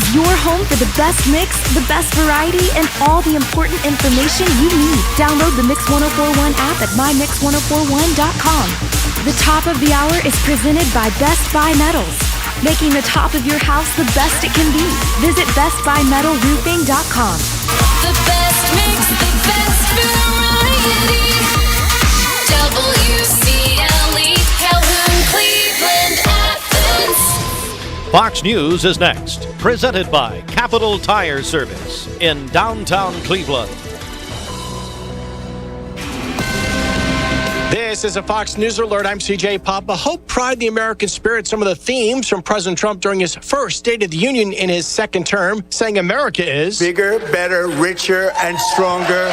is your home for the best mix, the best variety, and all the important information you need. Download the Mix 1041 app at mymix1041.com. The top of the hour is presented by Best Buy Metals, making the top of your house the best it can be. Visit bestbuymetalroofing.com. The best mix, the best variety. WCLE, Calhoun, Cleveland, Athens. Fox News is next, presented by Capital Tire Service in downtown Cleveland. This is a Fox News Alert. I'm CJ Papa. Hope, pride, the American spirit. Some of the themes from President Trump during his first State of the Union in his second term, saying America is bigger, better, richer, and stronger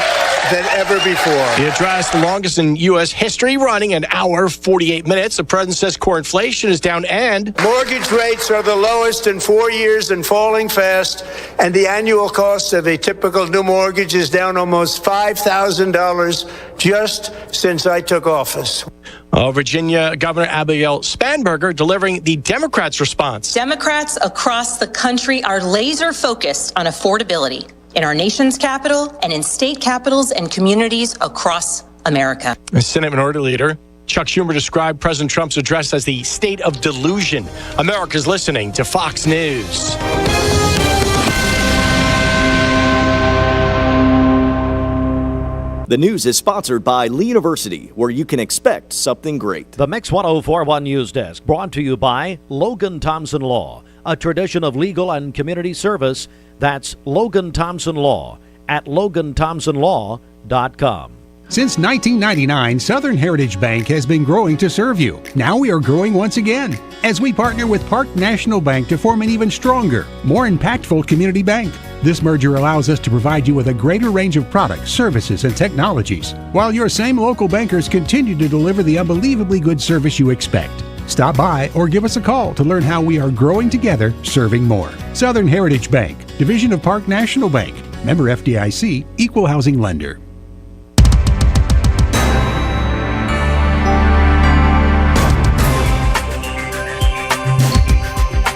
than ever before. The address, the longest in U.S. history, running an hour, 48 minutes. The president says core inflation is down and mortgage rates are the lowest in 4 years and falling fast, and the annual cost of a typical new mortgage is down almost $5,000 just since I took office. Virginia Governor Abigail Spanberger delivering the Democrats' response. Democrats across the country are laser focused on affordability in our nation's capital and in state capitals and communities across America. Senate Minority Leader Chuck Schumer described President Trump's address as the state of delusion. America's listening to Fox News. The news is sponsored by Lee University, where you can expect something great. The Mix 1041 News Desk brought to you by Logan Thompson Law, a tradition of legal and community service. That's Logan Thompson Law at loganthompsonlaw.com. Since 1999, Southern Heritage Bank has been growing to serve you. Now we are growing once again as we partner with Park National Bank to form an even stronger, more impactful community bank. This merger allows us to provide you with a greater range of products, services, and technologies, while your same local bankers continue to deliver the unbelievably good service you expect. Stop by or give us a call to learn how we are growing together, serving more. Southern Heritage Bank, division of Park National Bank, member FDIC, equal housing lender.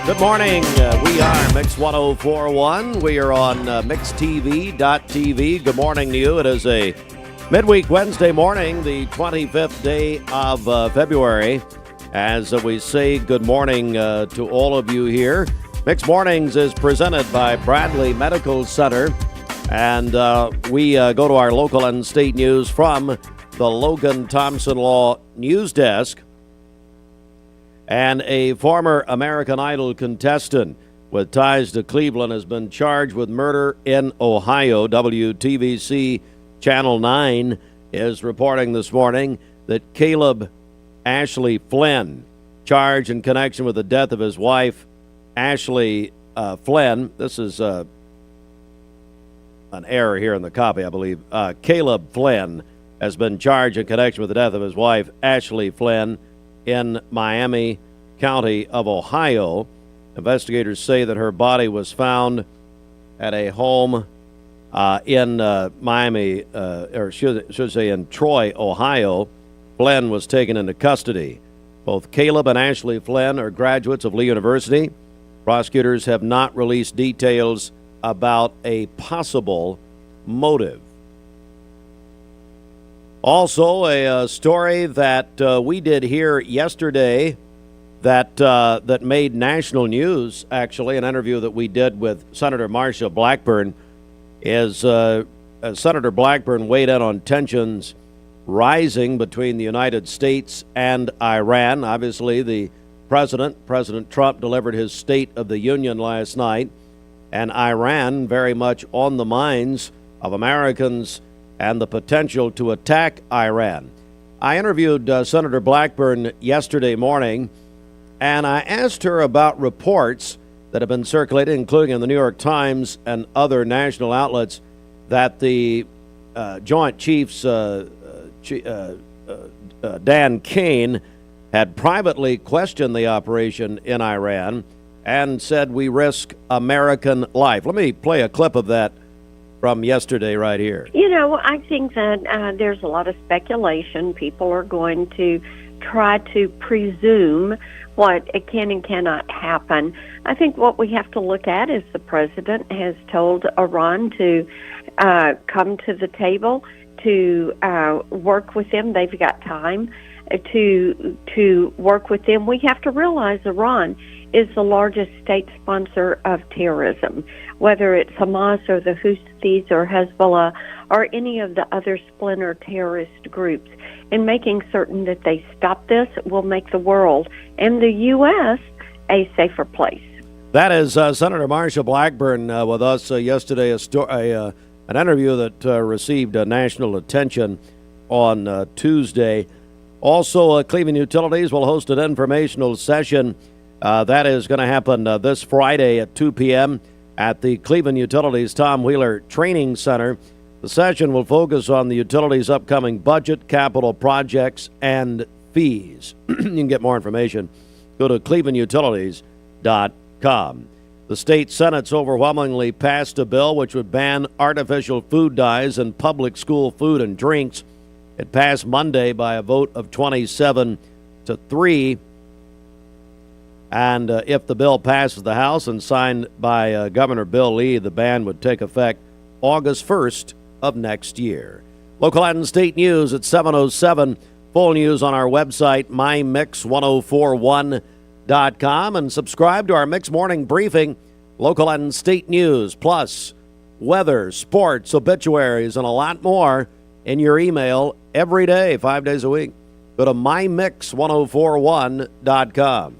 Good morning. We are Mix 1041. We are on mixtv.tv. Good morning to you. It is a midweek Wednesday morning, the 25th day of February. As we say good morning to all of you here. Mix Mornings is presented by Bradley Medical Center. And we go to our local and state news from the Logan Thompson Law News Desk. And a former American Idol contestant with ties to Cleveland has been charged with murder in Ohio. WTVC Channel 9 is reporting this morning that Caleb Ashley Flynn, charged in connection with the death of his wife, Ashley Flynn. This is an error here in the copy, I believe. Caleb Flynn has been charged in connection with the death of his wife, Ashley Flynn, in Miami County of Ohio. Investigators say that her body was found at a home in Miami, or should say in Troy, Ohio. Flynn was taken into custody. Both Caleb and Ashley Flynn are graduates of Lee University. Prosecutors have not released details about a possible motive. Also, a story that we did here yesterday that made national news, actually, an interview that we did with Senator Marsha Blackburn, is Senator Blackburn weighed in on tensions rising between the United States and Iran. Obviously, the President Trump, delivered his State of the Union last night, and Iran very much on the minds of Americans and the potential to attack Iran. I interviewed Senator Blackburn yesterday morning, and I asked her about reports that have been circulated, including in the New York Times and other national outlets, that the Joint Chiefs, Dan Kane, had privately questioned the operation in Iran and said we risk American life. Let me play a clip of that from yesterday right here. You know, I think that there's a lot of speculation. People are going to try to presume what can and cannot happen. I think what we have to look at is the president has told Iran to come to the table, to work with them. They've got time to work with them. We have to realize Iran is the largest state sponsor of terrorism, whether it's Hamas or the Houthis or Hezbollah or any of the other splinter terrorist groups. And making certain that they stop this will make the world and the U.S. a safer place. That is Senator Marsha Blackburn with us yesterday, an interview that received national attention on Tuesday. Also, Cleveland Utilities will host an informational session. That is going to happen this Friday at 2 p.m. at the Cleveland Utilities Tom Wheeler Training Center. The session will focus on the utilities' upcoming budget, capital projects, and fees. You can get more information. Go to clevelandutilities.com. The state Senate's overwhelmingly passed a bill which would ban artificial food dyes in public school food and drinks. It passed Monday by a vote of 27-3. And if the bill passes the House and signed by Governor Bill Lee, the ban would take effect August 1st of next year. Local and state news at 7:07. Full news on our website, mymix1041.com, and subscribe to our Mix Morning Briefing, local and state news, plus weather, sports, obituaries, and a lot more in your email every day, 5 days a week. Go to mymix1041.com.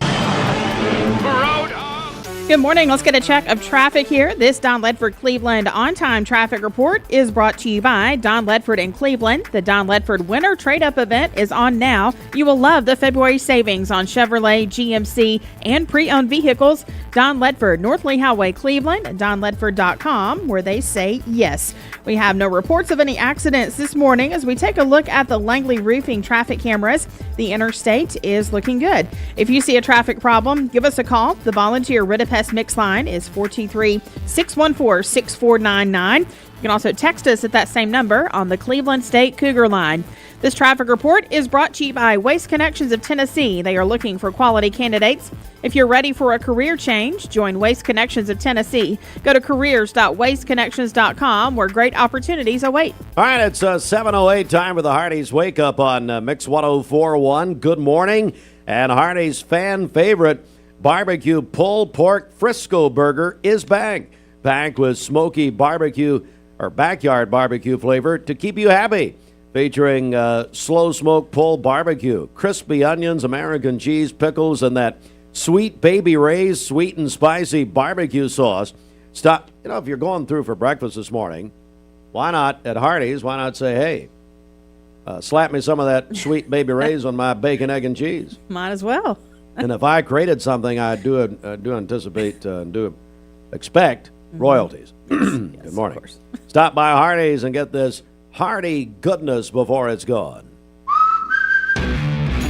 Good morning. Let's get a check of traffic here. This Don Ledford Cleveland on-time traffic report is brought to you by Don Ledford in Cleveland. The Don Ledford Winter Trade-Up event is on now. You will love the February savings on Chevrolet, GMC, and pre-owned vehicles. Don Ledford, North Lee Highway, Cleveland, donledford.com, where they say yes. We have no reports of any accidents this morning as we take a look at the Langley Roofing traffic cameras. The interstate is looking good. If you see a traffic problem, give us a call. The volunteer Ritapest Mix line is 423-614-6499. You can also text us at that same number on the Cleveland State Cougar line. This traffic report is brought to you by Waste Connections of Tennessee. They are looking for quality candidates. If you're ready for a career change, join Waste Connections of Tennessee. Go to careers.wasteconnections.com where great opportunities await. All right, it's 7:08, time for the Hardee's Wake Up on Mix 104.1. Good morning. And Hardee's fan favorite barbecue pulled pork Frisco burger is back. Packed with smoky barbecue or backyard barbecue flavor to keep you happy. Featuring slow smoke pulled barbecue, crispy onions, American cheese, pickles, and that sweet Baby Ray's sweet and spicy barbecue sauce. Stop. If you're going through for breakfast this morning, why not at Hardee's? Why not say, hey, slap me some of that sweet Baby Ray's on my bacon, egg, and cheese? Might as well. And if I created something, I do anticipate and do expect royalties. Good morning. Of course. Stop by Hardee's and get this hearty goodness before it's gone.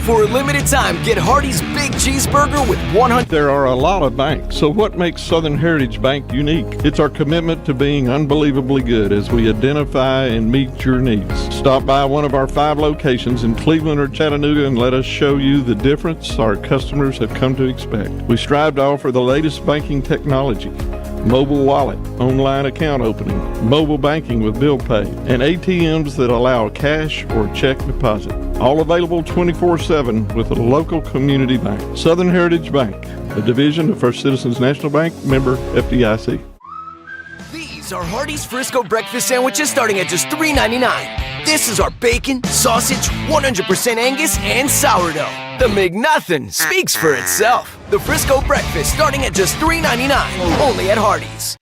For a limited time, get Hardee's Big Cheeseburger with 100. There are a lot of banks, so what makes Southern Heritage Bank unique? It's our commitment to being unbelievably good as we identify and meet your needs. Stop by one of our 5 locations in Cleveland or Chattanooga and let us show you the difference our customers have come to expect. We strive to offer the latest banking technology, mobile wallet, online account opening, mobile banking with bill pay, and ATMs that allow cash or check deposit. All available 24/7 with a local community bank. Southern Heritage Bank, a division of First Citizens National Bank, member FDIC. These are Hardee's Frisco breakfast sandwiches starting at just $3.99. This is our bacon, sausage, 100% Angus, and sourdough. The McNothin speaks for itself. The Frisco breakfast starting at just $3.99, only at Hardee's.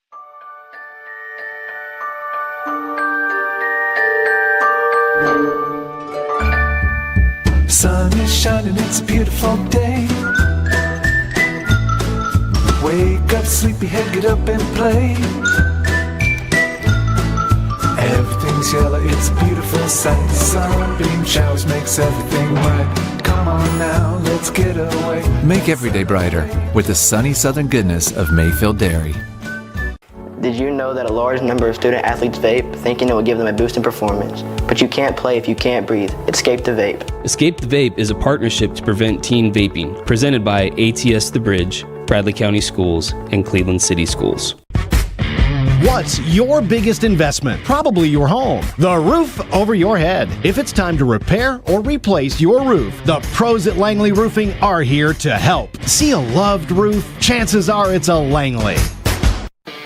Sun is shining, it's a beautiful day. Wake up, sleepyhead, get up and play. Everything's yellow, it's a beautiful sight. Sunbeam showers makes everything right. Come on now, let's get away. Make every day brighter with the sunny southern goodness of Mayfield Dairy. Did you know that a large number of student athletes vape, thinking it will give them a boost in performance? But you can't play if you can't breathe. Escape the vape. Escape the Vape is a partnership to prevent teen vaping, presented by ATS The Bridge, Bradley County Schools, and Cleveland City Schools. What's your biggest investment? Probably your home. The roof over your head. If it's time to repair or replace your roof, the pros at Langley Roofing are here to help. See a loved roof? Chances are it's a Langley.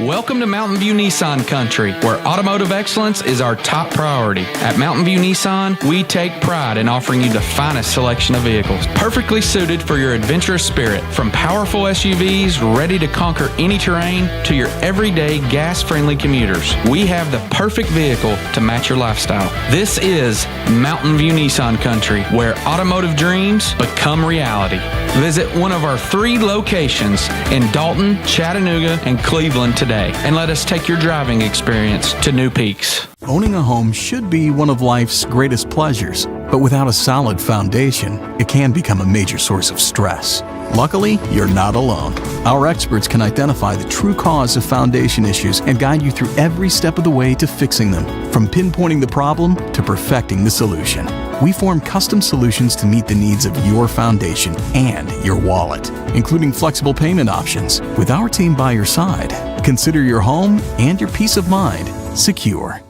Welcome to Mountain View Nissan Country, where automotive excellence is our top priority. At Mountain View Nissan, we take pride in offering you the finest selection of vehicles, perfectly suited for your adventurous spirit. From powerful SUVs ready to conquer any terrain to your everyday gas-friendly commuters, we have the perfect vehicle to match your lifestyle. This is Mountain View Nissan Country, where automotive dreams become reality. Visit one of our 3 locations in Dalton, Chattanooga, and Cleveland today, and let us take your driving experience to new peaks. Owning a home should be one of life's greatest pleasures, but without a solid foundation, it can become a major source of stress. Luckily, you're not alone. Our experts can identify the true cause of foundation issues and guide you through every step of the way to fixing them, from pinpointing the problem to perfecting the solution. We form custom solutions to meet the needs of your foundation and your wallet, including flexible payment options. With our team by your side, consider your home and your peace of mind secure.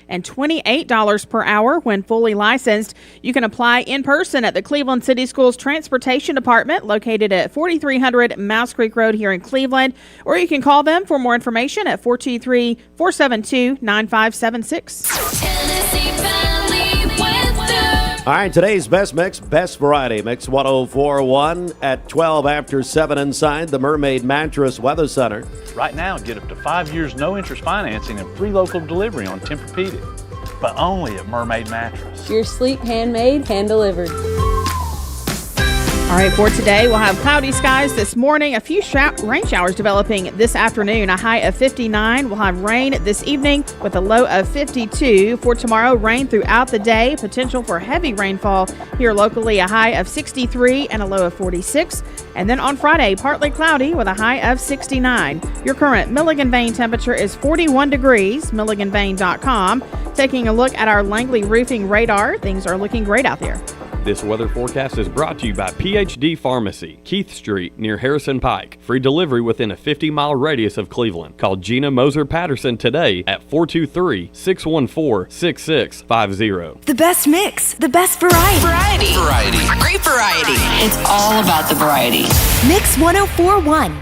And $28 per hour when fully licensed. You can apply in person at the Cleveland City Schools Transportation Department, located at 4300 Mouse Creek Road here in Cleveland, or you can call them for more information at 423-472-9576. All right, today's best mix, best variety, Mix 104.1 at 12 after 7 inside the Mermaid Mattress Weather Center. Right now, get up to 5 years no-interest financing and free local delivery on Tempur-Pedic, but only at Mermaid Mattress. Your sleep handmade, hand-delivered. All right, for today, we'll have cloudy skies this morning, a few rain showers developing this afternoon, a high of 59. We'll have rain this evening with a low of 52. For tomorrow, rain throughout the day, potential for heavy rainfall here locally, a high of 63 and a low of 46. And then on Friday, partly cloudy with a high of 69. Your current Milligan Vane temperature is 41 degrees, milliganvane.com. Taking a look at our Langley Roofing radar, things are looking great out there. This weather forecast is brought to you by PhD Pharmacy, Keith Street near Harrison Pike. Free delivery within a 50-mile radius of Cleveland. Call Gina Moser Patterson today at 423-614-6650. The best mix, the best variety. Variety. Great variety. It's all about the variety. Mix 104.1.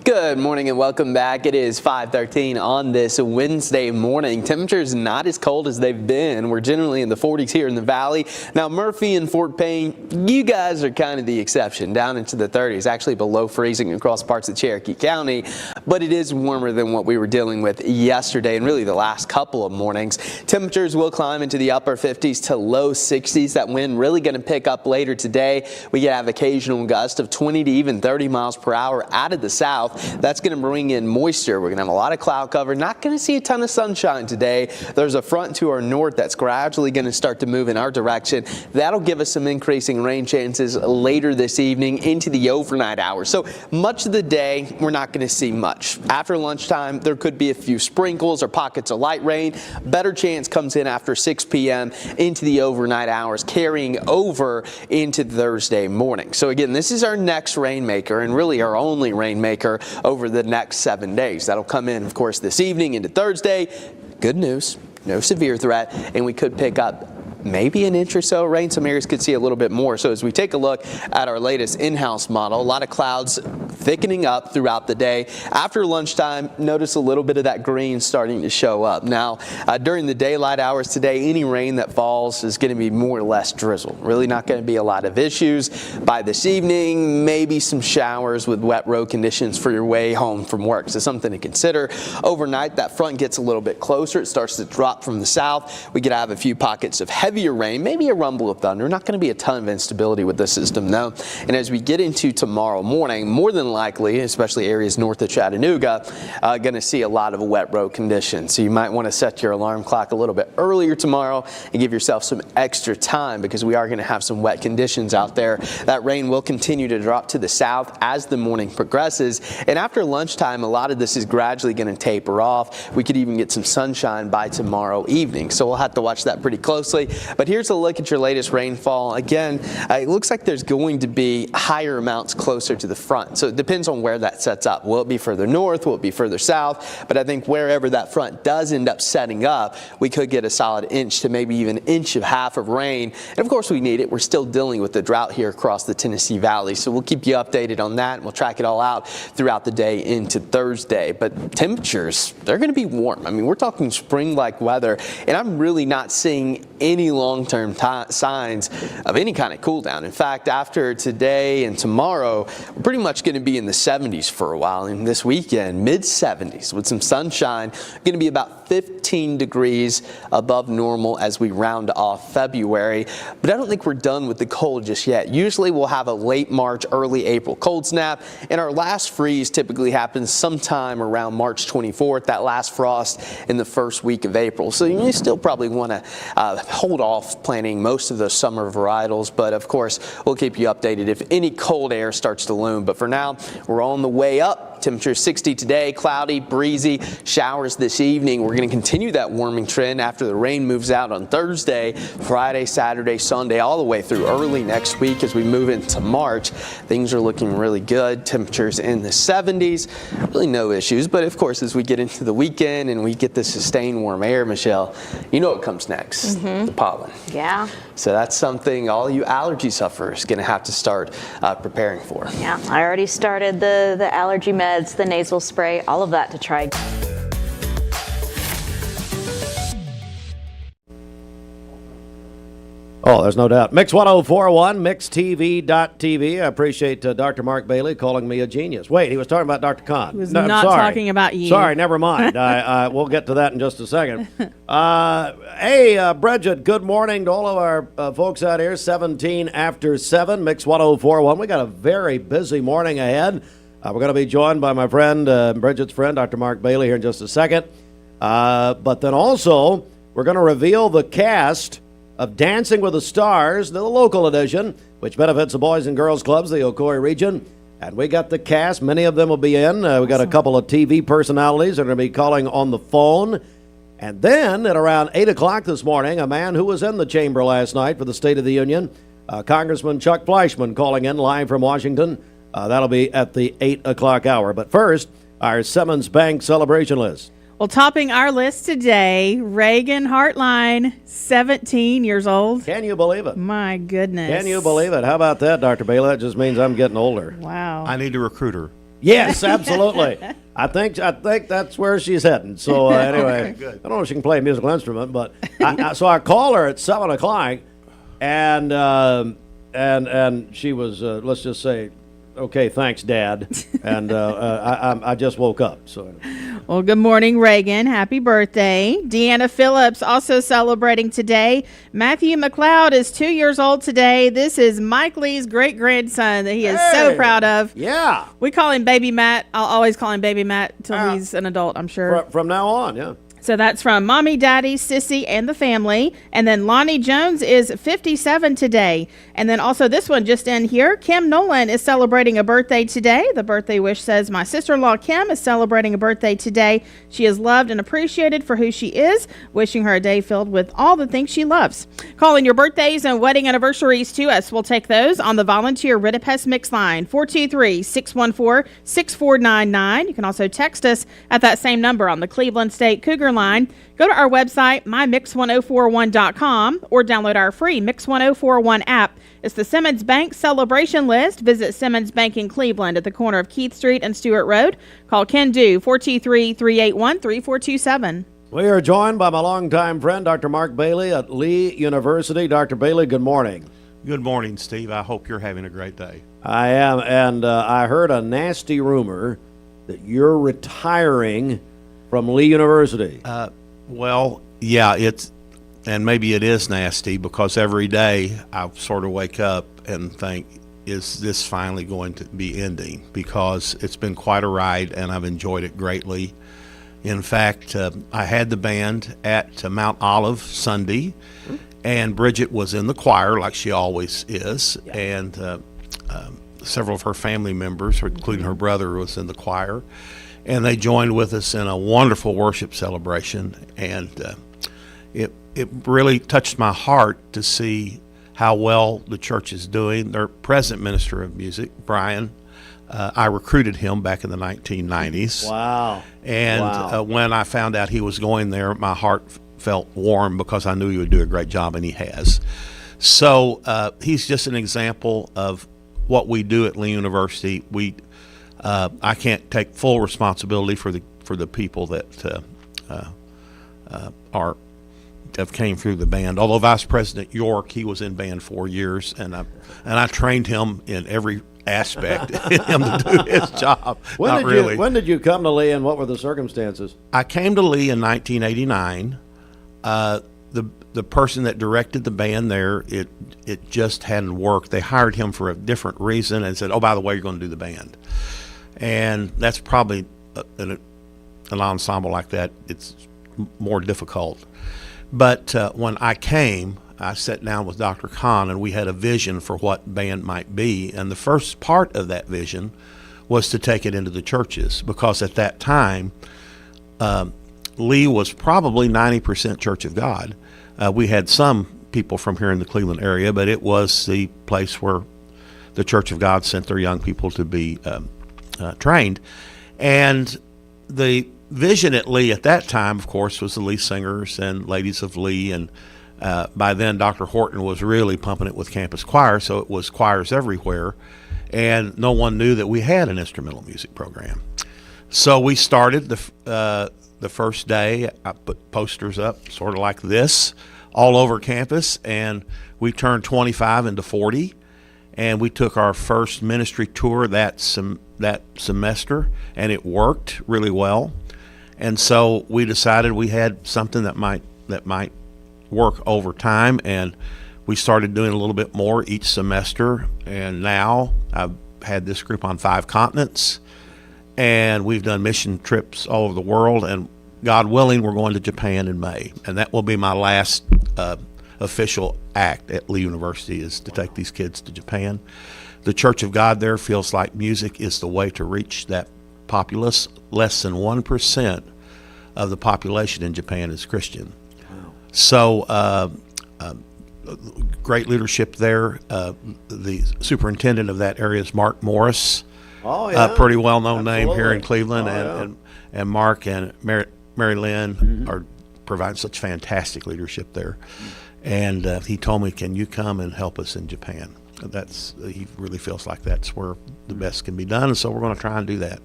Good morning and welcome back. It is 5:13 on this Wednesday morning. Temperatures not as cold as they've been. We're generally in the 40s here in the valley. Now Murphy and Fort Payne, you guys are kind of the exception, down into the 30s, actually below freezing across parts of Cherokee County, but it is warmer than what we were dealing with yesterday and really the last couple of mornings. Temperatures will climb into the upper 50s to low 60s. That wind really going to pick up later today. We have occasional gusts of 20 to even 30 miles per hour out of the south. That's going to bring in moisture. We're going to have a lot of cloud cover. Not going to see a ton of sunshine today. There's a front to our north that's gradually going to start to move in our direction. That'll give us some increasing rain chances later this evening into the overnight hours. So much of the day, we're not going to see much. After lunchtime, there could be a few sprinkles or pockets of light rain. Better chance comes in after 6 p.m. into the overnight hours, carrying over into Thursday morning. So again, this is our next rainmaker and really our only rainmaker over the next 7 days. That'll come in, of course, this evening into Thursday. Good news, no severe threat, and we could pick up maybe an inch or so of rain. Some areas could see a little bit more. So as we take a look at our latest in-house model, a lot of clouds thickening up throughout the day. After lunchtime, notice a little bit of that green starting to show up. Now, during the daylight hours today, any rain that falls is going to be more or less drizzle. Really not going to be a lot of issues. By this evening, maybe some showers with wet road conditions for your way home from work. So something to consider. Overnight, that front gets a little bit closer. It starts to drop from the south. We could have a few pockets of heavy heavier rain, maybe a rumble of thunder. Not going to be a ton of instability with this system, though. And as we get into tomorrow morning, more than likely, especially areas north of Chattanooga, going to see a lot of wet road conditions. So you might want to set your alarm clock a little bit earlier tomorrow and give yourself some extra time because we are going to have some wet conditions out there. That rain will continue to drop to the south as the morning progresses. And after lunchtime, a lot of this is gradually going to taper off. We could even get some sunshine by tomorrow evening. So we'll have to watch that pretty closely. But here's a look at your latest rainfall. Again, it looks like there's going to be higher amounts closer to the front. So it depends on where that sets up. Will it be further north? Will it be further south? But I think wherever that front does end up setting up, we could get a solid inch to maybe even an inch of half of rain. And of course we need it. We're still dealing with the drought here across the Tennessee Valley. So we'll keep you updated on that and we'll track it all out throughout the day into Thursday. But temperatures, they're going to be warm. I mean, we're talking spring-like weather, and I'm really not seeing any long-term signs of any kind of cool down. In fact, after today and tomorrow, we're pretty much going to be in the 70s for a while. And this weekend, mid-70s with some sunshine, going to be about 15 degrees above normal as we round off February. But I don't think we're done with the cold just yet. Usually we'll have a late March, early April cold snap, and our last freeze typically happens sometime around March 24th, that last frost in the first week of April. So you still probably want to hold off planting most of those summer varietals, but of course we'll keep you updated if any cold air starts to loom. But for now, we're on the way up. Temperature 60 today, cloudy, breezy, showers this evening. We're going to continue that warming trend after the rain moves out on Thursday, Friday, Saturday, Sunday, all the way through early next week as we move into March. Things are looking really good. Temperatures in the 70s, really no issues. But of course, as we get into the weekend and we get the sustained warm air, Michelle, you know what comes next, the pollen. Yeah. So that's something all you allergy sufferers going to have to start preparing for. Yeah, I already started the allergy meds, the nasal spray, all of that to try. Oh, there's no doubt. Mix 1041, mixtv.tv. I appreciate Dr. Mark Bailey calling me a genius. Wait, he was talking about Dr. Kahn. He was not talking about you. Sorry, never mind. We'll get to that in just a second. Hey, Bridget, good morning to all of our folks out here. 17 after 7, Mix 1041. We got a very busy morning ahead. We're going to be joined by my friend, Bridget's friend, Dr. Mark Bailey, here in just a second. But then also, we're going to reveal the cast of Dancing with the Stars, the local edition, which benefits the Boys and Girls Clubs, the Ocoee region. And we got the cast. Many of them will be in. We got a couple of TV personalities that are going to be calling on the phone. And then at around 8 o'clock this morning, a man who was in the chamber last night for the State of the Union, Congressman Chuck Fleishman, calling in live from Washington. That'll be at the 8 o'clock hour. But first, our Simmons Bank celebration list. Well, topping our list today, Reagan Hartline, 17 years old. Can you believe it? My goodness. Can you believe it? How about that, Dr. Bailey? That just means I'm getting older. Wow. I need a recruiter. Yes, absolutely. I think that's where she's heading. So anyway, Good. I don't know if she can play a musical instrument, but so I call her at 7 o'clock, and she was let's just say, okay, thanks, Dad, and I just woke up. So. Well, good morning, Reagan. Happy birthday. Deanna Phillips also celebrating today. Matthew McLeod is 2 years old today. This is Mike Lee's great-grandson that he is so proud of. Yeah. We call him Baby Matt. I'll always call him Baby Matt until he's an adult, I'm sure. From now on, yeah. So that's from Mommy, Daddy, Sissy, and the family. And then Lonnie Jones is 57 today. And then also this one just in here, Kim Nolan is celebrating a birthday today. The birthday wish says, my sister-in-law Kim is celebrating a birthday today. She is loved and appreciated for who she is. Wishing her a day filled with all the things she loves. Calling your birthdays and wedding anniversaries to us. We'll take those on the volunteer Ritipest Mix line, 423-614-6499. You can also text us at that same number on the Cleveland State Cougar line. Go to our website, mymix1041.com, or download our free Mix 1041 app. It's the Simmons Bank celebration list. Visit Simmons Bank in Cleveland at the corner of Keith Street and Stewart Road. Call Ken Do, 423-381-3427. We are joined by my longtime friend, Dr. Mark Bailey at Lee University. Dr. Bailey, good morning. Good morning, Steve. I hope you're having a great day. I am, and I heard a nasty rumor that you're retiring from Lee University. Well, yeah, it's and maybe it is nasty because every day I sort of wake up and think, is this finally going to be ending? Because it's been quite a ride and I've enjoyed it greatly. In fact, I had the band at Mount Olive Sunday, and Bridget was in the choir like she always is, and several of her family members, including her brother, was in the choir, and they joined with us in a wonderful worship celebration, and it really touched my heart to see how well the church is doing. Their present minister of music, Brian, I recruited him back in the 1990s. Wow. And when I found out he was going there, my heart felt warm because I knew he would do a great job, and he has. So he's just an example of what we do at Lee University. I can't take full responsibility for the people that have came through the band. Although Vice President York, he was in band 4 years, and I trained him in every aspect him to do his job. When did you come to Lee, and what were the circumstances? I came to Lee in 1989. The person that directed the band there, it just hadn't worked. They hired him for a different reason and said, "Oh, by the way, you're going to do the band." And that's probably an ensemble like that. It's more difficult. But when I came, I sat down with Dr. Kahn, and we had a vision for what band might be. And the first part of that vision was to take it into the churches, because at that time, Lee was probably 90% Church of God. We had some people from here in the Cleveland area, but it was the place where the Church of God sent their young people to be trained. And the vision at Lee at that time, of course, was the Lee Singers and Ladies of Lee, and by then Dr. Horton was really pumping it with campus choir, so it was choirs everywhere, and no one knew that we had an instrumental music program. So we started the first day. I put posters up sort of like this all over campus, and we turned 25 into 40, and we took our first ministry tour that semester, and it worked really well. And so we decided we had something that might work over time, and we started doing a little bit more each semester. And now I've had this group on 5 continents, and we've done mission trips all over the world, and God willing, we're going to Japan in May, and that will be my last official act at Lee University, is to take these kids to Japan. The Church of God there feels like music is the way to reach that populace. Less than 1% of the population in Japan is Christian. Wow. So great leadership there. The superintendent of that area is Mark Morris. Oh, yeah. A pretty well-known name here in Absolutely. Cleveland. And Mark and Mary Lynn are providing such fantastic leadership there. And he told me, "Can you come and help us in Japan?" He really feels like that's where the best can be done, and so we're going to try and do that.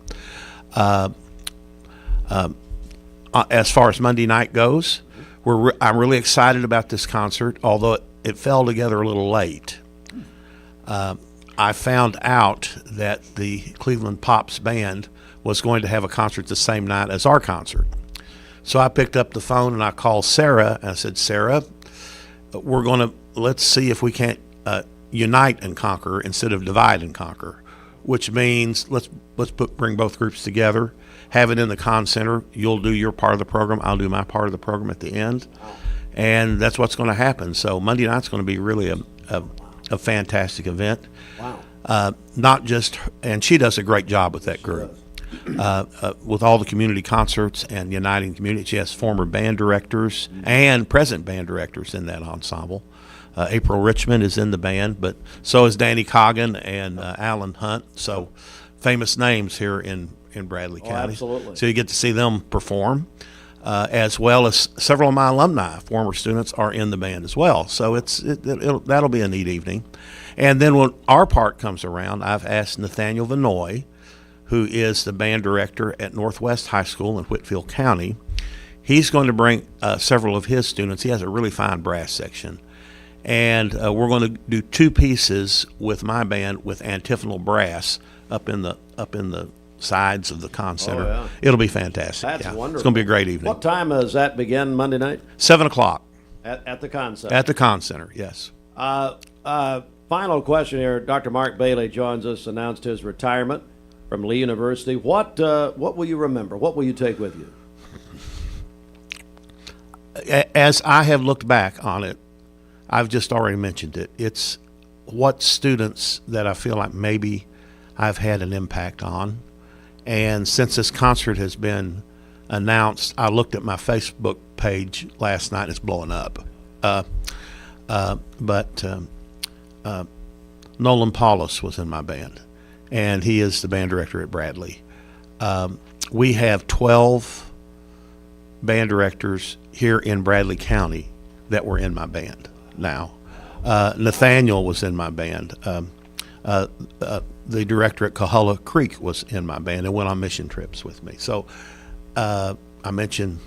As far as Monday night goes, I'm really excited about this concert, although it fell together a little late. I found out that the Cleveland Pops Band was going to have a concert the same night as our concert. So I picked up the phone and I called Sarah, and I said, "Sarah, let's see if we can't unite and conquer instead of divide and conquer," which means let's bring both groups together, have it in the Con Center. You'll do your part of the program, I'll do my part of the program at the end, and that's what's going to happen. So Monday night's going to be really a fantastic event. Wow. Not just, and she does a great job with that group. With all the community concerts and uniting the community. She has former band directors and present band directors in that ensemble. April Richmond is in the band, but so is Danny Coggin and Alan Hunt. So famous names here in Bradley County. Absolutely. So you get to see them perform, as well as several of my alumni, former students, are in the band as well. So that'll be a neat evening. And then when our part comes around, I've asked Nathaniel Vanoy, who is the band director at Northwest High School in Whitfield County. He's going to bring several of his students. He has a really fine brass section. And we're going to do 2 pieces with my band with antiphonal brass up in the sides of the Con Center. Yeah. It'll be fantastic. That's wonderful. It's going to be a great evening. What time does that begin Monday night? 7 o'clock. At the Con Center. At the Con Center, yes. Final question here. Dr. Mark Bailey joins us, announced his retirement from Lee University. What will you remember? What will you take with you? As I have looked back on it, I've just already mentioned it. It's what students that I feel like maybe I've had an impact on. And since this concert has been announced, I looked at my Facebook page last night. It's blowing up. But Nolan Paulus was in my band, and he is the band director at Bradley. We have 12 band directors here in Bradley County that were in my band now. Nathaniel was in my band. The director at Coahulla Creek was in my band and went on mission trips with me. So I mentioned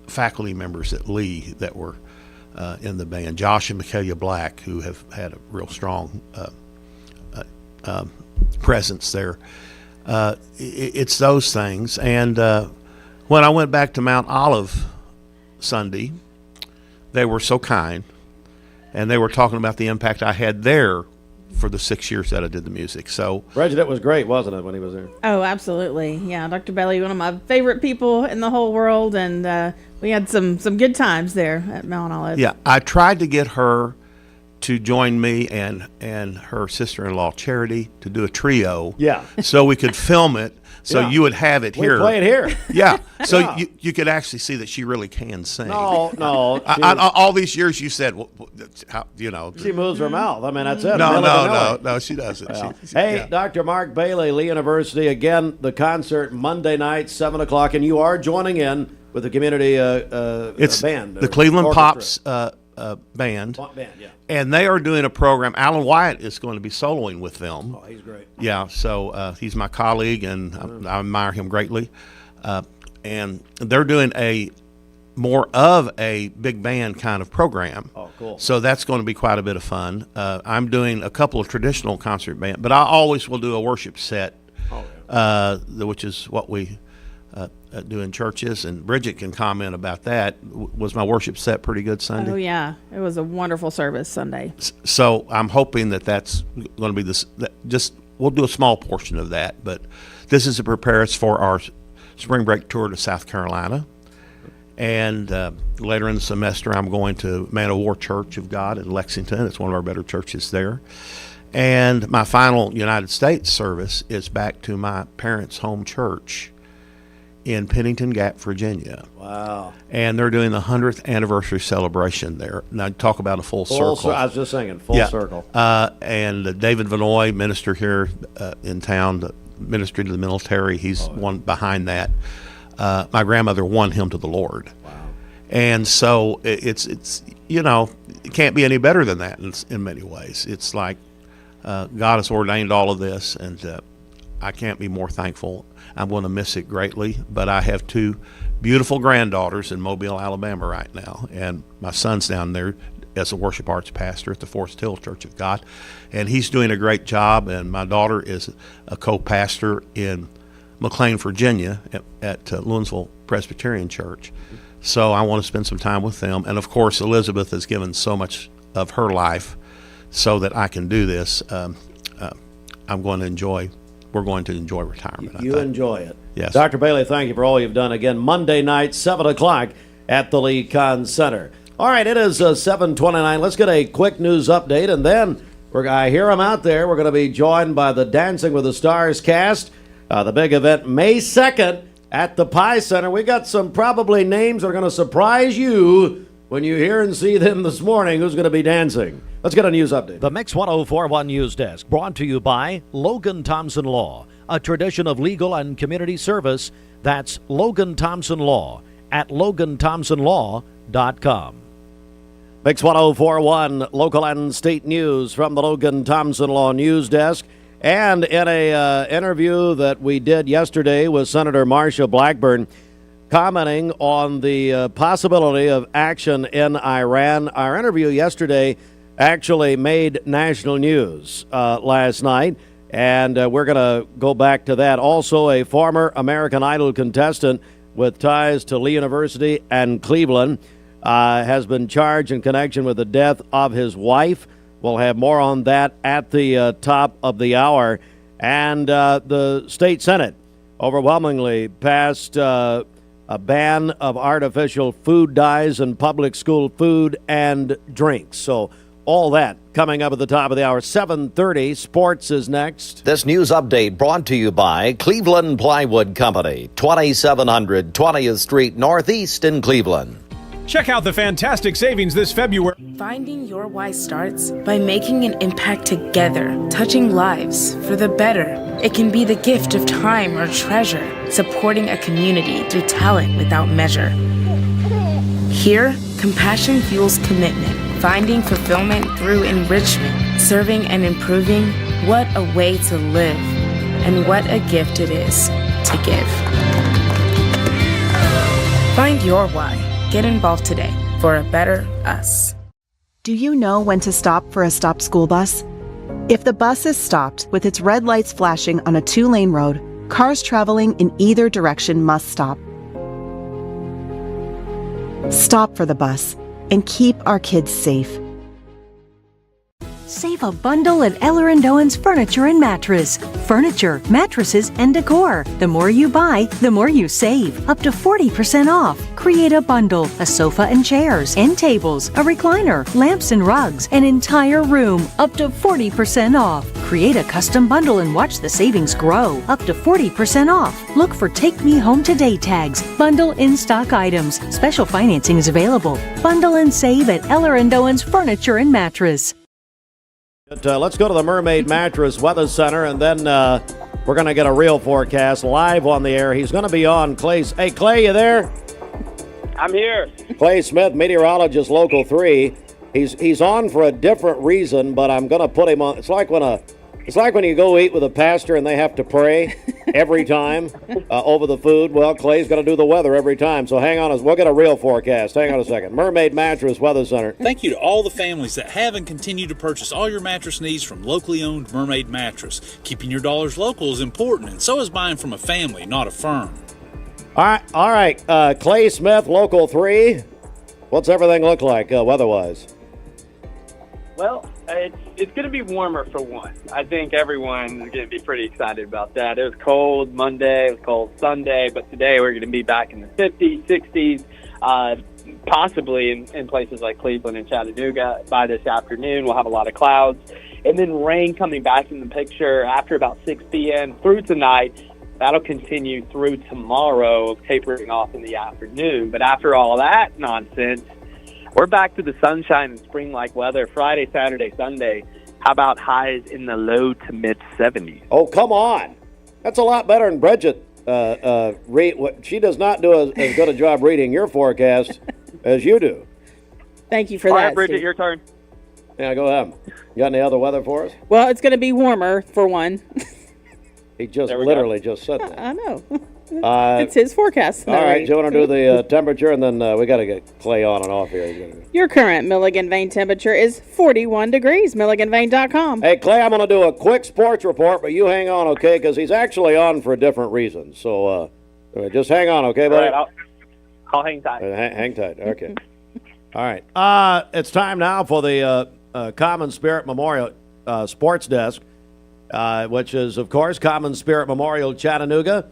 faculty members at Lee that were in the band. Josh and Michaela Black, who have had a real strong presence there. It's those things. And when I went back to Mount Olive Sunday, they were so kind, and they were talking about the impact I had there for the 6 years that I did the music. So, Reggie, that was great, wasn't it, when he was there? Oh, absolutely. Yeah, Dr. Bailey, one of my favorite people in the whole world, and we had some good times there at Mount Olive. Yeah, I tried to get her to join me and her sister-in-law Charity to do a trio. Yeah. So we could film it. So you would have it here. We play it here. Yeah. So Yeah. You could actually see that she really can sing. No. All these years you said, how, She moves her mouth. I mean, that's it. No, she doesn't. Well, She- hey, yeah. Dr. Mark Bailey, Lee University. Again, the concert Monday night, 7 o'clock, and you are joining in with the community It's band. the Cleveland orchestra. Pops band. Band, yeah. And they are doing a program. Alan Wyatt is going to be soloing with them. Oh, he's great. Yeah, so he's my colleague, and I admire him greatly. And they're doing more of a big band kind of program. Oh, cool. So that's going to be quite a bit of fun. I'm doing a couple of traditional concert band, but I always will do a worship set, which is what we do in churches. And Bridget can comment about that. Was my worship set pretty good Sunday? Oh, yeah. It was a wonderful service Sunday. So I'm hoping that's going to be this. We'll do a small portion of that, but this is to prepare us for our spring break tour to South Carolina. And later in the semester, I'm going to Man of War Church of God in Lexington. It's one of our better churches there. And my final United States service is back to my parents' home church in Pennington Gap, Virginia. Wow. And they're doing the 100th anniversary celebration there. Now, talk about a full circle. I was just saying, full circle. And David Vanoy, minister here in town, the ministry to the military, he's one behind that. My grandmother won him to the Lord. Wow. And so it's it can't be any better than that in many ways. It's like God has ordained all of this, and I can't be more thankful. I'm going to miss it greatly, but I have two beautiful granddaughters in Mobile, Alabama right now, and my son's down there as a worship arts pastor at the Forest Hill Church of God, and he's doing a great job, and my daughter is a co-pastor in McLean, Virginia at Louisville Presbyterian Church. So I want to spend some time with them, and of course Elizabeth has given so much of her life so that I can do this. We're going to enjoy retirement. You enjoy it. Yes. Dr. Bailey, thank you for all you've done. Again, Monday night, 7 o'clock at the Lee Con Center. All right, it is 7:29. Let's get a quick news update, and then I hear them out there. We're going to be joined by the Dancing with the Stars cast. The big event, May 2nd at the Pie Center. We got some probably names that are going to surprise you when you hear and see them this morning who's going to be dancing. Let's get a news update. The Mix 1041 News Desk, brought to you by Logan Thompson Law, a tradition of legal and community service. That's Logan Thompson Law at LoganThompsonLaw.com. Mix 1041, local and state news from the Logan Thompson Law News Desk. And in a interview that we did yesterday with Senator Marsha Blackburn, commenting on the possibility of action in Iran. Our interview yesterday actually made national news last night, and we're going to go back to that. Also, a former American Idol contestant with ties to Lee University and Cleveland has been charged in connection with the death of his wife. We'll have more on that at the top of the hour. And the state Senate overwhelmingly passed a ban of artificial food dyes in public school food and drinks. So all that coming up at the top of the hour. 7:30, sports is next. This news update brought to you by Cleveland Plywood Company, 2700 20th Street Northeast in Cleveland. Check out the fantastic savings this February. Finding your why starts by making an impact together, touching lives for the better. It can be the gift of time or treasure, supporting a community through talent without measure. Here, compassion fuels commitment, finding fulfillment through enrichment, serving and improving. What a way to live, and what a gift it is to give. Find your why. Get involved today for a better us. Do you know when to stop for a stopped school bus? If the bus is stopped with its red lights flashing on a 2-lane road, cars traveling in either direction must stop. Stop for the bus and keep our kids safe. Save a bundle at Eller & Owen's Furniture and Mattress. Furniture, mattresses, and decor. The more you buy, the more you save. Up to 40% off. Create a bundle, a sofa and chairs, end tables, a recliner, lamps and rugs, an entire room. Up to 40% off. Create a custom bundle and watch the savings grow. Up to 40% off. Look for Take Me Home Today tags. Bundle in-stock items. Special financing is available. Bundle and save at Eller & Owen's Furniture and Mattress. Let's go to the Mermaid Mattress Weather Center, and then we're going to get a real forecast live on the air. He's going to be on. Hey, Clay, you there? I'm here. Clay Smith, meteorologist, Local 3. He's on for a different reason, but I'm going to put him on. It's like when you go eat with a pastor and they have to pray every time over the food. Well, Clay's going to do the weather every time. So hang on. We'll get a real forecast. Hang on a second. Mermaid Mattress Weather Center. Thank you to all the families that have and continue to purchase all your mattress needs from locally owned Mermaid Mattress. Keeping your dollars local is important, and so is buying from a family, not a firm. All right. Clay Smith, Local 3. What's everything look like weather-wise? Well, it's going to be warmer for one. I think everyone is going to be pretty excited about that. It was cold Monday, it was cold Sunday, but today we're going to be back in the 50s, 60s, possibly in places like Cleveland and Chattanooga. By this afternoon, we'll have a lot of clouds. And then rain coming back in the picture after about 6 p.m. through tonight. That'll continue through tomorrow, tapering off in the afternoon. But after all that nonsense, we're back to the sunshine and spring-like weather Friday, Saturday, Sunday. How about highs in the low to mid-70s? Oh, come on. That's a lot better than Bridget. She does not do as good a job reading your forecast as you do. Thank you for All that, right, Bridget, Steve. your turn. Yeah, go ahead. You got any other weather for us? Well, it's going to be warmer, for one. He just literally just said that. I know. It's his forecast. All right, do you want to do the temperature, and then we got to get Clay on and off here. Your current Milligan Vein temperature is 41 degrees. MilliganVein.com. Hey, Clay, I'm going to do a quick sports report, but you hang on, okay? Because he's actually on for a different reason. So just hang on, okay, buddy? All right, I'll hang tight. Hang tight, okay. All right. It's time now for the Common Spirit Memorial Sports Desk, which is, of course, Common Spirit Memorial Chattanooga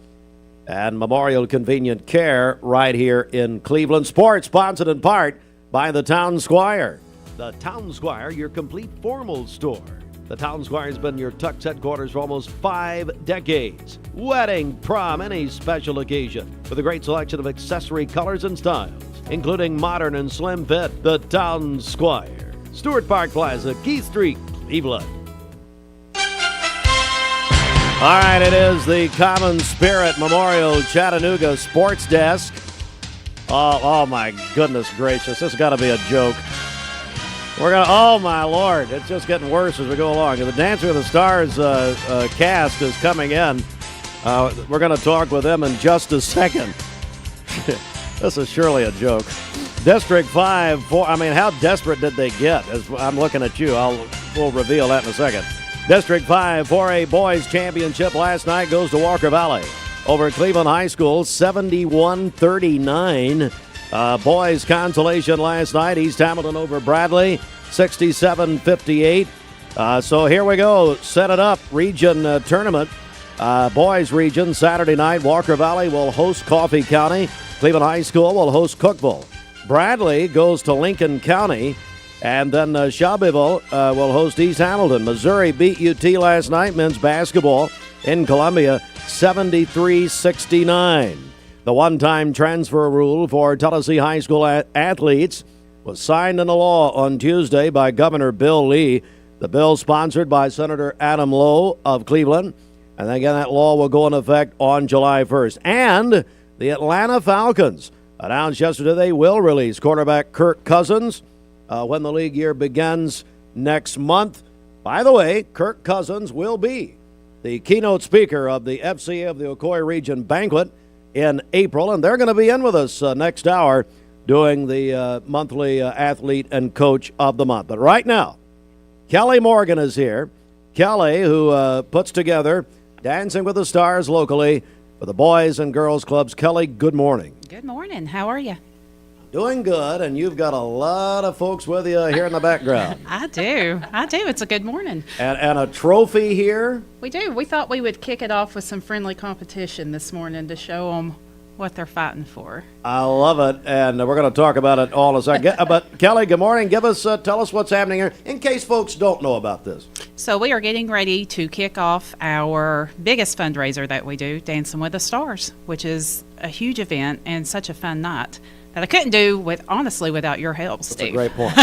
and Memorial Convenient Care right here in Cleveland. Sports sponsored in part by the Town Squire. The Town Squire, your complete formal store. The Town Squire has been your Tux headquarters for almost 5 decades. Wedding, prom, any special occasion with a great selection of accessory colors and styles, including modern and slim fit. The Town Squire. Stewart Park Plaza, Keith Street, Cleveland. All right, it is the Common Spirit Memorial Chattanooga Sports Desk. Oh my goodness gracious, this has got to be a joke. Oh my Lord, it's just getting worse as we go along. The Dancing with the Stars cast is coming in. We're going to talk with them in just a second. This is surely a joke. District 5, how desperate did they get? I'm looking at you. We'll reveal that in a second. District 5 4A Boys Championship last night goes to Walker Valley over Cleveland High School, 71-39. Boys consolation last night. East Hamilton over Bradley, 67-58. So here we go. Set it up. Region tournament. Boys region Saturday night. Walker Valley will host Coffee County. Cleveland High School will host Cookeville. Bradley goes to Lincoln County. And then Shelbyville will host East Hamilton. Missouri beat UT last night. Men's basketball in Columbia, 73-69. The one-time transfer rule for Tennessee high school athletes was signed into law on Tuesday by Governor Bill Lee. The bill sponsored by Senator Adam Lowe of Cleveland. And again, that law will go into effect on July 1st. And the Atlanta Falcons announced yesterday they will release quarterback Kirk Cousins when the league year begins next month. By the way, Kirk Cousins will be the keynote speaker of the FCA of the Ocoee Region Banquet in April, and they're going to be in with us next hour doing the monthly athlete and coach of the month. But right now, Kelly Morgan is here. Kelly, who puts together Dancing with the Stars locally for the boys and girls clubs. Kelly, good morning. Good morning. How are you? Doing good, and you've got a lot of folks with you here in the background. I do. It's a good morning. And a trophy here. We do. We thought we would kick it off with some friendly competition this morning to show them what they're fighting for. I love it, and we're going to talk about it all in a second. But Kelly, good morning. Tell us what's happening here, in case folks don't know about this. So we are getting ready to kick off our biggest fundraiser that we do, Dancing with the Stars, which is a huge event and such a fun night that I couldn't do without your help, Steve. That's a great point.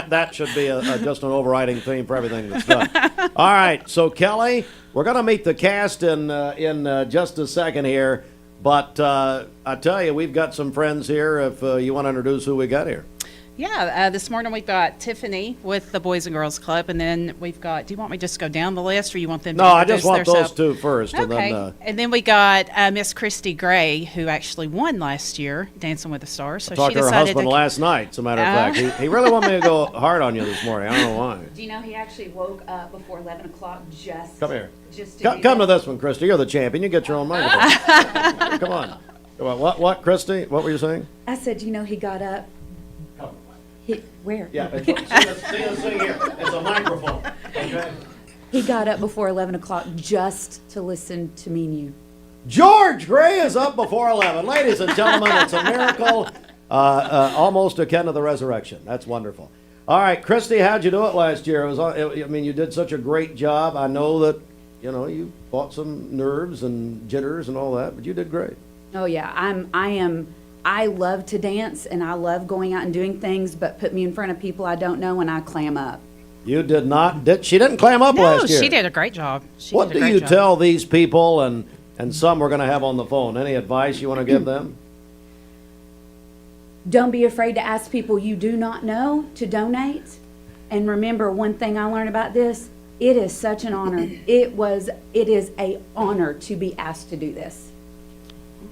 That should be just an overriding theme for everything that's done. All right, so Kelly, we're going to meet the cast in just a second here, but I tell you, we've got some friends here. If you want to introduce who we got here. Yeah, this morning we've got Tiffany with the Boys and Girls Club, and then we've got, do you want me to just go down the list, or you want them to introduce I just want themselves? those two first. Okay, and then we got Miss Christy Gray, who actually won last year, Dancing with the Stars. So I talked she to her decided husband last night, as a matter of fact. He really wanted me to go hard on you this morning. I don't know why. Do you know he actually woke up before 11 o'clock just... Come here. Just to Come to this one, Christy. You're the champion. You get your own microphone. Come on. What, Christy? What were you saying? I said, you know, he got up... Where? Yeah, see this thing here. It's a microphone. Okay. He got up before 11 o'clock just to listen to me and you. George Gray is up before 11. Ladies and gentlemen, it's a miracle, almost akin to the resurrection. That's wonderful. All right, Christy, how'd you do it last year? You did such a great job. I know that, you fought some nerves and jitters and all that, but you did great. Oh, yeah. I love to dance, and I love going out and doing things, but put me in front of people I don't know, and I clam up. You did not. She didn't clam up last year. No, she did a great job. What do you tell these people, and some we're going to have on the phone? Any advice you want to give them? Don't be afraid to ask people you do not know to donate. And remember, one thing I learned about this, it is such an honor. It is an honor to be asked to do this.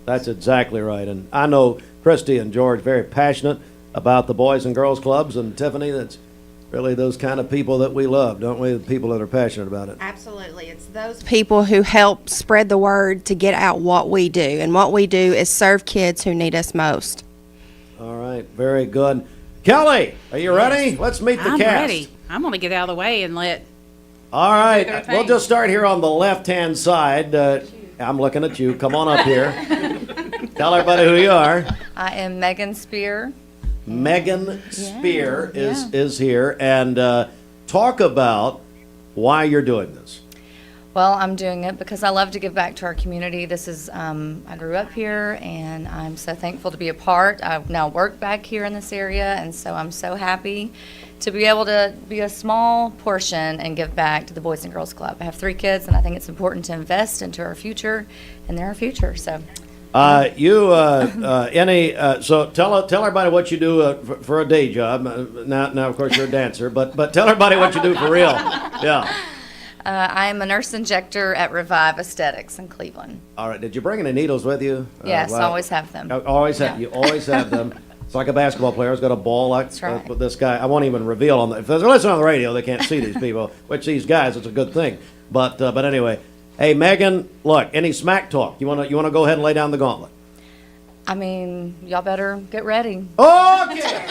That's exactly right. And I know Christy and George very passionate about the Boys and Girls Clubs, and Tiffany, that's really those kind of people that we love, don't we? The people that are passionate about it. Absolutely. It's those people who help spread the word to get out what we do. And what we do is serve kids who need us most. All right. Very good. Kelly, are you ready? Let's meet the cast. I'm ready. I'm going to get out of the way and let... All right. We'll just start here on the left-hand side. I'm looking at you. Come on up here. Tell everybody who you are. I am Megan Spear. Megan Spear is here. And talk about why you're doing this. Well, I'm doing it because I love to give back to our community. This is, I grew up here, and I'm so thankful to be a part. I now work back here in this area, and so I'm so happy to be able to be a small portion and give back to the Boys and Girls Club. I have 3 kids, and I think it's important to invest into our future, and they're our future. So, so tell everybody what you do for a day job. Now, of course, you're a dancer, but tell everybody what you do for real. Yeah. I am a nurse injector at Revive Aesthetics in Cleveland. All right. Did you bring any needles with you? Yes, always have them. You always have them. It's like a basketball player who's got a ball like this guy. I won't even reveal on if they're listening on the radio, they can't see these people. Which these guys, it's a good thing. But anyway, hey Megan, look, any smack talk? You wanna go ahead and lay down the gauntlet? I mean, y'all better get ready. Okay.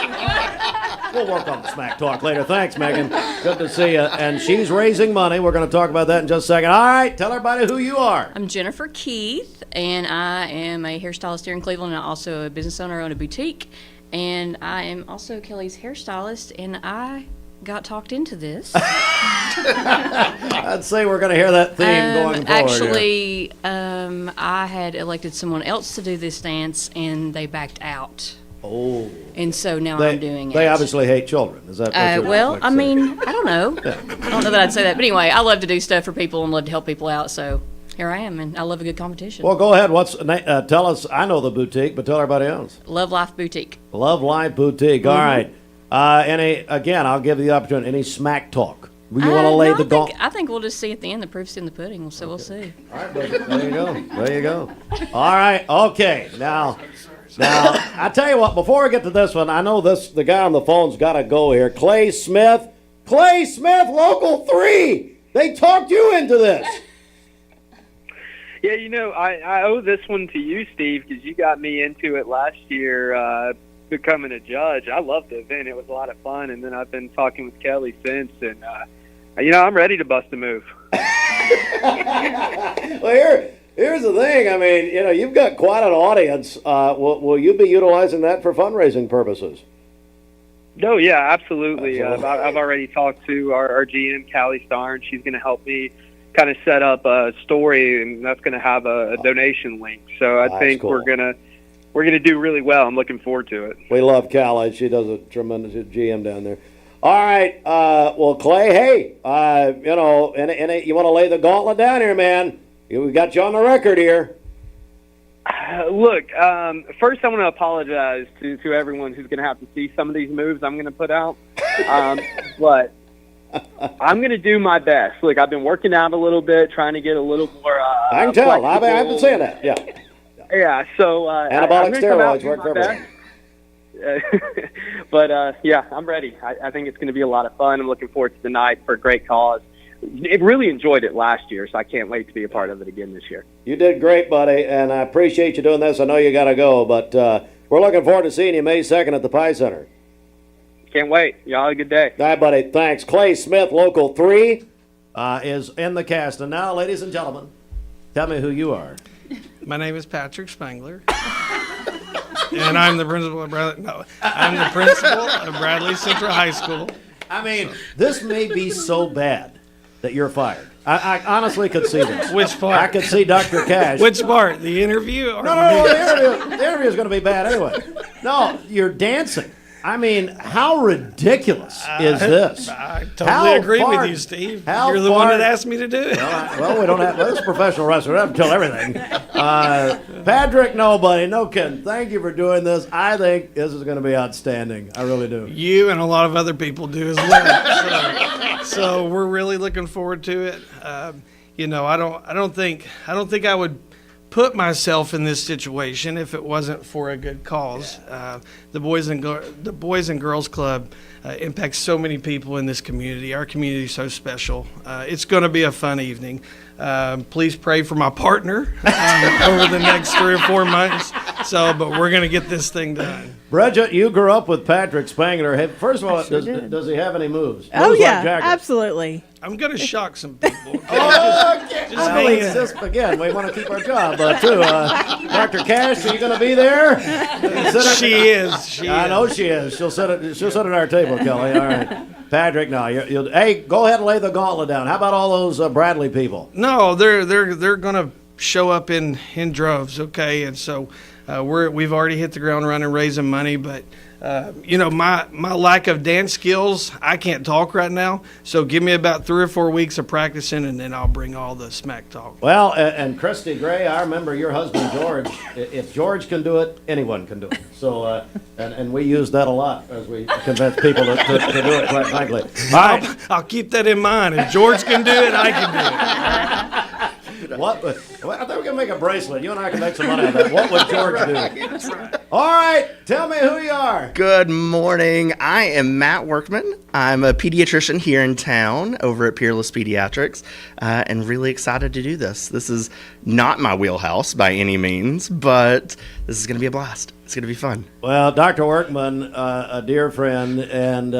We'll work on the smack talk later. Thanks, Megan. Good to see you. And she's raising money. We're going to talk about that in just a second. All right, tell everybody who you are. I'm Jennifer Keith, and I am a hairstylist here in Cleveland, and also a business owner, own a boutique. And I am also Kelly's hairstylist, and I got talked into this. I'd say we're going to hear that theme going forward. Actually, I had elected someone else to do this dance, and they backed out. Oh. And so now I'm doing it. They obviously hate children. Is that what you're well, like I to say? mean, I don't know. Yeah. I don't know that I'd say that. But anyway, I love to do stuff for people and love to help people out. So here I am, and I love a good competition. Well, go ahead. Tell us. I know the boutique, but tell everybody else. Love Life Boutique. Love Life Boutique. All right. Again, I'll give you the opportunity. Any smack talk? You want to lay the gauntlet? I think we'll just see at the end. The proof's in the pudding, so we'll see. All right, baby. There you go. There you go. All right. Okay. Now, I tell you what. Before we get to this one, I know the guy on the phone's got to go here. Clay Smith, Local 3. They talked you into this. Yeah, I owe this one to you, Steve, because you got me into it last year, becoming a judge. I loved the event. It was a lot of fun, and then I've been talking with Kelly since, and, I'm ready to bust a move. Well, here's the thing. I mean, you've got quite an audience. Will you be utilizing that for fundraising purposes? No, yeah, absolutely. I've already talked to our GM, Callie Starr, and she's going to help me kind of set up a story, and that's going to have a donation link. So I think cool. we're gonna do really well. I'm looking forward to it. We love Callie. She does a tremendous GM down there. All right. Well, Clay, hey, you want to lay the gauntlet down here, man? We got you on the record here. Look, first I want to apologize to everyone who's going to have to see some of these moves I'm going to put out. But I'm going to do my best. Look, I've been working out a little bit, trying to get a little more I can tell. I've been saying that, yeah. Yeah, so... anabolic steroids work for everyone. But, I'm ready. I think it's going to be a lot of fun. I'm looking forward to the night for a great cause. It really enjoyed it last year, so I can't wait to be a part of it again this year. You did great, buddy, and I appreciate you doing this. I know you got to go, but we're looking forward to seeing you May 2nd at the Pie Center. Can't wait. Y'all have a good day. All right, buddy. Thanks. Clay Smith, Local 3, is in the cast. And now, ladies and gentlemen, tell me who you are. My name is Patrick Spangler. And I'm the principal of Bradley. No, I'm the principal of Bradley Central High School. I mean, this may be so bad that you're fired. I honestly could see this. Which part? I could see Dr. Cash. Which part? The interview? Or No, the interview is going to be bad anyway. No, you're dancing. I mean, how ridiculous is this? I totally agree with you, Steve. You're the one that asked me to do it. Well, we don't have. Well, it's a professional wrestler. We don't have to tell everything. Patrick, nobody, no kidding. Thank you for doing this. I think this is going to be outstanding. I really do. You and a lot of other people do as well. So we're really looking forward to it. I don't think I would put myself in this situation if it wasn't for a good cause. The Boys and Girls Club impacts so many people in this community. Our community is so special. It's going to be a fun evening. Please pray for my partner over the next 3 or 4 months. But we're going to get this thing done. Bridget, you grew up with Patrick Spangler. Hey, first of all, does he have any moves? Oh, Moves yeah, like Jagger? Absolutely. I'm going to shock some people. Again, we want to keep our job, too. Dr. Cash, are you going to be there? She is. I know she is. She'll sit at our table, Kelly. All right. Patrick, no. Hey, go ahead and lay the gauntlet down. How about all those Bradley people? No, they're going to show up in droves, okay? And so we've already hit the ground running, raising money, but my lack of dance skills, I can't talk right now. So give me about 3 or 4 weeks of practicing, and then I'll bring all the smack talk. Well, and Christy Gray, I remember your husband George. If George can do it, anyone can do it. So, and we use that a lot as we convince people to do it. Quite frankly, I'll keep that in mind. If George can do it, I can do it. What? Well, I think we can make a bracelet. You and I can make some money on that. What would George do? That's right. All right, tell me who you are. Good morning. I am Matt Workman. I'm a pediatrician here in town over at Peerless Pediatrics, and really excited to do this. This is not my wheelhouse by any means, but this is going to be a blast. It's going to be fun. Well, Dr. Workman, a dear friend, and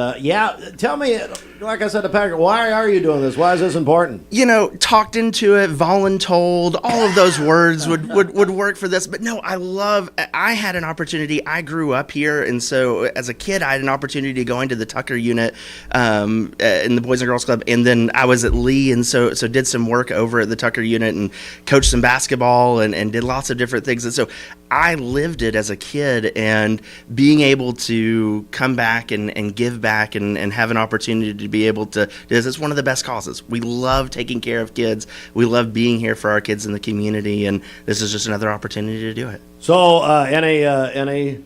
tell me, like I said to Patrick, why are you doing this? Why is this important? You know, talked into it, voluntold, all of those words would work for this. But no, I had an opportunity. I grew up here, and so as a kid, I had an opportunity to go into the Tucker unit in the Boys and Girls Club, and then I was at Lee, and so did some work over at the Tucker unit and coached some basketball and did lots of different things. And so I lived it as a kid, and being able to come back and give back and have an opportunity to be able to do this, it's one of the best causes. We love taking care of kids. We love being here for our kids in the community, and this is just another opportunity to do it. So, any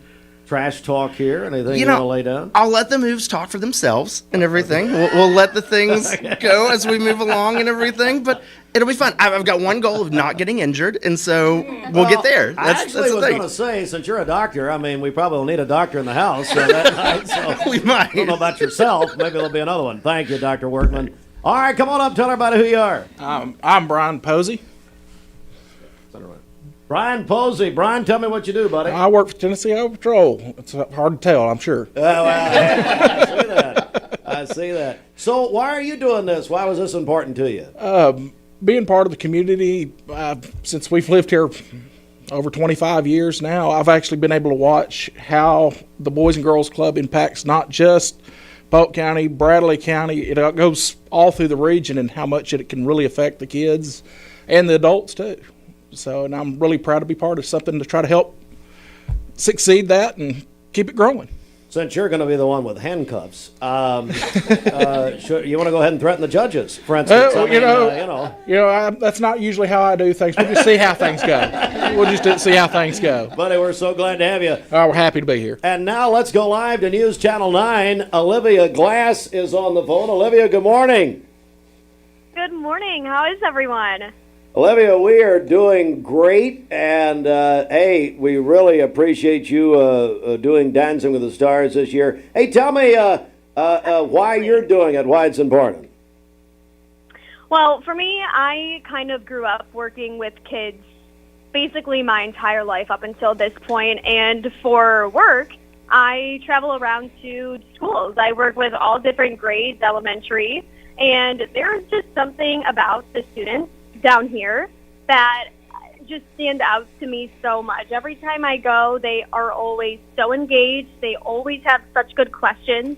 trash talk here? Anything you want to lay down? I'll let the moves talk for themselves and everything. We'll let the things go as we move along and everything, but it'll be fun. I've got one goal of not getting injured, and so we'll get there. That's was going to say, since you're a doctor, I mean, we probably will need a doctor in the house that night. So we might. I don't know about yourself. Maybe there'll be another one. Thank you, Dr. Workman. All right, come on up. Tell everybody who you are. I'm Brian Posey. Brian Posey. Brian, tell me what you do, buddy. I work for Tennessee Highway Patrol. It's hard to tell, I'm sure. I see that. I see that. So why are you doing this? Why was this important to you? Being part of the community, since we've lived here over 25 years now, I've actually been able to watch how the Boys and Girls Club impacts not just Polk County, Bradley County. It goes all through the region, and how much it can really affect the kids and the adults too. So, and I'm really proud to be part of something to try to help succeed that and keep it growing. Since you're going to be the one with handcuffs, you want to go ahead and threaten the judges, for instance? That's not usually how I do things. We'll just see how things go. We'll just see how things go. Buddy, we're so glad to have you. Oh, we're happy to be here. And now let's go live to News Channel 9. Olivia Glass is on the phone. Olivia, good morning. Good morning. How is everyone? Olivia, we are doing great, and hey, we really appreciate you doing Dancing with the Stars this year. Hey, tell me why you're doing it, why it's important. Well, for me, I kind of grew up working with kids basically my entire life up until this point, and for work, I travel around to schools. I work with all different grades, elementary, and there's just something about the students down here that just stand out to me so much. Every time I go, they are always so engaged. They always have such good questions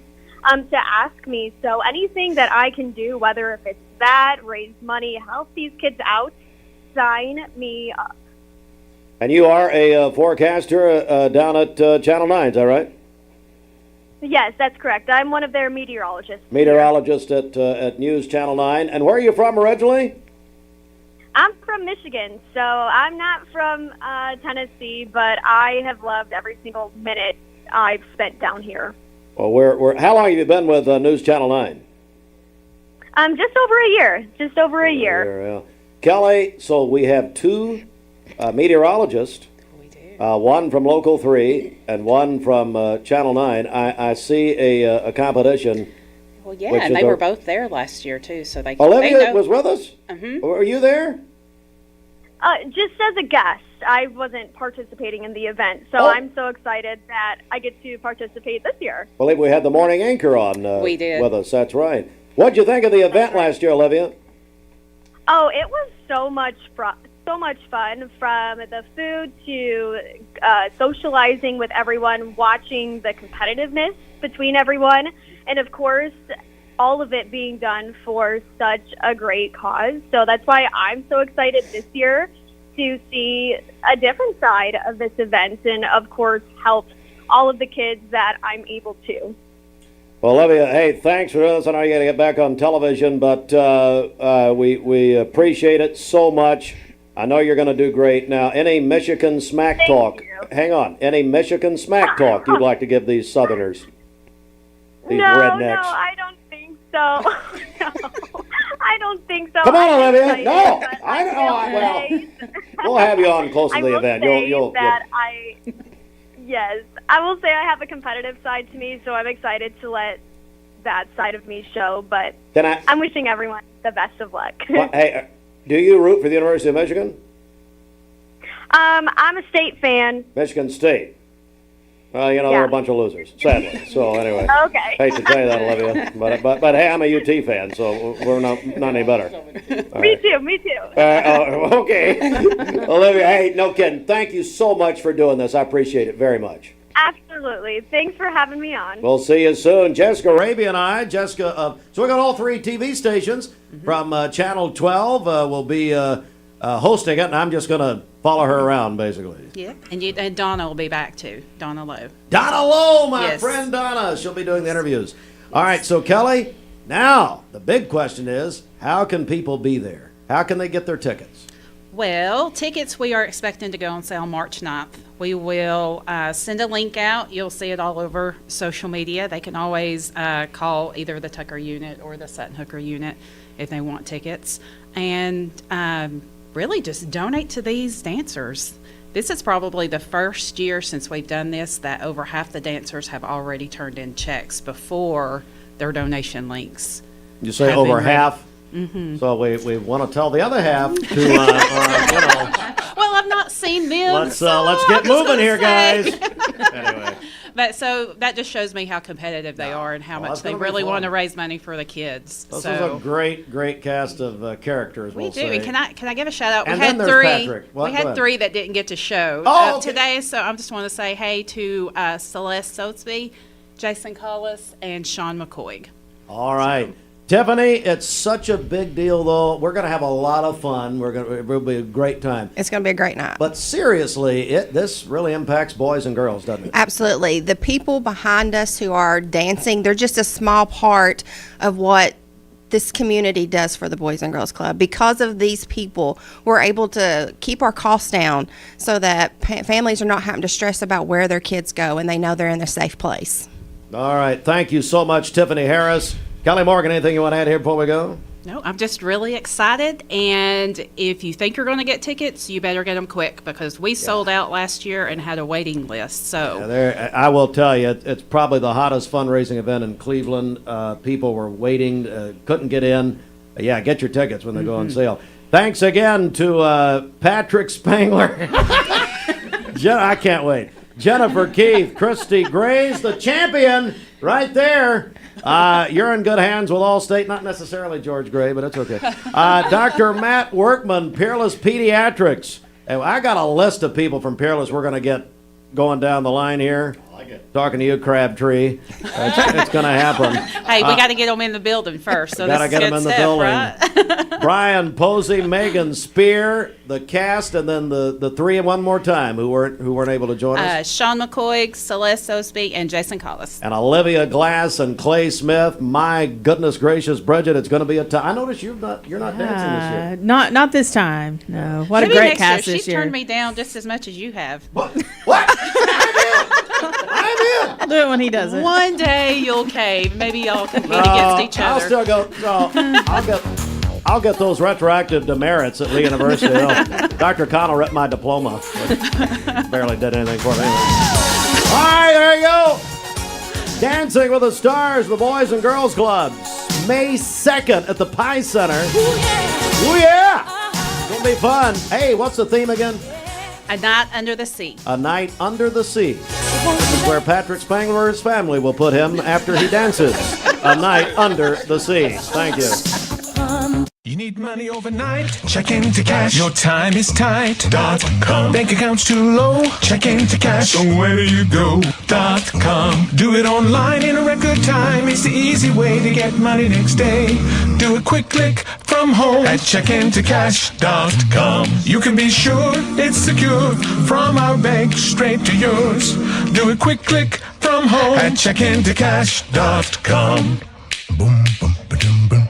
to ask me. So anything that I can do, whether if it's that, raise money, help these kids out, sign me up. And you are a forecaster down at Channel 9, is that right? Yes, that's correct. I'm one of their meteorologists. Meteorologist at News Channel 9. And where are you from originally? I'm from Michigan, so I'm not from Tennessee, but I have loved every single minute I've spent down here. Well, how long have you been with News Channel 9? Just over a year. Just over a year. Kelly, so we have two meteorologists, one from Local 3 and one from Channel 9. I see a competition. Well, yeah, and they were both there last year, too, so they Olivia was with us? Mm-hmm. Were you there? Just as a guest. I wasn't participating in the event, so I'm so excited that I get to participate this year. I believe we had the morning anchor on we did. With us. That's right. What did you think of the event last year, Olivia? Oh, it was so much fun, from the food to socializing with everyone, watching the competitiveness between everyone, and of course, all of it being done for such a great cause. So that's why I'm so excited this year to see a different side of this event and, of course, help all of the kids that I'm able to. Well, Olivia, hey, thanks for this. I know you got to get back on television, but we appreciate it so much. I know you're going to do great. Now, any Michigan smack talk? Hang on. Any Michigan smack talk you'd like to give these Southerners? These rednecks? No, I don't think so. No, I don't don't think so. Come on, I'm Olivia. excited, No, but I know. will Well, say- we'll have you on close to I the will event. say You'll that yes, I will say I have a competitive side to me, so I'm excited to let that side of me show. But I'm wishing everyone the best of luck. Hey, do you root for the University of Michigan? I'm a state fan. Michigan State. Well, you know, they're a bunch of losers, sadly. So anyway, Okay. hate to tell you that, Olivia, but hey, I'm a UT fan, so we're not any better. All Me right. too. Me too. Okay, Olivia. Hey, no kidding. Thank you so much for doing this. I appreciate it very much. Absolutely. Thanks for having me on. We'll see you soon. Jessica Raby and I, so we got all 3 TV stations from Channel 12. Will be hosting it, and I'm just going to follow her around, basically. Yeah, and Donna will be back too. Donna Lowe. Donna Lowe, my Yes. friend Donna. She'll be doing the interviews. All right, so Kelly, now the big question is, how can people be there? How can they get their tickets? Well, tickets we are expecting to go on sale March 9th. We will send a link out. You'll see it all over social media. They can always call either the Tucker unit or the Sutton Hooker unit if they want tickets. And really just donate to these dancers. This is probably the first year since we've done this that over half the dancers have already turned in checks before their donation links. You say have over been ready. half? Mm-hmm. So we want to tell the other half to, you know, Well, I've not seen them. let's so get I'm just moving gonna here, say. guys. Anyway. But so that just shows me how competitive they are and how much that's they gonna be really fun. want to raise money for the kids. This so is a great cast of characters. we we'll do. say. And can I give a shout out? And We then had there's 3. Patrick. What? We Go had ahead. 3 that didn't get to show Okay. today. So I just want to say hey to Celeste Soatsby, Jason Collis, and Sean McCoy. All right. Tiffany, it's such a big deal, though. We're going to have a lot of fun. It will be a great time. It's going to be a great night. But seriously, this really impacts boys and girls, doesn't it? Absolutely. The people behind us who are dancing, they're just a small part of what this community does for the Boys and Girls Club. Because of these people, we're able to keep our costs down so that families are not having to stress about where their kids go and they know they're in a safe place. All right. Thank you so much, Tiffany Harris. Kelly Morgan, anything you want to add here before we go? No, I'm just really excited. And if you think you're going to get tickets, you better get them quick because we sold out last year and had a waiting list. So I will tell you, it's probably the hottest fundraising event in Cleveland. People were waiting, couldn't get in. Yeah, get your tickets when they go on sale. Thanks again to Patrick Spangler. I can't wait. Jennifer Keith, Christy Grays, the champion right there. You're in good hands with Allstate, not necessarily George Gray, but it's okay. Dr. Matt Workman, Peerless Pediatrics. And I got a list of people from Peerless we're going to get going down the line here. I like it. Talking to you, Crabtree. It's going to happen. hey, we got to get them in the building first. So Gotta this is get a them good in the step, building. right? Brian Posey, Megan Spear, the cast, and then the 3 one more time who weren't able to join us. Sean McCoy, Celeste Soatsby, and Jason Collis. And Olivia Glass and Clay Smith. My goodness gracious, Bridget, it's going to be a time. I noticed you're not dancing this year. Not this time. No. What Maybe a great next cast year. this She's year. turned me down just as much as you have. I'll do it when he does it. One day you'll cave. Maybe y'all compete against each other. I'll still go. No, I'll get those retroactive demerits at Lee University. Dr. Connell ripped my diploma. Barely did anything for me. All right, there you go. Dancing with the Stars, the Boys and Girls Clubs. May 2nd at the Pie Center. Oh, yeah. It'll be fun. Hey, what's the theme again? A Night Under the Sea. A Night Under the Sea. This is where Patrick Spangler and his family will put him after he dances. A Night Under the Sea. Thank you. You need money overnight? Check into cash. Your time is tight. .com. Bank account's too low? Check into cash. So where do you go? .com. Do it online in a record time. It's the easy way to get money next day. Do a quick click from home at checkintocash.com. You can be sure it's secure from our bank straight to yours. Do a quick click from home at checkintocash.com. Boom, boom, ba-dum, boom.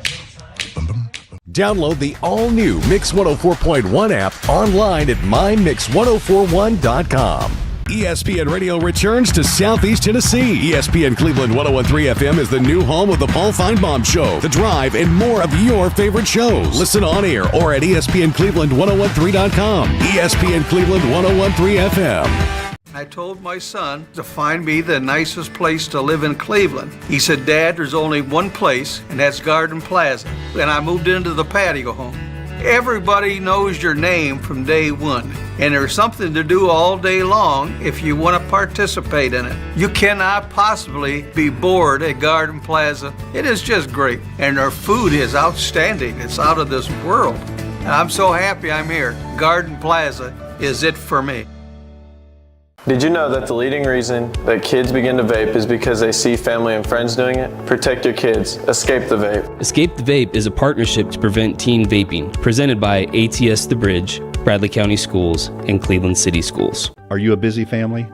Download the all-new Mix 104.1 app online at mymix1041.com. ESPN Radio returns to Southeast Tennessee. ESPN Cleveland 101.3 FM is the new home of the Paul Feinbaum Show, The Drive, and more of your favorite shows. Listen on air or at ESPNCleveland1013.com. ESPN Cleveland 101.3 FM. I told my son to find me the nicest place to live in Cleveland. He said, Dad, there's only one place, and that's Garden Plaza. And I moved into the patio home. Everybody knows your name from day one, and there's something to do all day long if you want to participate in it. You cannot possibly be bored at Garden Plaza. It is just great, and their food is outstanding. It's out of this world. And I'm so happy I'm here. Garden Plaza is it for me. Did you know that the leading reason that kids begin to vape is because they see family and friends doing it? Protect your kids. Escape the Vape. Escape the Vape is a partnership to prevent teen vaping, presented by ATS The Bridge, Bradley County Schools, and Cleveland City Schools. Are you a busy family?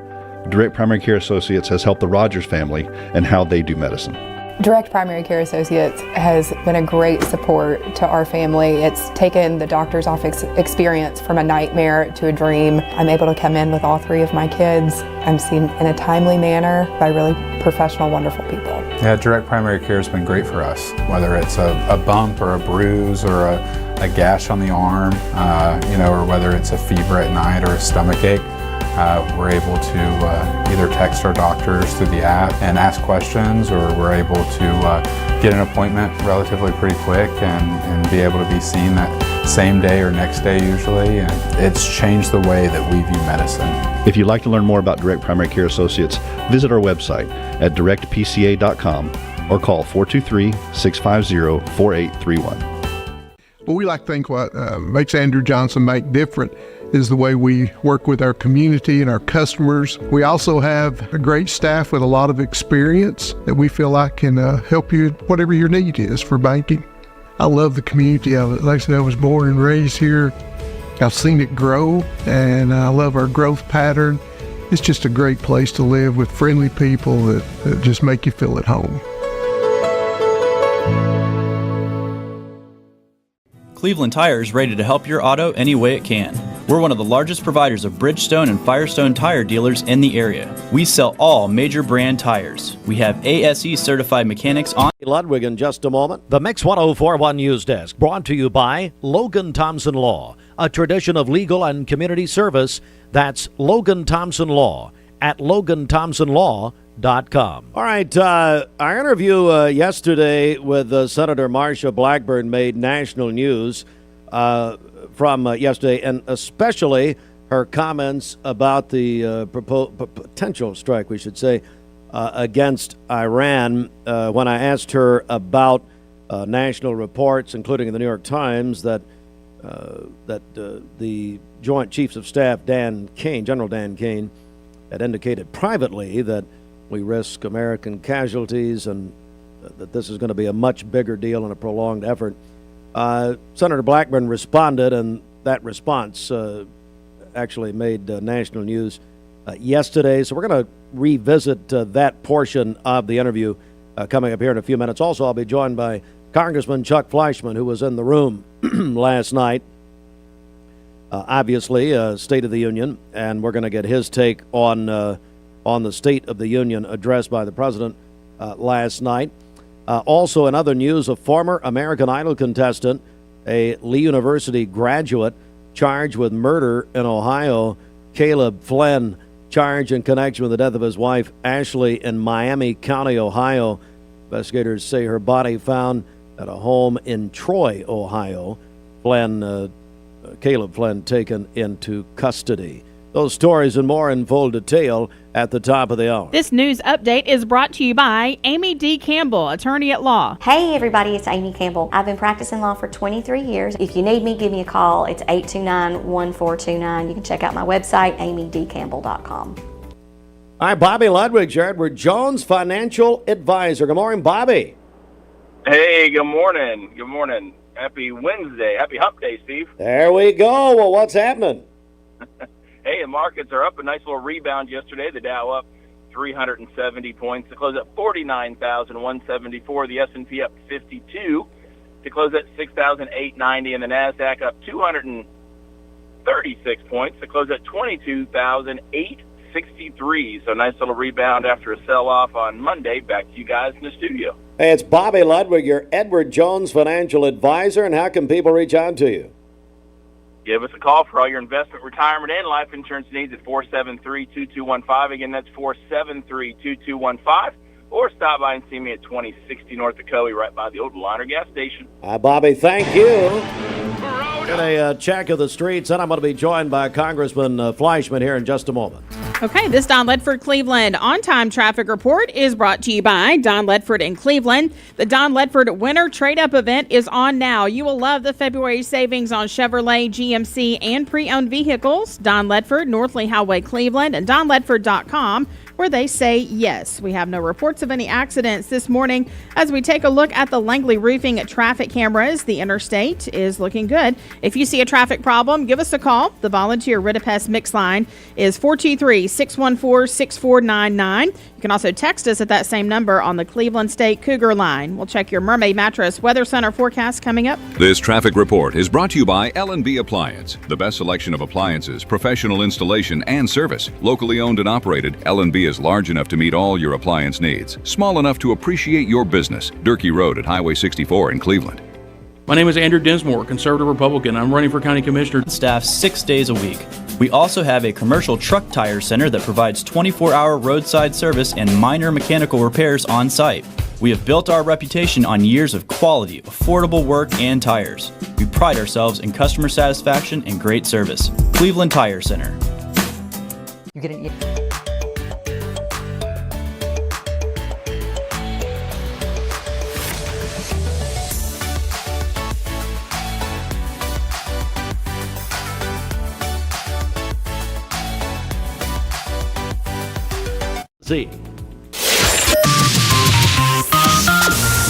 Direct Primary Care Associates has helped the Rogers family and how they do medicine. Direct Primary Care Associates has been a great support to our family. It's taken the doctor's office experience from a nightmare to a dream. I'm able to come in with all three of my kids. I'm seen in a timely manner by really professional, wonderful people. Yeah, Direct Primary Care has been great for us, whether it's a bump or a bruise or a gash on the arm, or whether it's a fever at night or a stomach ache. We're able to either text our doctors through the app and ask questions, or we're able to get an appointment relatively pretty quick and be able to be seen that same day or next day usually. And it's changed the way that we view medicine. If you'd like to learn more about Direct Primary Care Associates, visit our website at directpca.com or call 423-650-4831. Well, we like to think what makes Andrew Johnson make different is the way we work with our community and our customers. We also have a great staff with a lot of experience that we feel like can help you whatever your need is for banking. I love the community of it. Like I said, I was born and raised here. I've seen it grow, and I love our growth pattern. It's just a great place to live with friendly people that just make you feel at home. Cleveland Tire is ready to help your auto any way it can. We're one of the largest providers of Bridgestone and Firestone tire dealers in the area. We sell all major brand tires. We have ASE certified mechanics on. Ludwig in just a moment. The Mix 104.1 News Desk brought to you by Logan Thompson Law, a tradition of legal and community service. That's Logan Thompson Law at LoganThompsonLaw.com. All right, our interview yesterday with Senator Marsha Blackburn made national news from yesterday, and especially her comments about the potential strike, we should say, against Iran. When I asked her about national reports, including the New York Times, that the Joint Chiefs of Staff General Dan Kane, had indicated privately that we risk American casualties and that this is going to be a much bigger deal and a prolonged effort. Senator Blackburn responded, and that response actually made national news yesterday. So we're going to revisit that portion of the interview coming up here in a few minutes. Also, I'll be joined by Congressman Chuck Fleishman, who was in the room last night. Obviously, State of the Union, and we're going to get his take on the State of the Union address by the president last night. Also, in other news, a former American Idol contestant, a Lee University graduate, charged with murder in Ohio. Caleb Flynn, charged in connection with the death of his wife, Ashley, in Miami County, Ohio. Investigators say her body found at a home in Troy, Ohio. Caleb Flynn taken into custody. Those stories and more in full detail at the top of the hour. This news update is brought to you by Amy D. Campbell, attorney at law. Hey everybody, it's Amy Campbell. I've been practicing law for 23 years. If you need me, give me a call. It's 829-1429. You can check out my website, amydcampbell.com. All right, Bobby Ludwig, Edward Jones, financial advisor. Good morning, Bobby. Hey, good morning. Good morning. Happy Wednesday. Happy hump day, Steve. There we go. Well, what's happening? Hey, the markets are up. A nice little rebound yesterday. The Dow up 370 points to close at 49,174. The S&P up 52 to close at 6,890. And the NASDAQ up 236 points to close at 22,8 63. So nice little rebound after a sell-off on Monday. Back to you guys in the studio. Hey, it's Bobby Ludwig, your Edward Jones financial advisor, and how can people reach out to you? Give us a call for all your investment, retirement, and life insurance needs at 473-2215. Again, that's 473-2215. Or stop by and see me at 2060 North Ocoee, right by the old Liner gas station. Bobby, thank you. Get a check of the streets, and I'm going to be joined by Congressman Fleishman here in just a moment. Okay, this Don Ledford Cleveland on-time traffic report is brought to you by Don Ledford in Cleveland. The Don Ledford Winter Trade-Up event is on now. You will love the February savings on Chevrolet, GMC, and pre-owned vehicles. Don Ledford, North Lee Highway, Cleveland, and donledford.com, where they say yes. We have no reports of any accidents this morning. As we take a look at the Langley Roofing traffic cameras, the interstate is looking good. If you see a traffic problem, give us a call. The volunteer Ritapest mix line is 423-614-6499. You can also text us at that same number on the Cleveland State Cougar line. We'll check your Mermaid Mattress Weather Center forecast coming up. This traffic report is brought to you by L&B Appliance, the best selection of appliances, professional installation, and service. Locally owned and operated, L&B is large enough to meet all your appliance needs, small enough to appreciate your business. Durkee Road at Highway 64 in Cleveland. My name is Andrew Dinsmore, Conservative Republican. I'm running for County Commissioner. Staff 6 days a week. We also have a commercial truck tire center that provides 24-hour roadside service and minor mechanical repairs on site. We have built our reputation on years of quality, affordable work, and tires. We pride ourselves in customer satisfaction and great service. Cleveland Tire Center. You get an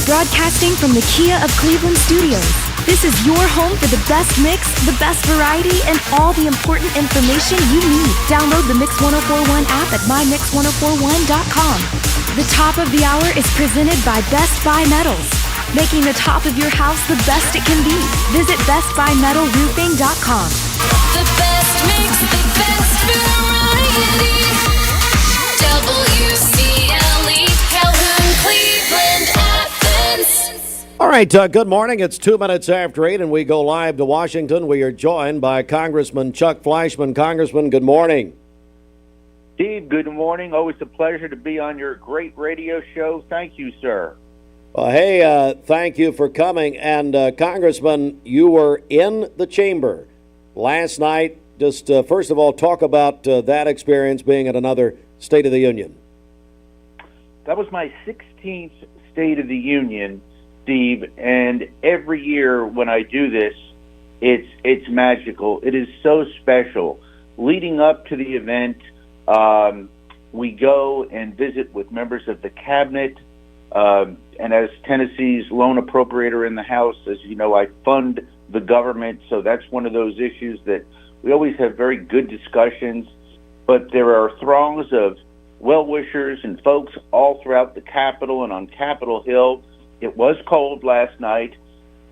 Broadcasting from the Kia of Cleveland studios. This is your home for the best mix, the best variety, and all the important information you need. Download the Mix 1041 app at mymix1041.com. The top of the hour is presented by Best Buy Metals, making the top of your house the best it can be. Visit bestbuymetalroofing.com. The best mix, the best variety. WCLE, Calhoun, Cleveland, Athens. All right, good morning. It's 2 minutes after 8, and we go live to Washington. We are joined by Congressman Chuck Fleishman. Congressman, good morning. Steve, good morning. Always a pleasure to be on your great radio show. Thank you, sir. Well, hey, thank you for coming. And, Congressman, you were in the chamber last night. Just, first of all, talk about that experience being at another State of the Union. That was my 16th State of the Union, Steve, and every year when I do this, it's magical. It is so special. Leading up to the event, we go and visit with members of the cabinet, and as Tennessee's loan appropriator in the House, as you know, I fund the government, so that's one of those issues that we always have very good discussions, but there are throngs of well-wishers and folks all throughout the Capitol and on Capitol Hill. It was cold last night,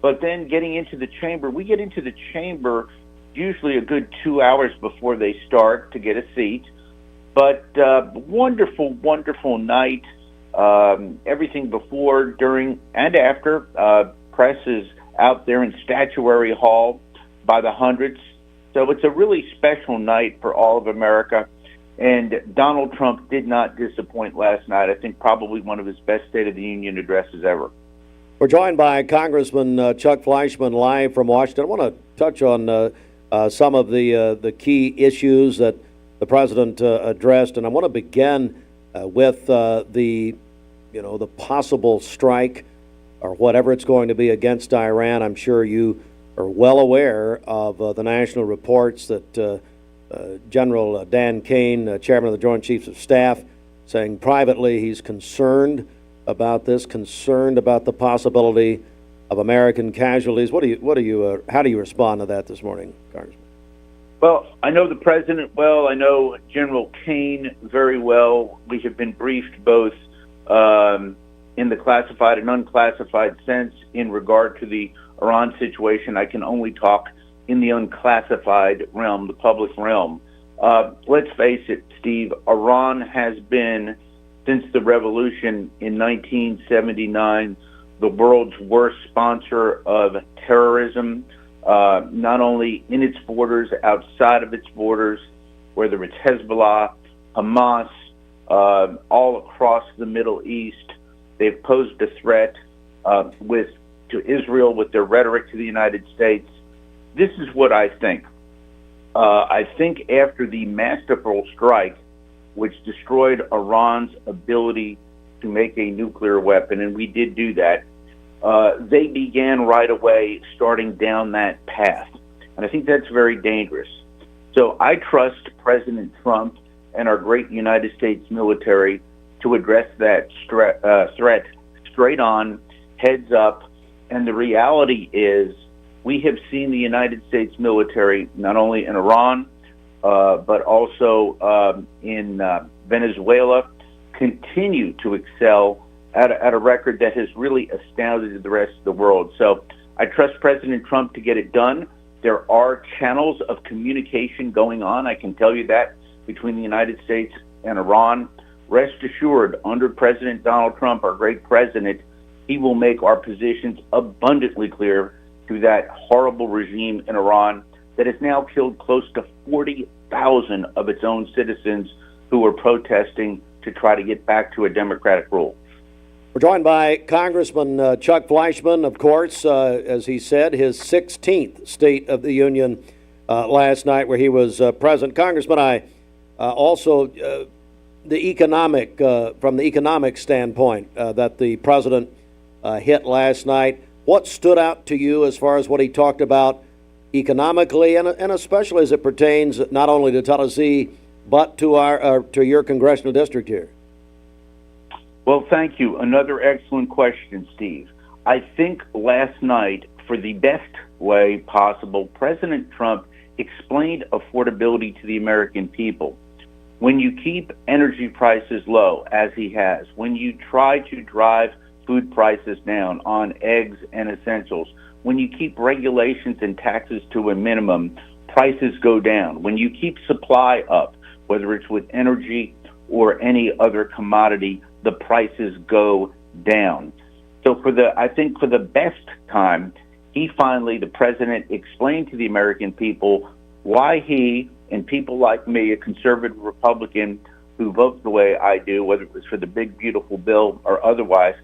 but then getting into the chamber, we get into the chamber usually a good 2 hours before they start to get a seat. But wonderful, wonderful night. Everything before, during, and after. Press is out there in Statuary Hall by the hundreds. So it's a really special night for all of America. And Donald Trump did not disappoint last night. I think probably one of his best State of the Union addresses ever. We're joined by Congressman Chuck Fleishman live from Washington. I want to touch on some of the key issues that the president addressed, and I want to begin with the possible strike or whatever it's going to be against Iran. I'm sure you are well aware of the national reports that General Dan Kane, chairman of the Joint Chiefs of Staff, saying privately he's concerned about this, concerned about the possibility of American casualties. How do you respond to that this morning, Congressman? Well, I know the president well. I know General Kane very well. We have been briefed both in the classified and unclassified sense in regard to the Iran situation. I can only talk in the unclassified realm, the public realm. Let's face it, Steve, Iran has been, since the revolution in 1979, the world's worst sponsor of terrorism, not only in its borders, outside of its borders, whether it's Hezbollah, Hamas, all across the Middle East. They've posed a threat to Israel with their rhetoric to the United States. This is what I think. I think after the masterful strike, which destroyed Iran's ability to make a nuclear weapon, and we did do that, they began right away starting down that path. And I think that's very dangerous. So I trust President Trump and our great United States military to address that threat straight on, heads up. And the reality is we have seen the United States military, not only in Iran, but also in Venezuela, continue to excel at a record that has really astounded the rest of the world. So I trust President Trump to get it done. There are channels of communication going on, I can tell you that, between the United States and Iran. Rest assured, under President Donald Trump, our great president, he will make our positions abundantly clear to that horrible regime in Iran that has now killed close to 40,000 of its own citizens who are protesting to try to get back to a democratic rule. We're joined by Congressman Chuck Fleishman, of course, as he said, his 16th State of the Union last night where he was present. Congressman, I also, from the economic standpoint that the president hit last night, what stood out to you as far as what he talked about economically and especially as it pertains not only to Tennessee but to your congressional district here? Well, thank you. Another excellent question, Steve. I think last night, for the best way possible, President Trump explained affordability to the American people. When you keep energy prices low, as he has, when you try to drive food prices down on eggs and essentials, when you keep regulations and taxes to a minimum, prices go down. When you keep supply up, whether it's with energy or any other commodity, the prices go down. So I think for the best time, the president explained to the American people why he and people like me, a conservative Republican who votes the way I do, whether it was for the big, beautiful bill or otherwise,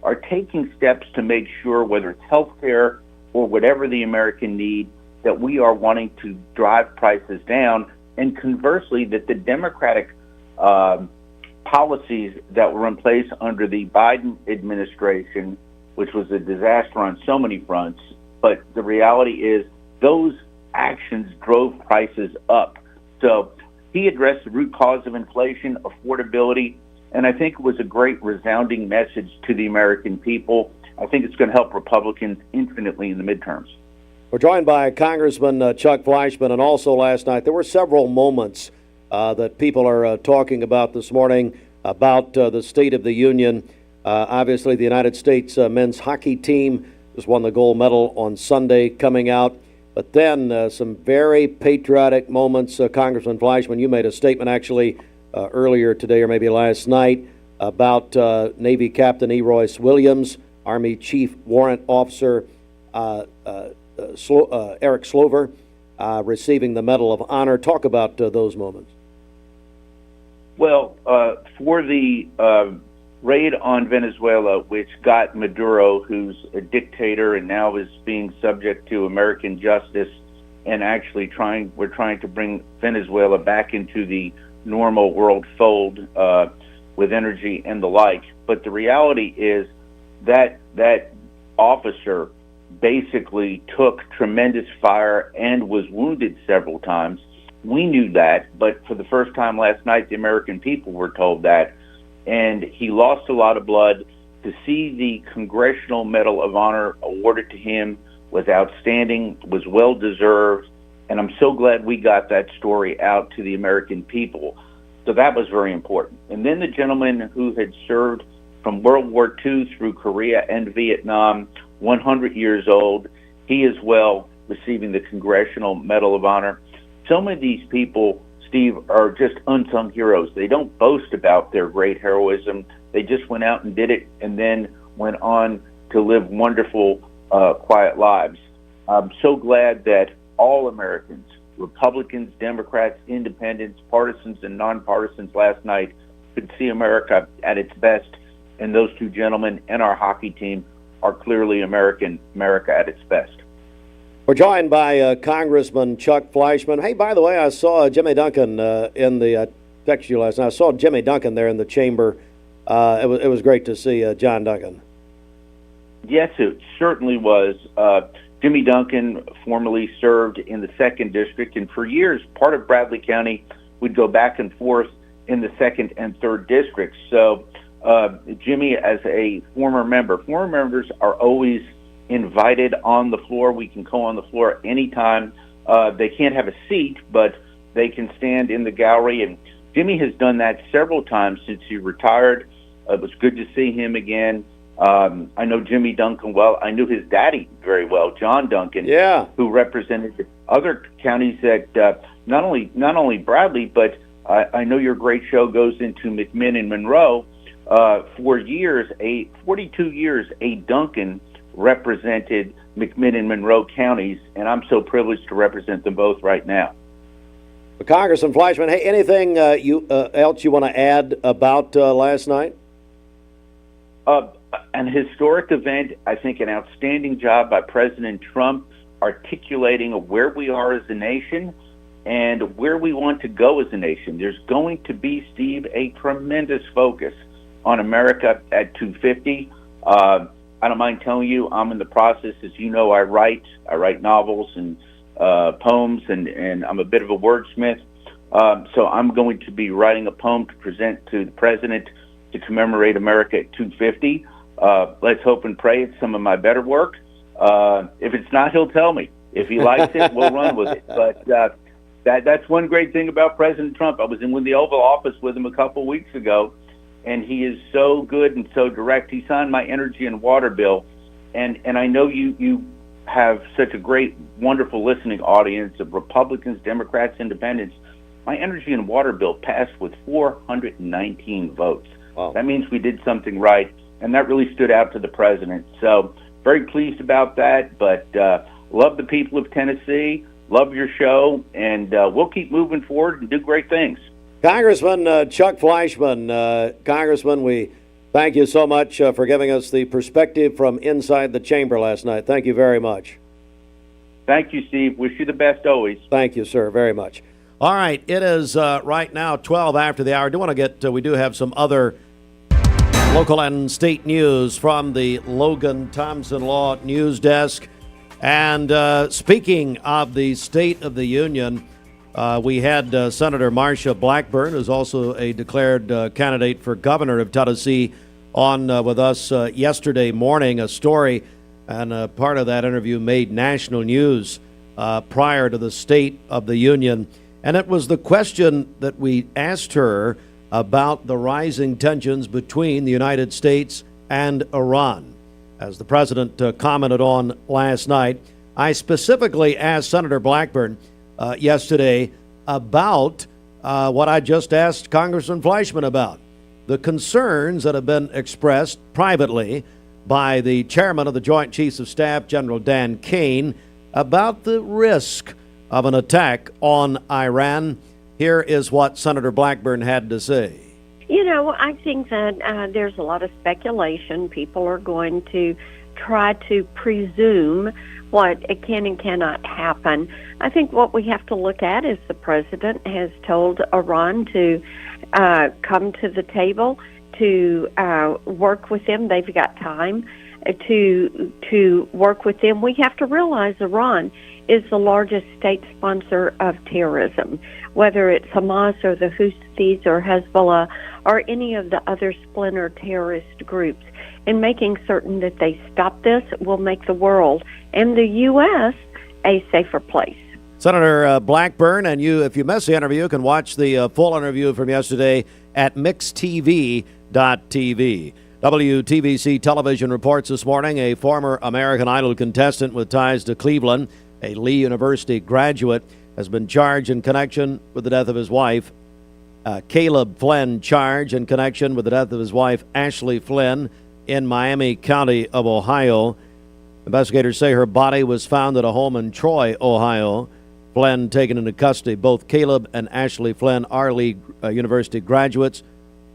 are taking steps to make sure, whether it's health care or whatever the American need, that we are wanting to drive prices down. And conversely, that the Democratic policies that were in place under the Biden administration, which was a disaster on so many fronts, but the reality is those actions drove prices up. So he addressed the root cause of inflation, affordability, and I think it was a great resounding message to the American people. I think it's going to help Republicans infinitely in the midterms. We're joined by Congressman Chuck Fleishman, and also last night there were several moments that people are talking about this morning about the State of the Union. Obviously, the United States men's hockey team just won the gold medal on Sunday coming out. But then some very patriotic moments. Congressman Fleishman, you made a statement actually earlier today or maybe last night about Navy Captain E. Royce Williams, Army Chief Warrant Officer Eric Slover receiving the Medal of Honor. Talk about those moments. Well, for the raid on Venezuela, which got Maduro, who's a dictator and now is being subject to American justice, and actually we're trying to bring Venezuela back into the normal world fold with energy and the like. But the reality is that officer basically took tremendous fire and was wounded several times. We knew that, but for the first time last night, the American people were told that. And he lost a lot of blood. To see the Congressional Medal of Honor awarded to him was outstanding, was well-deserved, and I'm so glad we got that story out to the American people. So that was very important. And then the gentleman who had served from World War II through Korea and Vietnam, 100 years old, he as well receiving the Congressional Medal of Honor. So many of these people, Steve, are just unsung heroes. They don't boast about their great heroism. They just went out and did it and then went on to live wonderful, quiet lives. I'm so glad that all Americans, Republicans, Democrats, independents, partisans, and nonpartisans last night could see America at its best. And those two gentlemen and our hockey team are clearly America at its best. We're joined by Congressman Chuck Fleishman. Hey, by the way, I saw Jimmy Duncan in the text you last night. I saw Jimmy Duncan there in the chamber. It was great to see John Duncan. Yes, it certainly was. Jimmy Duncan formerly served in the 2nd District, and for years, part of Bradley County would go back and forth in the 2nd and 3rd Districts. So Jimmy, as a former members are always invited on the floor. We can go on the floor anytime. They can't have a seat, but they can stand in the gallery, and Jimmy has done that several times since he retired. It was good to see him again. I know Jimmy Duncan well. I knew his daddy very well, John Duncan, who represented other counties that not only Bradley, but I know your great show goes into McMinn and Monroe. For 42 years, a Duncan represented McMinn and Monroe counties, and I'm so privileged to represent them both right now. Congressman Fleishman, hey, anything else you want to add about last night? An historic event, I think an outstanding job by President Trump articulating where we are as a nation and where we want to go as a nation. There's going to be, Steve, a tremendous focus on America at 250. I don't mind telling you, I'm in the process, as you know, I write novels and poems, and I'm a bit of a wordsmith. So I'm going to be writing a poem to present to the president to commemorate America at 250. Let's hope and pray it's some of my better work. If it's not, he'll tell me. If he likes it, we'll run with it. But that's one great thing about President Trump. I was in the Oval Office with him a couple weeks ago, and he is so good and so direct. He signed my energy and water bill, and I know you have such a great, wonderful listening audience of Republicans, Democrats, Independents. My energy and water bill passed with 419 votes. Wow. That means we did something right, and that really stood out to the president. So very pleased about that, but love the people of Tennessee, love your show, and we'll keep moving forward and do great things. Congressman Chuck Fleishman, Congressman, we thank you so much for giving us the perspective from inside the chamber last night. Thank you very much. Thank you, Steve. Wish you the best always. Thank you, sir, very much. All right, it is right now 12 after the hour. We do have some other local and state news from the Logan Thompson Law News Desk. And speaking of the State of the Union, we had Senator Marsha Blackburn, who's also a declared candidate for governor of Tennessee, on with us yesterday morning. A story and part of that interview made national news prior to the State of the Union. And it was the question that we asked her about the rising tensions between the United States and Iran. As the president commented on last night, I specifically asked Senator Blackburn yesterday about what I just asked Congressman Fleishman about, the concerns that have been expressed privately by the chairman of the Joint Chiefs of Staff, General Dan Kane, about the risk of an attack on Iran. Here is what Senator Blackburn had to say. You know, I think that there's a lot of speculation. People are going to try to presume what can and cannot happen. I think what we have to look at is the president has told Iran to come to the table, to work with them. They've got time to work with them. We have to realize Iran is the largest state sponsor of terrorism, whether it's Hamas or the Houthis or Hezbollah or any of the other splinter terrorist groups. And making certain that they stop this will make the world and the U.S. a safer place. Senator Blackburn, and you, if you missed the interview, can watch the full interview from yesterday at mixtv.tv. WTVC television reports this morning a former American Idol contestant with ties to Cleveland, a Lee University graduate, has been charged in connection with the death of his wife. Caleb Flynn charged in connection with the death of his wife, Ashley Flynn, in Miami County of Ohio. Investigators say her body was found at a home in Troy, Ohio. Flynn taken into custody. Both Caleb and Ashley Flynn are Lee University graduates.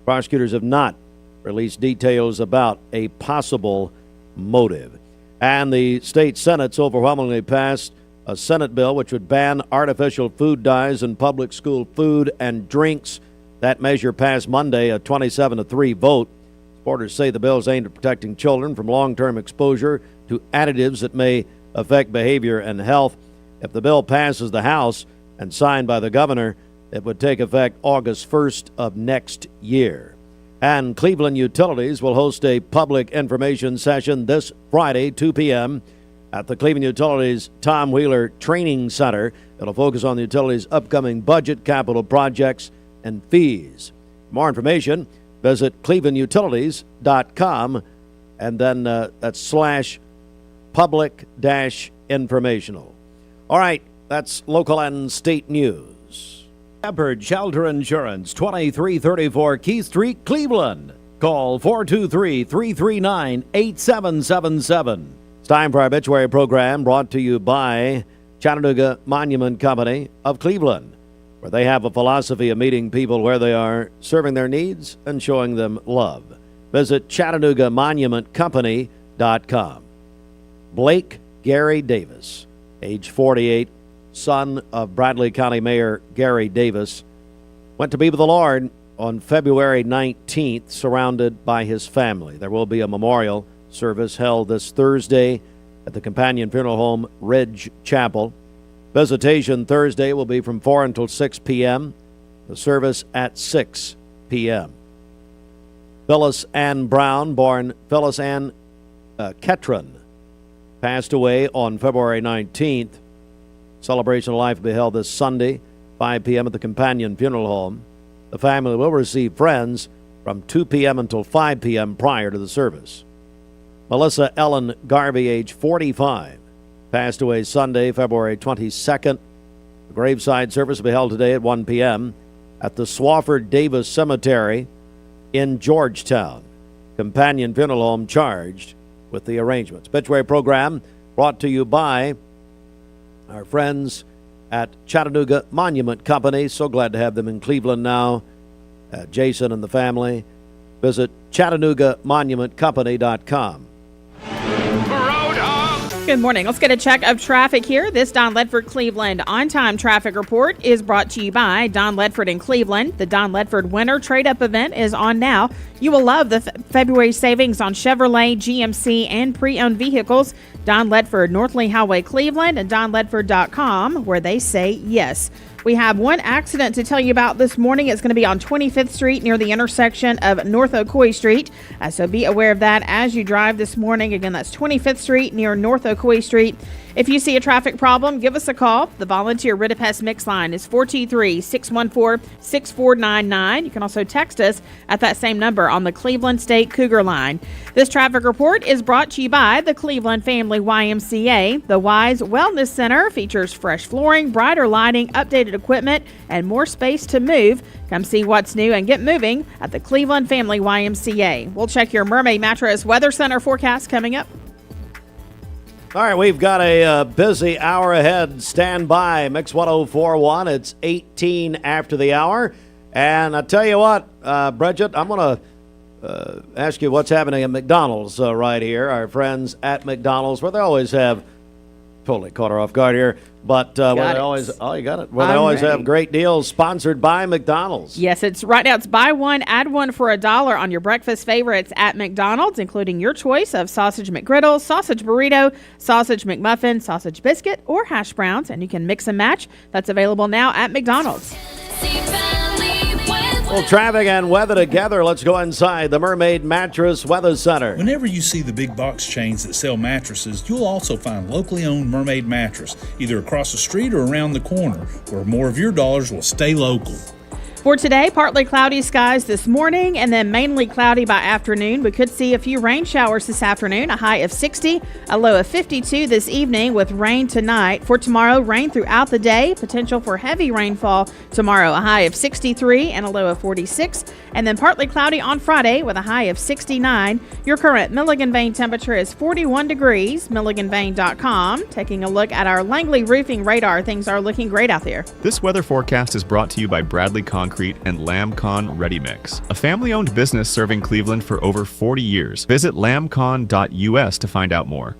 Prosecutors have not released details about a possible motive. And the state Senate's overwhelmingly passed a Senate bill which would ban artificial food dyes in public school food and drinks. That measure passed Monday, a 27-3 vote. Supporters say the bill is aimed at protecting children from long-term exposure to additives that may affect behavior and health. If the bill passes the House and signed by the governor, it would take effect August 1st of next year. And Cleveland Utilities will host a public information session this Friday, 2 p.m., at the Cleveland Utilities Tom Wheeler Training Center. It'll focus on the utilities' upcoming budget, capital projects, and fees. For more information, visit clevelandutilities.com, and then that's /public-informational. All right, that's local and state news. Shepherd Shelter Insurance, 2334 Keith Street, Cleveland. Call 423-339-8777. It's time for our obituary program, brought to you by Chattanooga Monument Company of Cleveland, where they have a philosophy of meeting people where they are, serving their needs, and showing them love. Visit ChattanoogaMonumentCompany.com. Blake Gary Davis, age 48, son of Bradley County Mayor Gary Davis, went to be with the Lord on February 19th, surrounded by his family. There will be a memorial service held this Thursday at the Companion Funeral Home, Ridge Chapel. Visitation Thursday will be from 4 until 6 p.m., the service at 6 p.m. Phyllis Ann Brown, born Phyllis Ann Ketron, passed away on February 19th. Celebration of life will be held this Sunday, 5 p.m. at the Companion Funeral Home. The family will receive friends from 2 p.m. until 5 p.m. prior to the service. Melissa Ellen Garvey, age 45, passed away Sunday, February 22nd. The graveside service will be held today at 1 p.m. at the Swafford Davis Cemetery in Georgetown. Companion Funeral Home charged with the arrangements. Obituary program brought to you by our friends at Chattanooga Monument Company. So glad to have them in Cleveland now. Jason and the family. Visit ChattanoogaMonumentCompany.com. Good morning. Let's get a check of traffic here. This Don Ledford Cleveland on-time traffic report is brought to you by Don Ledford in Cleveland. The Don Ledford Winter Trade-Up event is on now. You will love the February savings on Chevrolet, GMC, and pre-owned vehicles. Don Ledford, North Lee Highway, Cleveland, and DonLedford.com, where they say yes. We have one accident to tell you about this morning. It's going to be on 25th Street near the intersection of North Ocoee Street. So be aware of that as you drive this morning. Again, that's 25th Street near North Ocoee Street. If you see a traffic problem, give us a call. The volunteer Ridipest Mix line is 423-614-6499. You can also text us at that same number on the Cleveland State Cougar line. This traffic report is brought to you by the Cleveland Family YMCA. The Wise Wellness Center features fresh flooring, brighter lighting, updated equipment, and more space to move. Come see what's new and get moving at the Cleveland Family YMCA. We'll check your Mermaid Mattress Weather Center forecast coming up. All right, we've got a busy hour ahead. Stand by. Mix 104.1. It's 18 after the hour. And I tell you what, Bridget, I'm going to ask you what's happening at McDonald's right here. Our friends at McDonald's, where they always have, totally caught her off guard here, but where they always, oh, you got it. Where they always have great deals, sponsored by McDonald's. Yes, it's right now. It's buy one, add one for $1 on your breakfast favorites at McDonald's, including your choice of sausage McGriddle, sausage burrito, sausage McMuffin, sausage biscuit, or hash browns, and you can mix and match. That's available now at McDonald's. Well, traffic and weather together. Let's go inside the Mermaid Mattress Weather Center. Whenever you see the big box chains that sell mattresses, you'll also find locally owned Mermaid Mattress, either across the street or around the corner, where more of your dollars will stay local. For today, partly cloudy skies this morning and then mainly cloudy by afternoon. We could see a few rain showers this afternoon, a high of 60, a low of 52 this evening with rain tonight. For tomorrow, rain throughout the day, potential for heavy rainfall tomorrow, a high of 63 and a low of 46, and then partly cloudy on Friday with a high of 69. Your current Milligan Vane temperature is 41 degrees, milliganvane.com. Taking a look at our Langley roofing radar, things are looking great out there. This weather forecast is brought to you by Bradley Concrete and LambCon Ready Mix, a family-owned business serving Cleveland for over 40 years. Visit lambcon.us to find out more.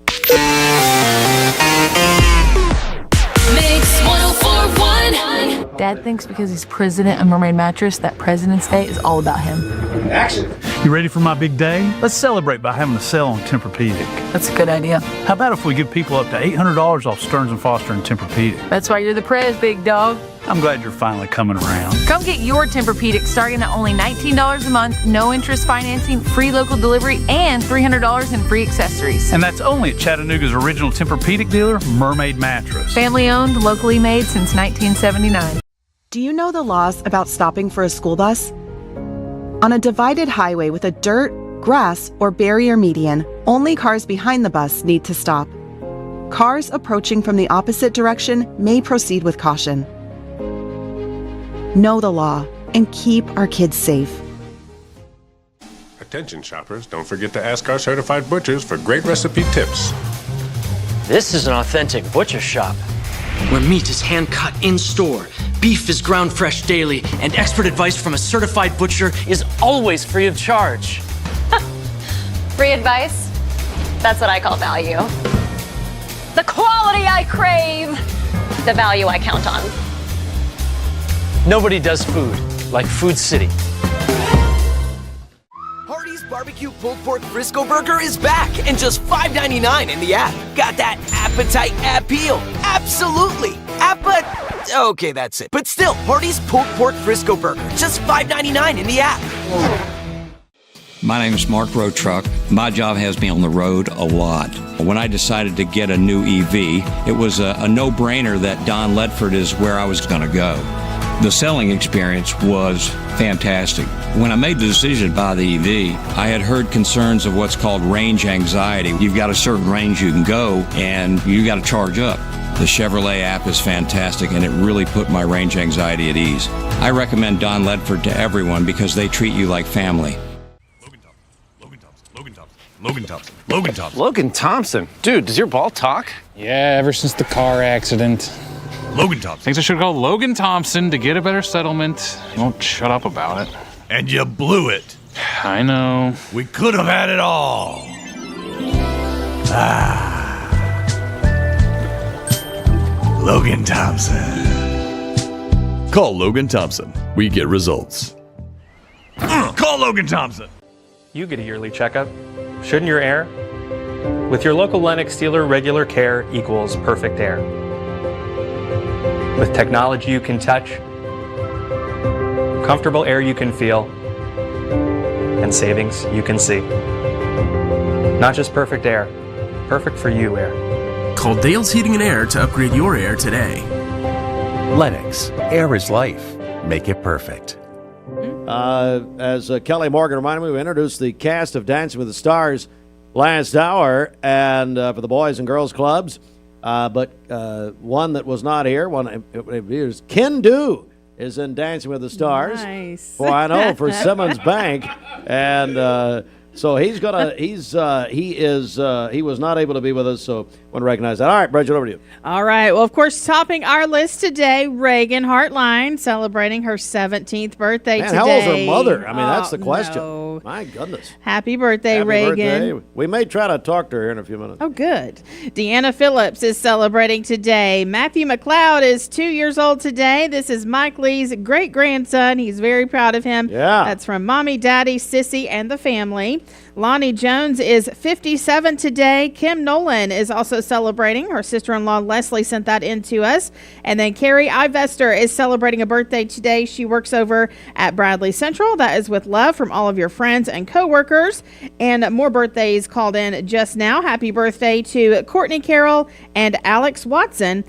Mix 104.1. Dad thinks because he's president of Mermaid Mattress that President's Day is all about him. Action! You ready for my big day? Let's celebrate by having a sale on Tempur-Pedic. That's a good idea. How about if we give people up to $800 off Stearns & Foster and Tempur-Pedic? That's why you're the prez, big dog. I'm glad you're finally coming around. Come get your Tempur-Pedic starting at only $19 a month, no interest financing, free local delivery, and $300 in free accessories. And that's only at Chattanooga's original Tempur-Pedic dealer, Mermaid Mattress. Family owned, locally made since 1979. Do you know the laws about stopping for a school bus? On a divided highway with a dirt, grass, or barrier median, only cars behind the bus need to stop. Cars approaching from the opposite direction may proceed with caution. Know the law and keep our kids safe. Attention shoppers, don't forget to ask our certified butchers for great recipe tips. This is an authentic butcher shop, where meat is hand-cut in-store, beef is ground fresh daily, and expert advice from a certified butcher is always free of charge. Free advice? That's what I call value. The quality I crave, the value I count on. Nobody does food like Food City. Hardee's Barbecue Pulled Pork Frisco Burger is back and just $5.99 in the app. Got that appetite appeal? Absolutely. Okay, that's it. But still, Hardee's Pulled Pork Frisco Burger, just $5.99 in the app. My name is Mark Road Truck. My job has me on the road a lot. When I decided to get a new EV, it was a no-brainer that Don Ledford is where I was going to go. The selling experience was fantastic. When I made the decision to buy the EV, I had heard concerns of what's called range anxiety. You've got a certain range you can go, and you got to charge up. The Chevrolet app is fantastic, and it really put my range anxiety at ease. I recommend Don Ledford to everyone because they treat you like family. Logan Thompson. Dude, does your ball talk? Yeah, ever since the car accident. Logan Thompson. Thinks I should call Logan Thompson to get a better settlement. He won't shut up about it. And you blew it. I know. We could have had it all. Logan Thompson. Call Logan Thompson. We get results. Call Logan Thompson. You get a yearly checkup. Shouldn't your air? With your local Lennox dealer, regular care equals perfect air. With technology you can touch, comfortable air you can feel, and savings you can see. Not just perfect air, perfect for you air. Call Dale's Heating and Air to upgrade your air today. Lennox, air is life. Make it perfect. As Kelly Morgan reminded me, we introduced the cast of Dancing with the Stars last hour, and for the boys and girls clubs. But one that was not here, here's Ken Do is in Dancing with the Stars. Nice. Well, I know, for Simmons Bank, and so he was not able to be with us, so I want to recognize that. All right, Bridget, over to you. All right. Well, of course, topping our list today, Reagan Hartline celebrating her 17th birthday today. How old's her mother? I mean, that's the question. No. My goodness. Happy birthday, Happy Reagan. birthday. We may try to talk to her in a few minutes. Oh, good. Deanna Phillips is celebrating today. Matthew McLeod is 2 years old today. This is Mike Lee's great-grandson. He's very proud of him. Yeah. That's from Mommy, Daddy, Sissy, and the family. Lonnie Jones is 57 today. Kim Nolan is also celebrating. Her sister-in-law Leslie sent that in to us. And then Carrie Ivester is celebrating a birthday today. She works over at Bradley Central. That is with love from all of your friends and coworkers. And more birthdays called in just now. Happy birthday to Courtney Carroll and Alex Watson.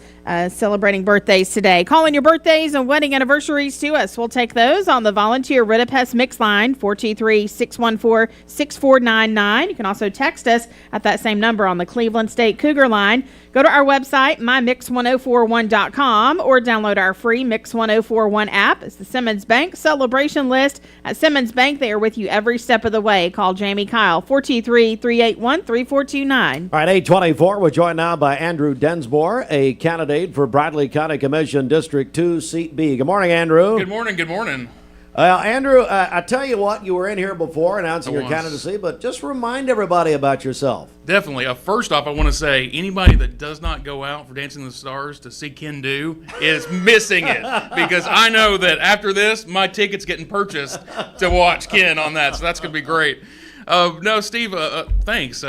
Celebrating birthdays today. Calling your birthdays and wedding anniversaries to us. We'll take those on the volunteer Ritapest Mix line, 423-614-6499. You can also text us at that same number on the Cleveland State Cougar line. Go to our website, mymix1041.com, or download our free Mix 1041 app. It's the Simmons Bank celebration list. At Simmons Bank, they are with you every step of the way. Call Jamie Kyle, 423-381-3429. All right, 824. We're joined now by Andrew Dinsmore, a candidate for Bradley County Commission District 2, Seat B. Good morning, Andrew. Good morning. Good morning. Andrew, I tell you what, you were in here before announcing your candidacy, but just remind everybody about yourself. Definitely. First off, I want to say anybody that does not go out for Dancing with the Stars to see Ken do is missing it, because I know that after this, my ticket's getting purchased to watch Ken on that, so that's going to be great. No, Steve, thanks.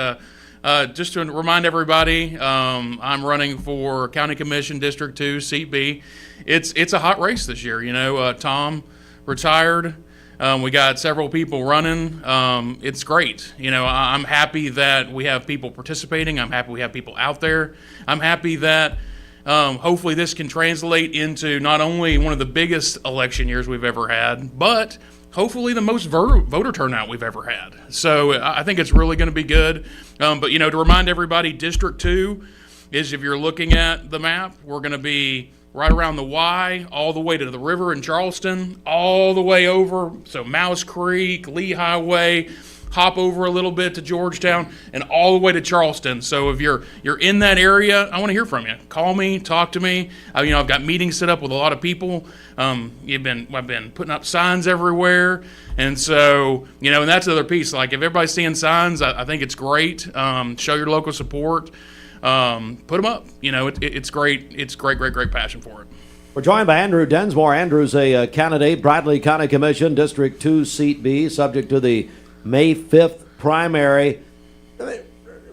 Just to remind everybody, I'm running for County Commission District 2, Seat B. It's a hot race this year. You know, Tom retired. We got several people running. It's great. You know, I'm happy that we have people participating. I'm happy we have people out there. I'm happy that hopefully this can translate into not only one of the biggest election years we've ever had, but hopefully the most voter turnout we've ever had. So I think it's really going to be good. But, you know, to remind everybody, District 2 is, if you're looking at the map, we're going to be right around the Y, all the way to the river in Charleston, all the way over, so Mouse Creek, Lee Highway, hop over a little bit to Georgetown, and all the way to Charleston. So if you're in that area, I want to hear from you. Call me, talk to me. You know, I've got meetings set up with a lot of people. I've been putting up signs everywhere, and so, you know, and that's the other piece. Like, if everybody's seeing signs, I think it's great. Show your local support. Put them up. You know, it's great. It's great passion for it. We're joined by Andrew Dinsmore. Andrew's a candidate, Bradley County Commission, District 2, Seat B, subject to the May 5th primary. I mean,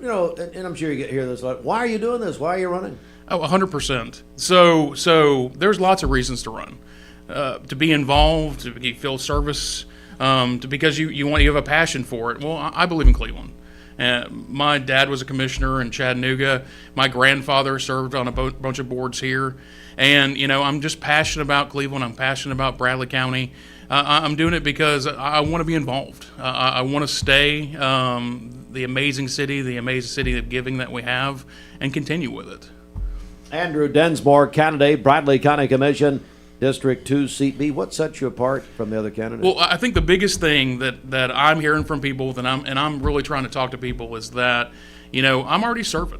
you know, and I'm sure you hear this, like, why are you doing this? Why are you running? Oh, 100%. So there's lots of reasons to run. To be involved, to feel service, because you have a passion for it. Well, I believe in Cleveland. My dad was a commissioner in Chattanooga. My grandfather served on a bunch of boards here. And, you know, I'm just passionate about Cleveland. I'm passionate about Bradley County. I'm doing it because I want to be involved. I want to stay the amazing city of giving that we have, and continue with it. Andrew Dinsmore, candidate, Bradley County Commission, District 2, Seat B. What sets you apart from the other candidates? Well, I think the biggest thing that I'm hearing from people, and I'm really trying to talk to people, is that, you know, I'm already serving.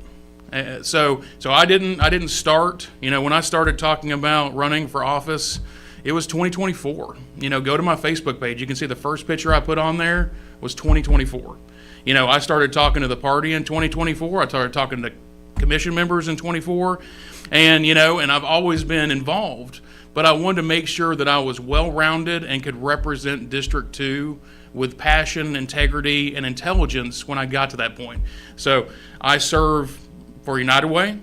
So I didn't start, you know, when I started talking about running for office, it was 2024. You know, go to my Facebook page. You can see the first picture I put on there was 2024. You know, I started talking to the party in 2024. I started talking to commission members in 24. And, you know, and I've always been involved, but I wanted to make sure that I was well-rounded and could represent District 2 with passion, integrity, and intelligence when I got to that point. So I serve for United Way.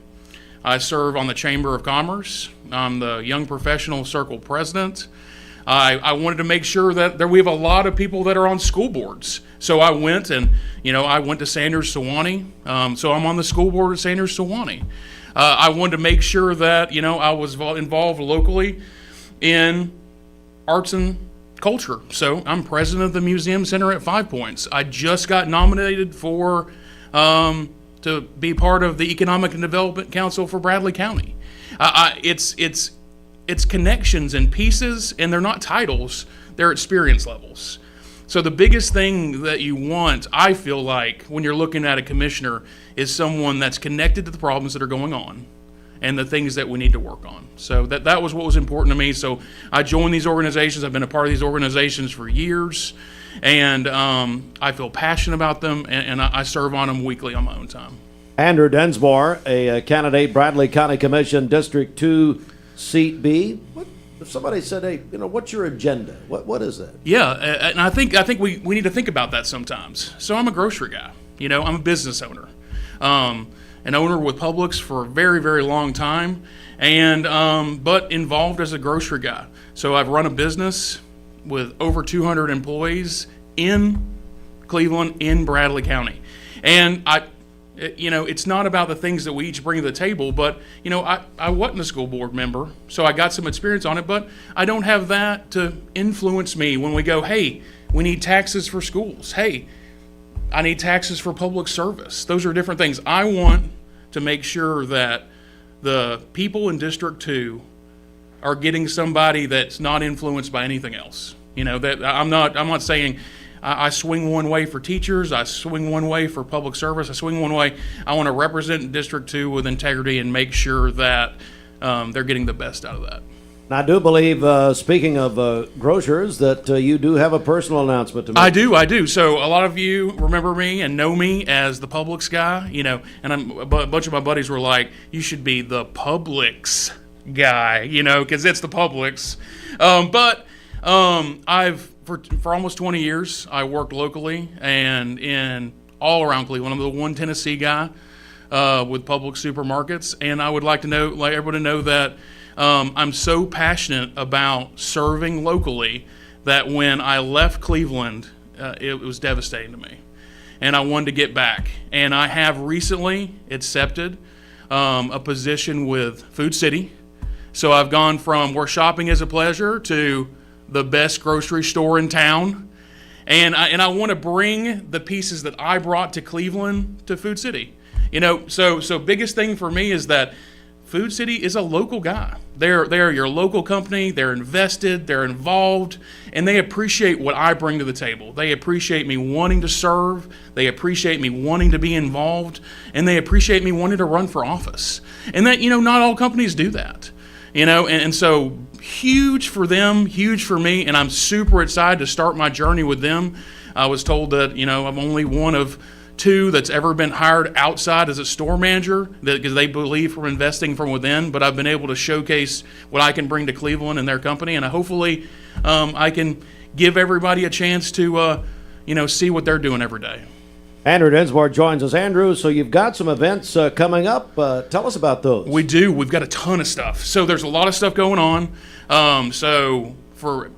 I serve on the Chamber of Commerce. I'm the Young Professional Circle president. I wanted to make sure that we have a lot of people that are on school boards. So I went and, you know, I went to Sanders-Sewanee. So I'm on the school board at Sanders-Sewanee. I wanted to make sure that, you know, I was involved locally in arts and culture. So I'm president of the Museum Center at 5 Points. I just got nominated for to be part of the Economic and Development Council for Bradley County. It's connections and pieces, and they're not titles, they're experience levels. So the biggest thing that you want, I feel like, when you're looking at a commissioner, is someone that's connected to the problems that are going on and the things that we need to work on. So that was what was important to me. So I joined these organizations. I've been a part of these organizations for years, and I feel passionate about them, and I serve on them weekly on my own time. Andrew Dinsmore, a candidate, Bradley County Commission, District 2, Seat B. What if somebody said, "Hey, what's your agenda? What is that?" Yeah, and I think we need to think about that sometimes. So I'm a grocery guy. I'm a business owner, an owner with Publix for a very, very long time, and but involved as a grocery guy. So I've run a business with over 200 employees in Cleveland, in Bradley County, and it's not about the things that we each bring to the table, but, I wasn't a school board member, so I got some experience on it, but I don't have that to influence me when we go, hey, we need taxes for schools. Hey, I need taxes for public service. Those are different things. I want to make sure that the people in District 2 are getting somebody that's not influenced by anything else. That I'm not saying I swing one way for teachers, I swing one way for public service, I swing one way. I want to represent District 2 with integrity and make sure that they're getting the best out of that. And I do believe, speaking of grocers, that you do have a personal announcement to make. I do. So a lot of you remember me and know me as the Publix guy, and a bunch of my buddies were like, you should be the Publix guy, because it's the Publix. But I've for almost 20 years, I worked locally and in all around Cleveland. I'm the one Tennessee guy with Publix supermarkets, and I would like everyone to know that I'm so passionate about serving locally that when I left Cleveland, it was devastating to me, and I wanted to get back. And I have recently accepted a position with Food City, so I've gone from where shopping is a pleasure to the best grocery store in town, and I want to bring the pieces that I brought to Cleveland to Food City. So biggest thing for me is that Food City is a local guy. They're your local company. They're invested. They're involved, and they appreciate what I bring to the table. They appreciate me wanting to serve. They appreciate me wanting to be involved, and they appreciate me wanting to run for office. And that not all companies do that. And so huge for them, huge for me, and I'm super excited to start my journey with them. I was told that, I'm only one of two that's ever been hired outside as a store manager because they believe from investing from within, but I've been able to showcase what I can bring to Cleveland and their company, and hopefully I can give everybody a chance to, see what they're doing every day. Andrew Dinsmore joins us. Andrew, so you've got some events coming up. Tell us about those. We do. We've got a ton of stuff. So there's a lot of stuff going on. So for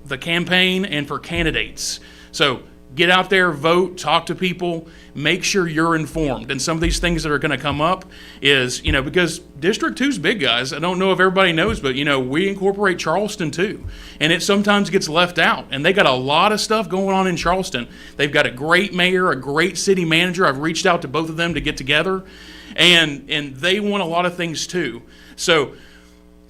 the campaign and for candidates. So get out there, vote, talk to people, make sure you're informed. And some of these things that are going to come up is, because District 2's big, guys. I don't know if everybody knows, but, we incorporate Charleston too. And it sometimes gets left out. And they got a lot of stuff going on in Charleston. They've got a great mayor, a great city manager. I've reached out to both of them to get together. And they want a lot of things too. So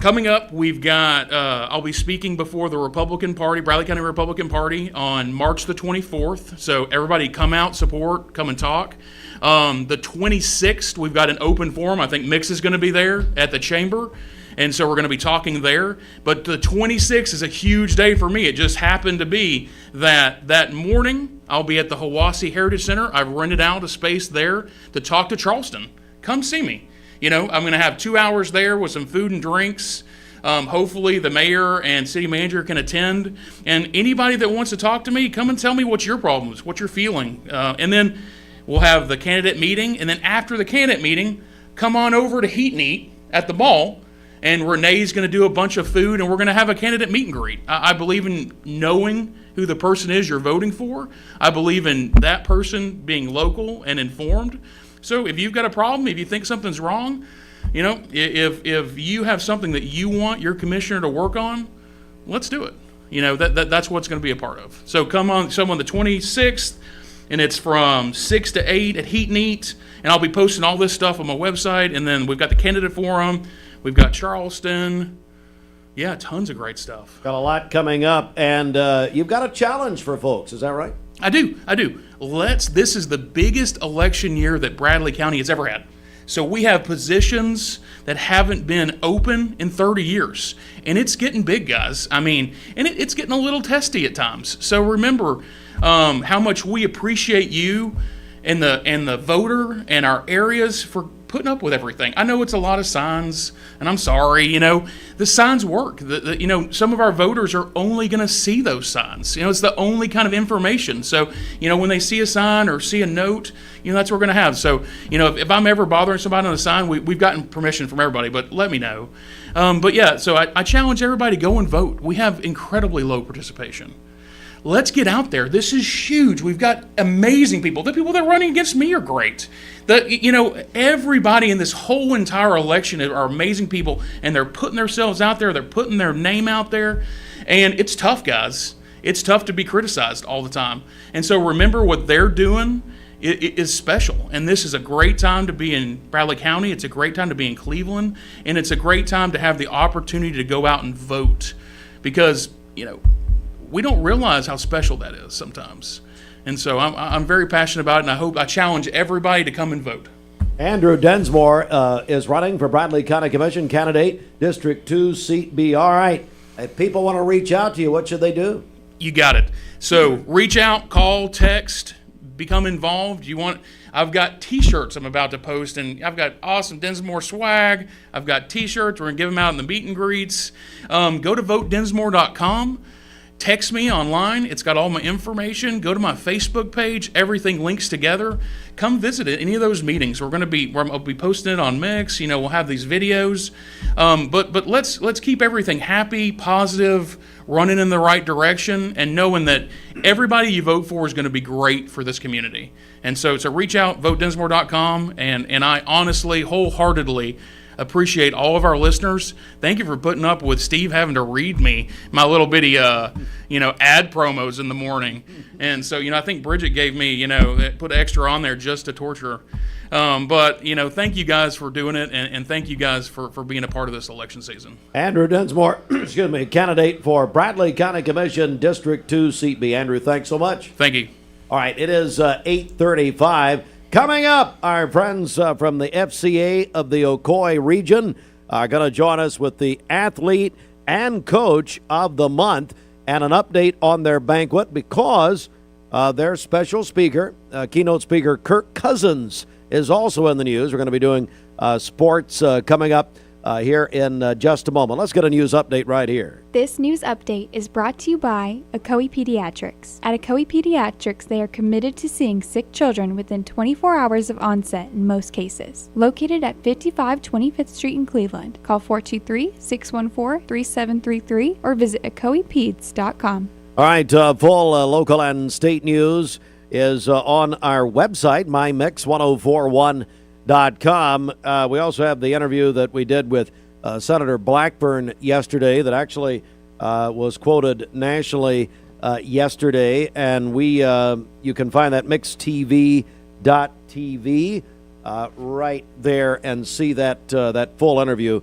coming up, we've got, I'll be speaking before the Republican Party, Bradley County Republican Party, on March the 24th. So everybody come out, support, come and talk. The 26th, we've got an open forum. I think Mix is going to be there at the chamber. And so we're going to be talking there. But the 26th is a huge day for me. It just happened to be that morning, I'll be at the Hiwassee Heritage Center. I've rented out a space there to talk to Charleston. Come see me. I'm going to have 2 hours there with some food and drinks. Hopefully the mayor and city manager can attend. And anybody that wants to talk to me, come and tell me what's your problems, what you're feeling. And then we'll have the candidate meeting. And then after the candidate meeting, come on over to Heat and Eat at the mall. And Renee's going to do a bunch of food, and we're going to have a candidate meet and greet. I believe in knowing who the person is you're voting for. I believe in that person being local and informed. So if you've got a problem, if you think something's wrong, if you have something that you want your commissioner to work on, let's do it. That's what's going to be a part of. So come on the 26th, and it's from 6 to 8 at Heat and Eat, and I'll be posting all this stuff on my website, and then we've got the candidate forum, we've got Charleston. Yeah, tons of great stuff. Got a lot coming up, and you've got a challenge for folks, is that right? I do. This is the biggest election year that Bradley County has ever had. So we have positions that haven't been open in 30 years. And it's getting big, guys. And it's getting a little testy at times. So remember how much we appreciate you and the voter and our areas for putting up with everything. I know it's a lot of signs, and I'm sorry, the signs work. Some of our voters are only going to see those signs. It's the only kind of information. So, when they see a sign or see a note, that's what we're going to have. So, if I'm ever bothering somebody on a sign, we've gotten permission from everybody, but let me know. So I challenge everybody to go and vote. We have incredibly low participation. Let's get out there. This is huge. We've got amazing people. The people that are running against me are great. Everybody in this whole entire election are amazing people, and they're putting themselves out there. They're putting their name out there, and it's tough, guys. It's tough to be criticized all the time. And so remember what they're doing is special. And this is a great time to be in Bradley County. It's a great time to be in Cleveland, and it's a great time to have the opportunity to go out and vote, because we don't realize how special that is sometimes. And so I'm very passionate about it, and I challenge everybody to come and vote. Andrew Dinsmore is running for Bradley County Commission candidate, District 2, Seat B. All right. If people want to reach out to you, what should they do? You got it. So reach out, call, text, become involved. I've got T-shirts I'm about to post, and I've got awesome Dinsmore swag. I've got T-shirts. We're going to give them out in the meet and greets. Go to votedinsmore.com. Text me online. It's got all my information. Go to my Facebook page. Everything links together. Come visit any of those meetings. I'll be posting it on Mix. We'll have these videos. But let's keep everything happy, positive, running in the right direction, and knowing that everybody you vote for is going to be great for this community. And so reach out, votedinsmore.com, and I honestly, wholeheartedly appreciate all of our listeners. Thank you for putting up with Steve having to read me my little bitty, ad promos in the morning. And so, I think Bridget gave me, put extra on there just to torture. But thank you guys for doing it, and thank you guys for being a part of this election season. Andrew Dinsmore, candidate for Bradley County Commission, District 2, Seat B. Andrew, thanks so much. Thank you. All right, it is 8:35. Coming up, our friends from the FCA of the Ocoee region are going to join us with the athlete and coach of the month and an update on their banquet, because their special speaker, keynote speaker Kirk Cousins, is also in the news. We're going to be doing sports coming up here in just a moment. Let's get a news update right here. This news update is brought to you by Ocoee Pediatrics. At Ocoee Pediatrics, they are committed to seeing sick children within 24 hours of onset in most cases. Located at 55 25th Street in Cleveland. Call 423-614-3733 or visit ocoeepeds.com. All right, full local and state news is on our website, mymix1041.com. We also have the interview that we did with Senator Blackburn yesterday that actually was quoted nationally yesterday, and you can find that mixtv.tv right there and see that full interview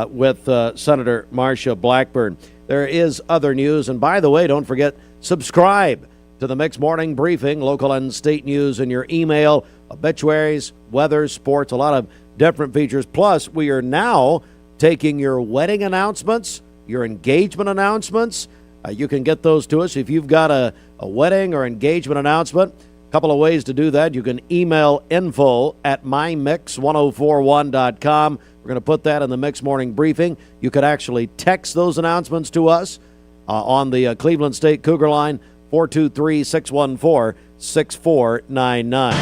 with Senator Marsha Blackburn. There is other news, and by the way, don't forget, subscribe to the Mix Morning Briefing, local and state news in your email, obituaries, weather, sports, a lot of different features. Plus, we are now taking your wedding announcements, your engagement announcements. You can get those to us. If you've got a wedding or engagement announcement, a couple of ways to do that. You can email info@mymix1041.com. We're going to put that in the Mix Morning Briefing. You could actually text those announcements to us on the Cleveland State Cougar line, 423-614-6499.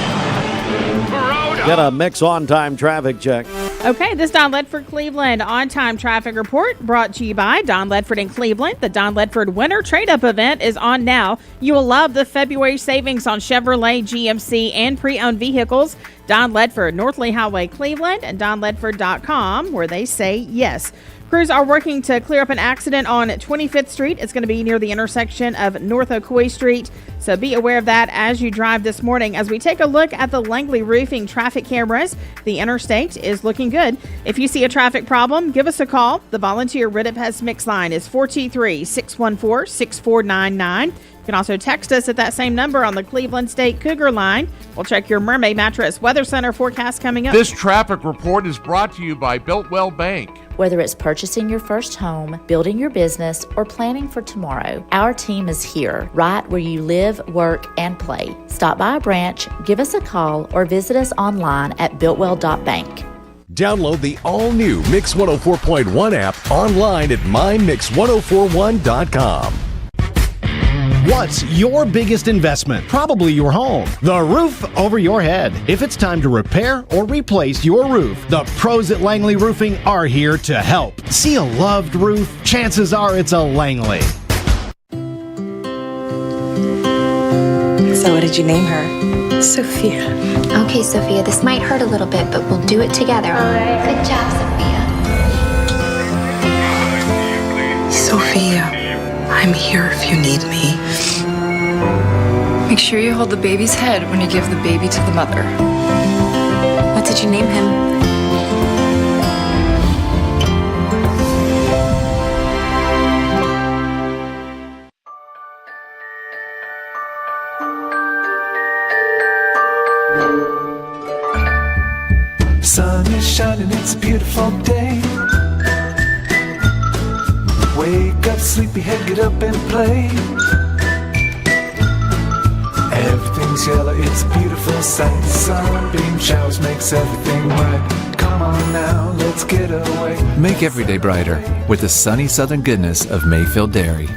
Get a Mix on-time traffic check. Okay, this Don Ledford Cleveland on-time traffic report brought to you by Don Ledford in Cleveland. The Don Ledford Winter Trade-Up event is on now. You will love the February savings on Chevrolet, GMC, and pre-owned vehicles. Don Ledford, North Lee Highway, Cleveland, and donledford.com, where they say yes. Crews are working to clear up an accident on 25th Street. It's going to be near the intersection of North Ocoee Street. So be aware of that as you drive this morning. As we take a look at the Langley Roofing traffic cameras, the interstate is looking good. If you see a traffic problem, give us a call. The volunteer Ridipes Mix line is 423-614-6499. You can also text us at that same number on the Cleveland State Cougar line. We'll check your Mermaid Mattress Weather Center forecast coming up. This traffic report is brought to you by Beltwell Bank. Whether it's purchasing your first home, building your business, or planning for tomorrow, our team is here, right where you live, work, and play. Stop by a branch, give us a call, or visit us online at builtwell.bank. Download the all-new Mix 104.1 app online at mymix1041.com. What's your biggest investment? Probably your home. The roof over your head. If it's time to repair or replace your roof, the pros at Langley Roofing are here to help. See a loved roof? Chances are it's a Langley. So what did you name her? Sophia. Okay, Sophia, this might hurt a little bit, but we'll do it together. All right. Good job, Sophia. Sophia, I'm here if you need me. Make sure you hold the baby's head when you give the baby to the mother. What did you name him? Sun is shining, it's a beautiful day. Wake up, sleepyhead, get up and play. Everything's yellow, it's a beautiful sight. Sunbeam showers makes everything right. Come on now, let's get away. Make every day brighter with the sunny southern goodness of Mayfield Dairy.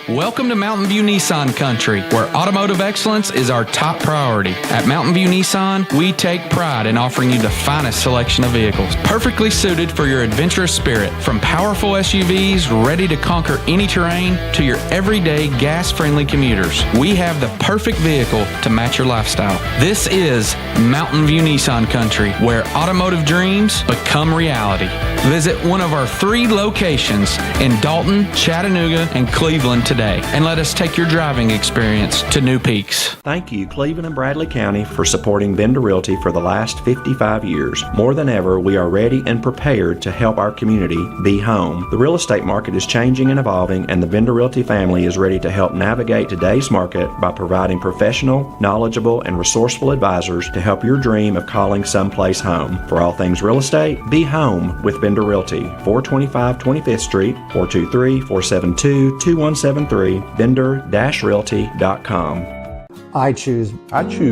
Welcome to Mountain View Nissan Country, where automotive excellence is our top priority. At Mountain View Nissan, we take pride in offering you the finest selection of vehicles, perfectly suited for your adventurous spirit. From powerful SUVs ready to conquer any terrain to your everyday gas-friendly commuters, we have the perfect vehicle to match your lifestyle. This is Mountain View Nissan Country, where automotive dreams become reality. Visit one of our 3 locations in Dalton, Chattanooga, and Cleveland today, and let us take your driving experience to new peaks. Thank you, Cleveland and Bradley County, for supporting Bender Realty for the last 55 years. More than ever, we are ready and prepared to help our community be home. The real estate market is changing and evolving, and the Bender Realty family is ready to help navigate today's market by providing professional, knowledgeable, and resourceful advisors to help your dream of calling someplace home. For all things real estate, be home with Bender Realty, 425 25th Street, 423-472-2173, bender-realty.com. I choose Bradley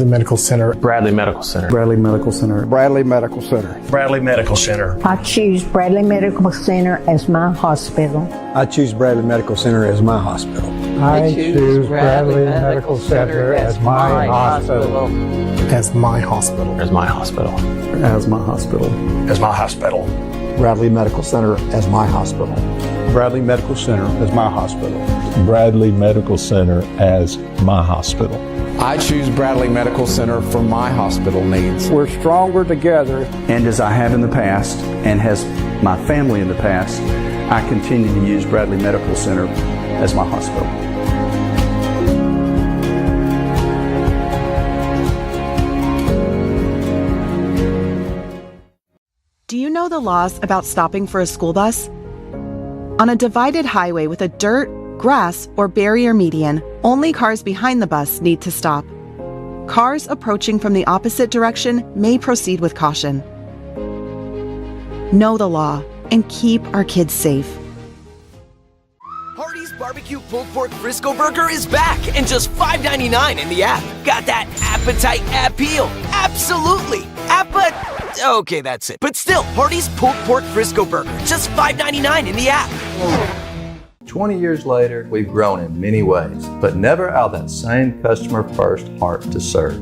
Medical Center. Bradley Medical Center. Bradley Medical Center. Bradley Medical Center. Bradley Medical Center. I choose Bradley Medical Center as my hospital. I choose Bradley Medical Center as my hospital. I choose Bradley Medical Center as my hospital. As my hospital. As my hospital. As my hospital. As my hospital. Bradley Medical Center as my hospital. Bradley Medical Center as my hospital. Bradley Medical Center as my hospital. I choose Bradley Medical Center for my hospital needs. We're stronger together. And as I have in the past, and has my family in the past, I continue to use Bradley Medical Center as my hospital. Do you know the laws about stopping for a school bus? On a divided highway with a dirt, grass, or barrier median, only cars behind the bus need to stop. Cars approaching from the opposite direction may proceed with caution. Know the law and keep our kids safe. Hardee's Barbecue Pulled Pork Frisco Burger is back and just $5.99 in the app. Got that appetite appeal? Absolutely. Okay, that's it. But still, Hardee's Pulled Pork Frisco Burger, just $5.99 in the app. 20 years later, we've grown in many ways, but never out of that same customer-first heart to serve.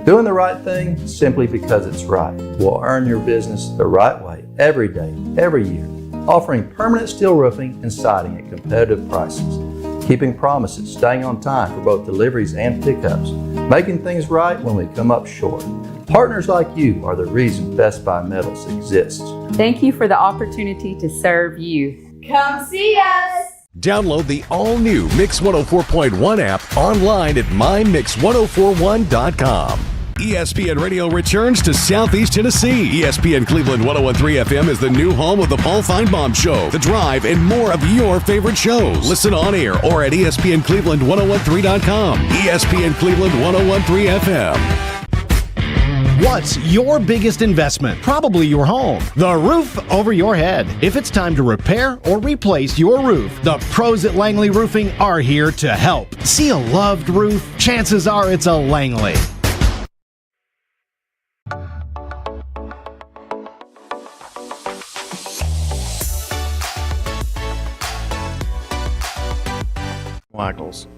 Doing the right thing simply because it's right will earn your business the right way every day, every year, offering permanent steel roofing and siding at competitive prices, keeping promises, staying on time for both deliveries and pickups, making things right when we come up short. Partners like you are the reason Best Buy Metals exists. Thank you for the opportunity to serve you. Come see us! Download the all-new Mix 104.1 app online at mymix1041.com. ESPN Radio returns to Southeast Tennessee. ESPN Cleveland 101.3 FM is the new home of the Paul Feinbaum Show, The Drive, and more of your favorite shows. Listen on air or at ESPNCleveland1013.com. ESPN Cleveland 101.3 FM. What's your biggest investment? Probably your home. The roof over your head. If it's time to repair or replace your roof, the pros at Langley Roofing are here to help. See a loved roof? Chances are it's a Langley. Michaels.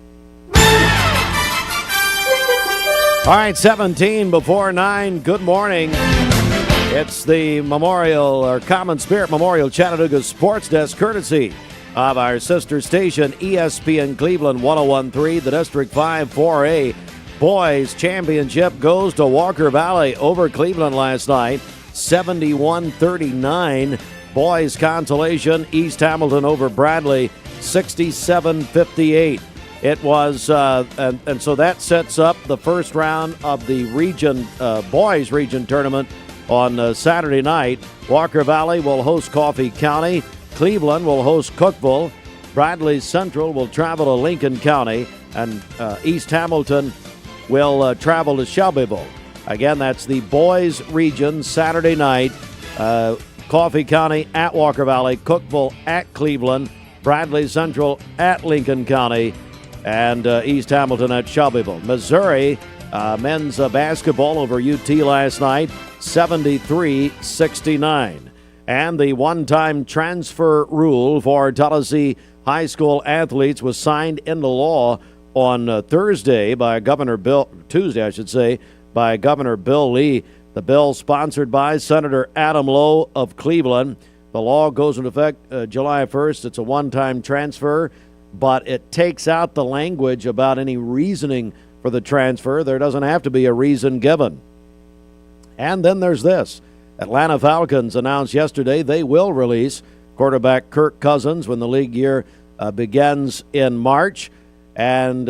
All right, 17 before 9. Good morning. It's the Memorial or Common Spirit Memorial Chattanooga Sports Desk, courtesy of our sister station, ESPN Cleveland 101.3. The District 5 4A Boys Championship goes to Walker Valley over Cleveland last night, 71-39. Boys consolation, East Hamilton over Bradley, 67-58. It was, and so that sets up the first round of the region, boys region tournament on Saturday night. Walker Valley will host Coffee County. Cleveland will host Cookeville. Bradley Central will travel to Lincoln County. And East Hamilton will travel to Shelbyville. Again, that's the boys region Saturday night. Coffee County at Walker Valley. Cookeville at Cleveland. Bradley Central at Lincoln County. And East Hamilton at Shelbyville. Missouri men's basketball over UT last night, 73-69. And the one-time transfer rule for Tallahassee High School athletes was signed into law on Tuesday, by Governor Bill Lee. The bill sponsored by Senator Adam Lowe of Cleveland. The law goes into effect July 1st. It's a one-time transfer, but it takes out the language about any reasoning for the transfer. There doesn't have to be a reason given. And then there's this. Atlanta Falcons announced yesterday they will release quarterback Kirk Cousins when the league year begins in March. And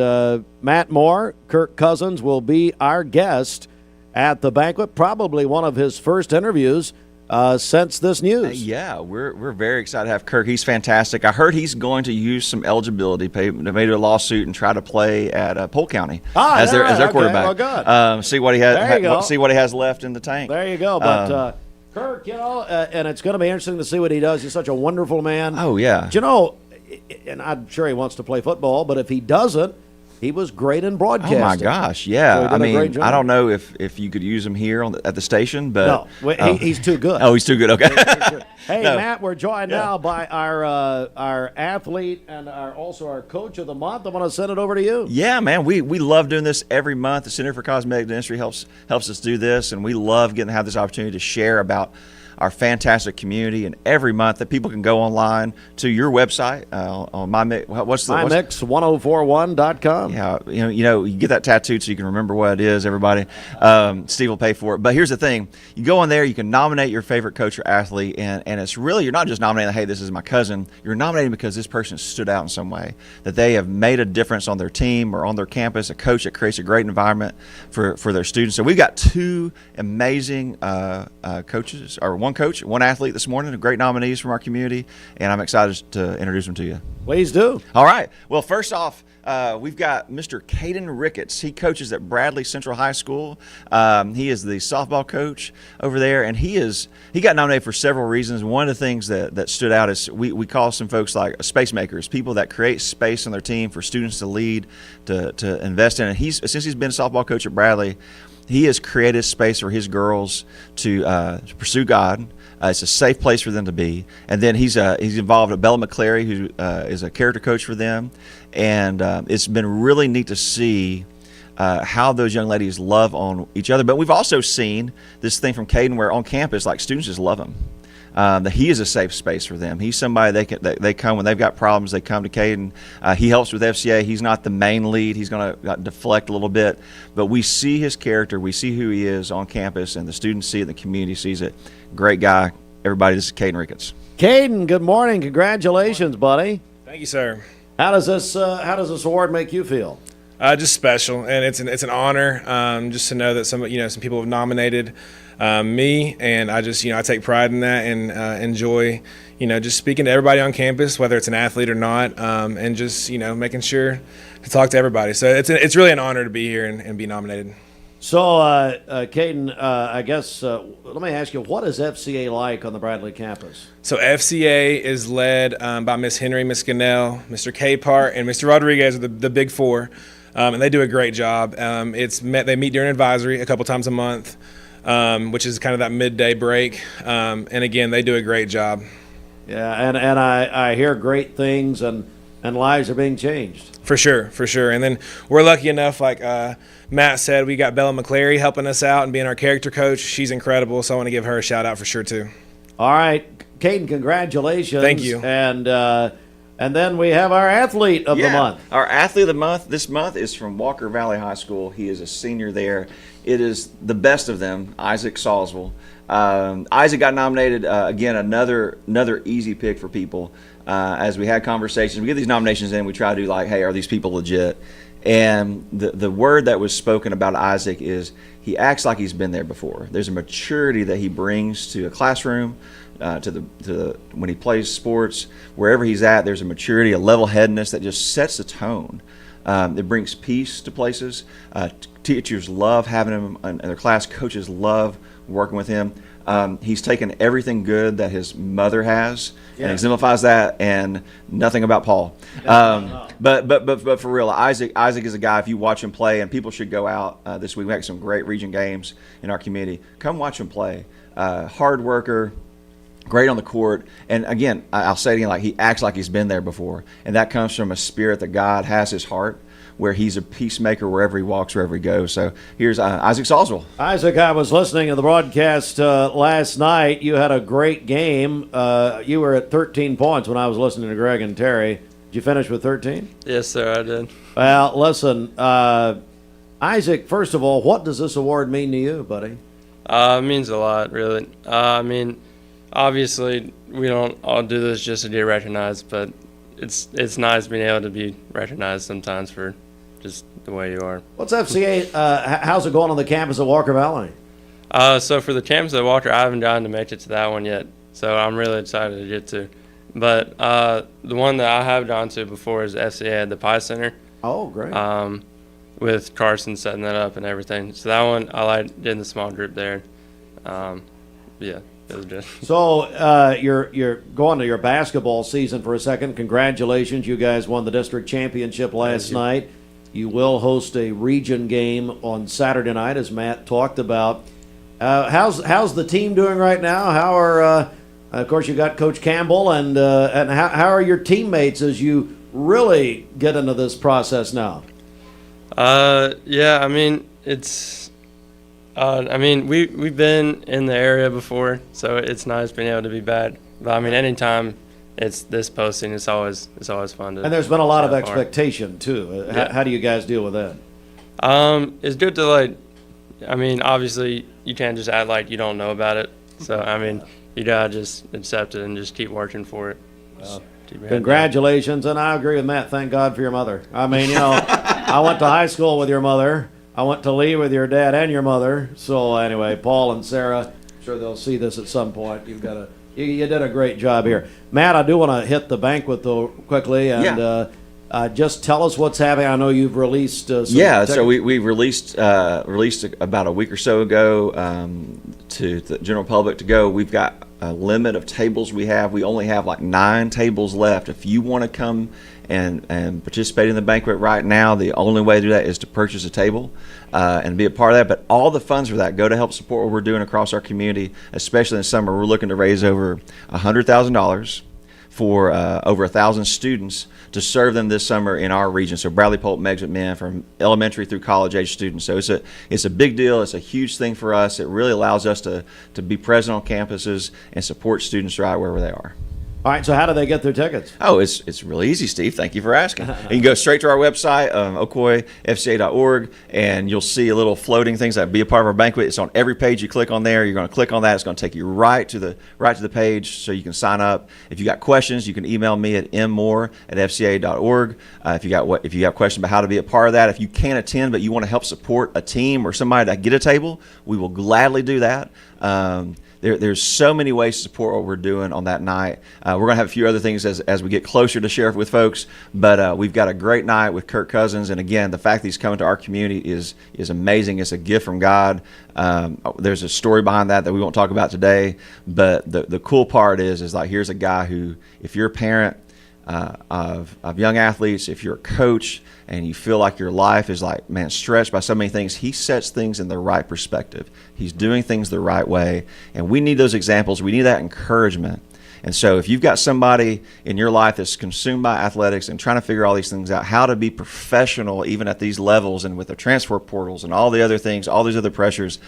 Matt Moore, Kirk Cousins, will be our guest at the banquet, probably one of his first interviews since this news. Yeah, we're very excited to have Kirk. He's fantastic. I heard he's going to use some eligibility, made a lawsuit, and try to play at Polk County as their quarterback. Well, good. See what he has. See what he has left in the tank. There you go. But Kirk, and it's going to be interesting to see what he does. He's such a wonderful man. Oh yeah. And I'm sure he wants to play football, but if he doesn't, he was great in broadcasting. Oh, my gosh, yeah. So I mean, I don't know if you could use him here at the station, but... No, he's too good. Oh, he's too good, okay. Hey, no. Matt, we're joined now by our athlete and also our coach of the month. I'm going to send it over to you. Yeah, man, we love doing this every month. The Center for Cosmetic Dentistry helps us do this, and we love getting to have this opportunity to share about our fantastic community, and every month that people can go online to your website on MyMix1041.com. Yeah, you get that tattooed so you can remember what it is. Everybody, Steve will pay for it. But here's the thing: you go on there, you can nominate your favorite coach or athlete, and it's really, you're not just nominating, hey, this is my cousin. You're nominating because this person stood out in some way, that they have made a difference on their team or on their campus. A coach that creates a great environment for their students. So we've got two amazing coaches, or one coach, one athlete this morning, great nominees from our community, and I'm excited to introduce them to you. Please do. All right. Well, first off, we've got Mr. Caden Ricketts. He coaches at Bradley Central High School. He is the softball coach over there, and he got nominated for several reasons. One of the things that stood out is we call some folks like space makers, people that create space on their team for students to lead, to invest in. And since he's been a softball coach at Bradley, he has created space for his girls to pursue God. It's a safe place for them to be. And then he's involved with Bella McClary, who is a character coach for them. And it's been really neat to see how those young ladies love on each other. But we've also seen this thing from Caden where on campus, like, students just love him. That he is a safe space for them. He's somebody they come when they've got problems. They come to Caden. He helps with FCA. He's not the main lead. He's going to deflect a little bit, but we see his character. We see who he is on campus, and the students see it. The community sees it. Great guy. Everybody, this is Caden Ricketts. Caden, good morning. Congratulations, buddy. Thank you, sir. How does this award make you feel? Just special, and it's an honor just to know that some people have nominated me, and I take pride in that and enjoy just speaking to everybody on campus, whether it's an athlete or not, and just making sure to talk to everybody. So it's really an honor to be here and be nominated. So, Caden, I guess let me ask you, what is FCA like on the Bradley campus? So FCA is led by Miss Henry, Miss Gannell, Mr. Capehart, and Mr. Rodriguez are the big four, and they do a great job. They meet during advisory a couple times a month, which is kind of that midday break, and again, they do a great job. Yeah, and I hear great things, and lives are being changed. For sure. And then we're lucky enough, like Matt said, we got Bella McClary helping us out and being our character coach. She's incredible, so I want to give her a shout out for sure too. All right, Caden, congratulations. Thank you. And then we have our athlete of the month. Our athlete of the month this month is from Walker Valley High School. He is a senior there. It is the best of them, Isaac Salzville. Isaac got nominated, again, another easy pick for people. As we had conversations, we get these nominations in, we try to do like, hey, are these people legit? And the word that was spoken about Isaac is he acts like he's been there before. There's a maturity that he brings to a classroom, when he plays sports, wherever he's at, there's a maturity, a level-headedness that just sets the tone. It brings peace to places. Teachers love having him, and their class coaches love working with him. He's taken everything good that his mother has and exemplifies that, and nothing about Paul. But for real, Isaac is a guy, if you watch him play, and people should go out this week. We have some great region games in our community. Come watch him play. Hard worker, great on the court. And again, I'll say it again, like he acts like he's been there before. And that comes from a spirit that God has his heart, where he's a peacemaker wherever he walks, wherever he goes. So here's Isaac Salzville. Isaac, I was listening to the broadcast last night. You had a great game. You were at 13 points when I was listening to Greg and Terry. Did you finish with 13? Yes, sir, I did. Well, listen, Isaac, first of all, what does this award mean to you, buddy? It means a lot, really. I mean, obviously, we don't all do this just to get recognized, but it's nice being able to be recognized sometimes for just the way you are. What's FCA? How's it going on the campus at Walker Valley? So for the campus at Walker, I haven't gotten to make it to that one yet, so I'm really excited to get to. But the one that I have gone to before is FCA at the Pie Center. Oh, great. With Carson setting that up and everything. So that one, I like getting the small group there. Yeah, it was good. So you're going to your basketball season for a second. Congratulations. You guys won the district championship last night. You will host a region game on Saturday night, as Matt talked about. How's the team doing right now? How are of course you got Coach Campbell, and how are your teammates as you really get into this process now? Yeah, I mean it's. I mean we've been in the area before, so it's nice being able to be back. But I mean, anytime it's this posting, it's always fun to. And there's been a lot of expectation too. Yeah. How do you guys deal with that? It's good to like. I mean, obviously you can't just act like you don't know about it. So I mean, you gotta just accept it and just keep working for it. Congratulations, and I agree with Matt. Thank God for your mother. I mean, you know, I went to high school with your mother. I went to Lee with your dad and your mother. So anyway, Paul and Sarah, I'm sure they'll see this at some point. You did a great job here, Matt. I do want to hit the banquet though quickly, and just tell us what's happening. I know you've released. So we released about a week or so ago to the general public to go. We've got a limit of tables we have. We only have like 9 tables left. If you want to come and participate in the banquet right now, the only way to do that is to purchase a table and be a part of that. But all the funds for that go to help support what we're doing across our community, especially in the summer. We're looking to raise over $100,000 for over 1,000 students to serve them this summer in our region. So Bradley, Polk, Meigs, McMinn, from elementary through college age students. So it's a big deal. It's a huge thing for us. It really allows us to be present on campuses and support students right wherever they are. All right, so how do they get their tickets? Oh, it's really easy, Steve. Thank you for asking. You can go straight to our website, ocoyfca.org, and you'll see a little floating things that be a part of our banquet. It's on every page you click on there. You're going to click on that. It's going to take you right to the page so you can sign up. If you got questions, you can email me at mmore@fca.org. If you got questions about how to be a part of that, if you can't attend but you want to help support a team or somebody to get a table, we will gladly do that. there's so many ways to support what we're doing on that night. We're going to have a few other things as we get closer to share with folks, but we've got a great night with Kirk Cousins. And again, the fact that he's coming to our community is amazing. It's a gift from God. There's a story behind that we won't talk about today, but the cool part is like, here's a guy who, if you're a parent of young athletes, if you're a coach and you feel like your life is like, man, stretched by so many things, he sets things in the right perspective. He's doing things the right way, and we need those examples. We need that encouragement. And so if you've got somebody in your life that's consumed by athletics and trying to figure all these things out, how to be professional even at these levels and with the transfer portals and all the other things, all these other pressures,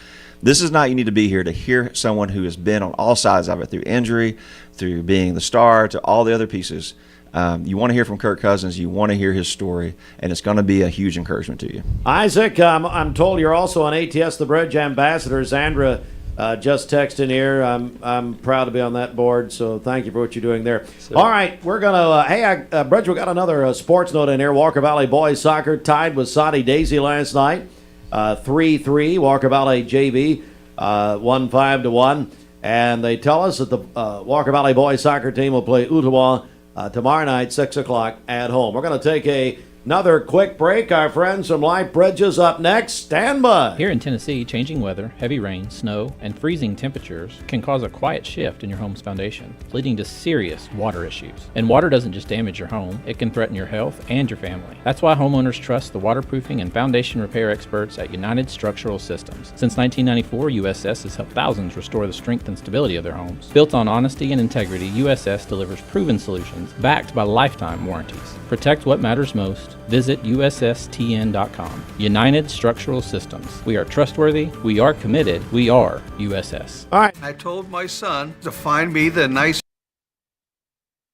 this is not, you need to be here to hear someone who has been on all sides of it, through injury, through being the star, to all the other pieces. You want to hear from Kirk Cousins. You want to hear his story, and it's going to be a huge encouragement to you. Isaac, I'm told you're also an ATS The Bridge ambassador. Sandra just texted here. I'm proud to be on that board, so thank you for what you're doing there. All right, we're going to, Bridge, we got another sports note in here. Walker Valley boys soccer tied with Soddy Daisy last night, 3-3. Walker Valley JV won 5-1, and they tell us that the Walker Valley boys soccer team will play Ottawa tomorrow night, 6 o'clock at home. We're going to take another quick break. Our friends from Life Bridges up next. Stand by. Here in Tennessee, changing weather, heavy rain, snow, and freezing temperatures can cause a quiet shift in your home's foundation, leading to serious water issues. And water doesn't just damage your home, it can threaten your health and your family. That's why homeowners trust the waterproofing and foundation repair experts at United Structural Systems. Since 1994, USS has helped thousands restore the strength and stability of their homes. Built on honesty and integrity, USS delivers proven solutions backed by lifetime warranties. Protect what matters most. Visit USSTN.com. United Structural Systems. We are trustworthy. We are committed. We are USS. All right. I told my son to find me the nice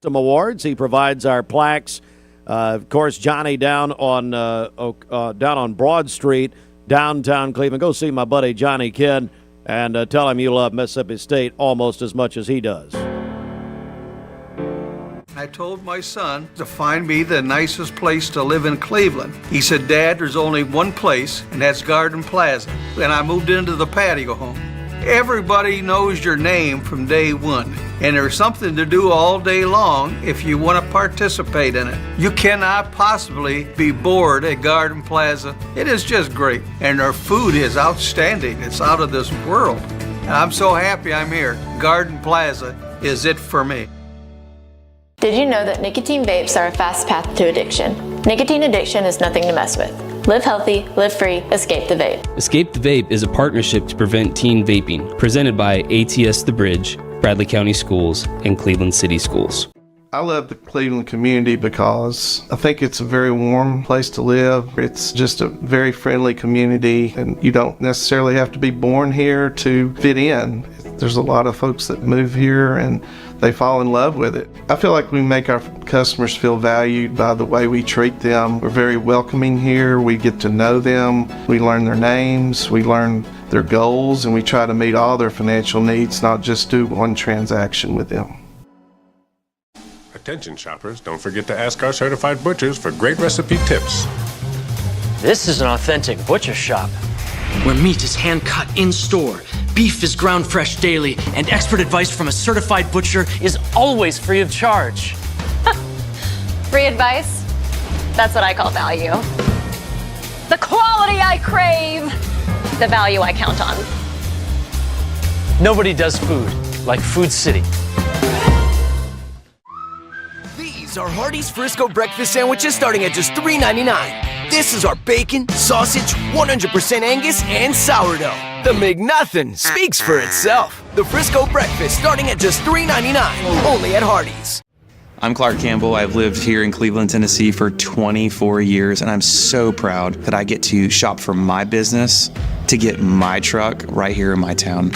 awards. He provides our plaques. Of course, Johnny down on Broad Street, downtown Cleveland. Go see my buddy Johnny Kidd and tell him you love Mississippi State almost as much as he does. I told my son to find me the nicest place to live in Cleveland. He said, Dad, there's only one place, and that's Garden Plaza. And I moved into the patio home. Everybody knows your name from day one, and there's something to do all day long if you want to participate in it. You cannot possibly be bored at Garden Plaza. It is just great, and their food is outstanding. It's out of this world. And I'm so happy I'm here. Garden Plaza is it for me. Did you know that nicotine vapes are a fast path to addiction? Nicotine addiction is nothing to mess with. Live healthy, live free, escape the vape. Escape the Vape is a partnership to prevent teen vaping, presented by ATS The Bridge, Bradley County Schools, and Cleveland City Schools. I love the Cleveland community because I think it's a very warm place to live. It's just a very friendly community, and you don't necessarily have to be born here to fit in. There's a lot of folks that move here and they fall in love with it. I feel like we make our customers feel valued by the way we treat them. We're very welcoming here. We get to know them. We learn their names. We learn their goals, and we try to meet all their financial needs, not just do one transaction with them. Attention shoppers, don't forget to ask our certified butchers for great recipe tips. This is an authentic butcher shop, where meat is hand-cut in-store, beef is ground fresh daily, and expert advice from a certified butcher is always free of charge. Free advice? That's what I call value. The quality I crave, the value I count on. Nobody does food like Food City. These are Hardee's Frisco breakfast sandwiches starting at just $3.99. This is our bacon, sausage, 100% Angus, and sourdough. The McNuthin speaks for itself. The Frisco breakfast starting at just $3.99, only at Hardee's. I'm Clark Campbell. I've lived here in Cleveland, Tennessee for 24 years, and I'm so proud that I get to shop for my business to get my truck right here in my town.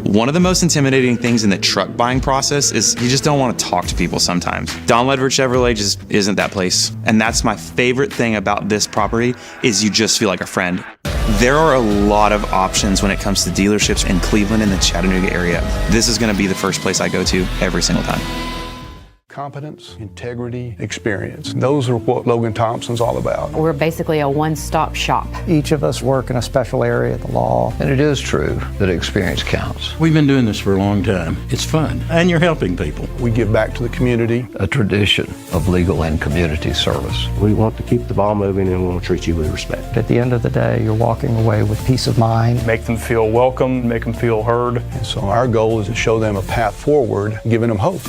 One of the most intimidating things in the truck buying process is you just don't want to talk to people sometimes. Don Ledford Chevrolet just isn't that place. And that's my favorite thing about this property is you just feel like a friend. There are a lot of options when it comes to dealerships in Cleveland and the Chattanooga area. This is going to be the first place I go to every single time. Competence, integrity, experience. Those are what Logan Thompson's all about. We're basically a one-stop shop. Each of us work in a special area of the law. And it is true that experience counts. We've been doing this for a long time. It's fun, and you're helping people. We give back to the community. A tradition of legal and community service. We want to keep the ball moving and we want to treat you with respect. At the end of the day, you're walking away with peace of mind. Make them feel welcome, make them feel heard. And so our goal is to show them a path forward, giving them hope.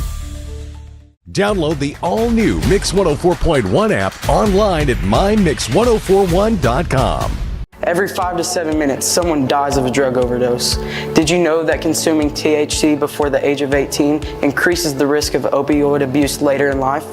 Download the all-new Mix 104.1 app online at mymix1041.com. Every 5 to 7 minutes, someone dies of a drug overdose. Did you know that consuming THC before the age of 18 increases the risk of opioid abuse later in life?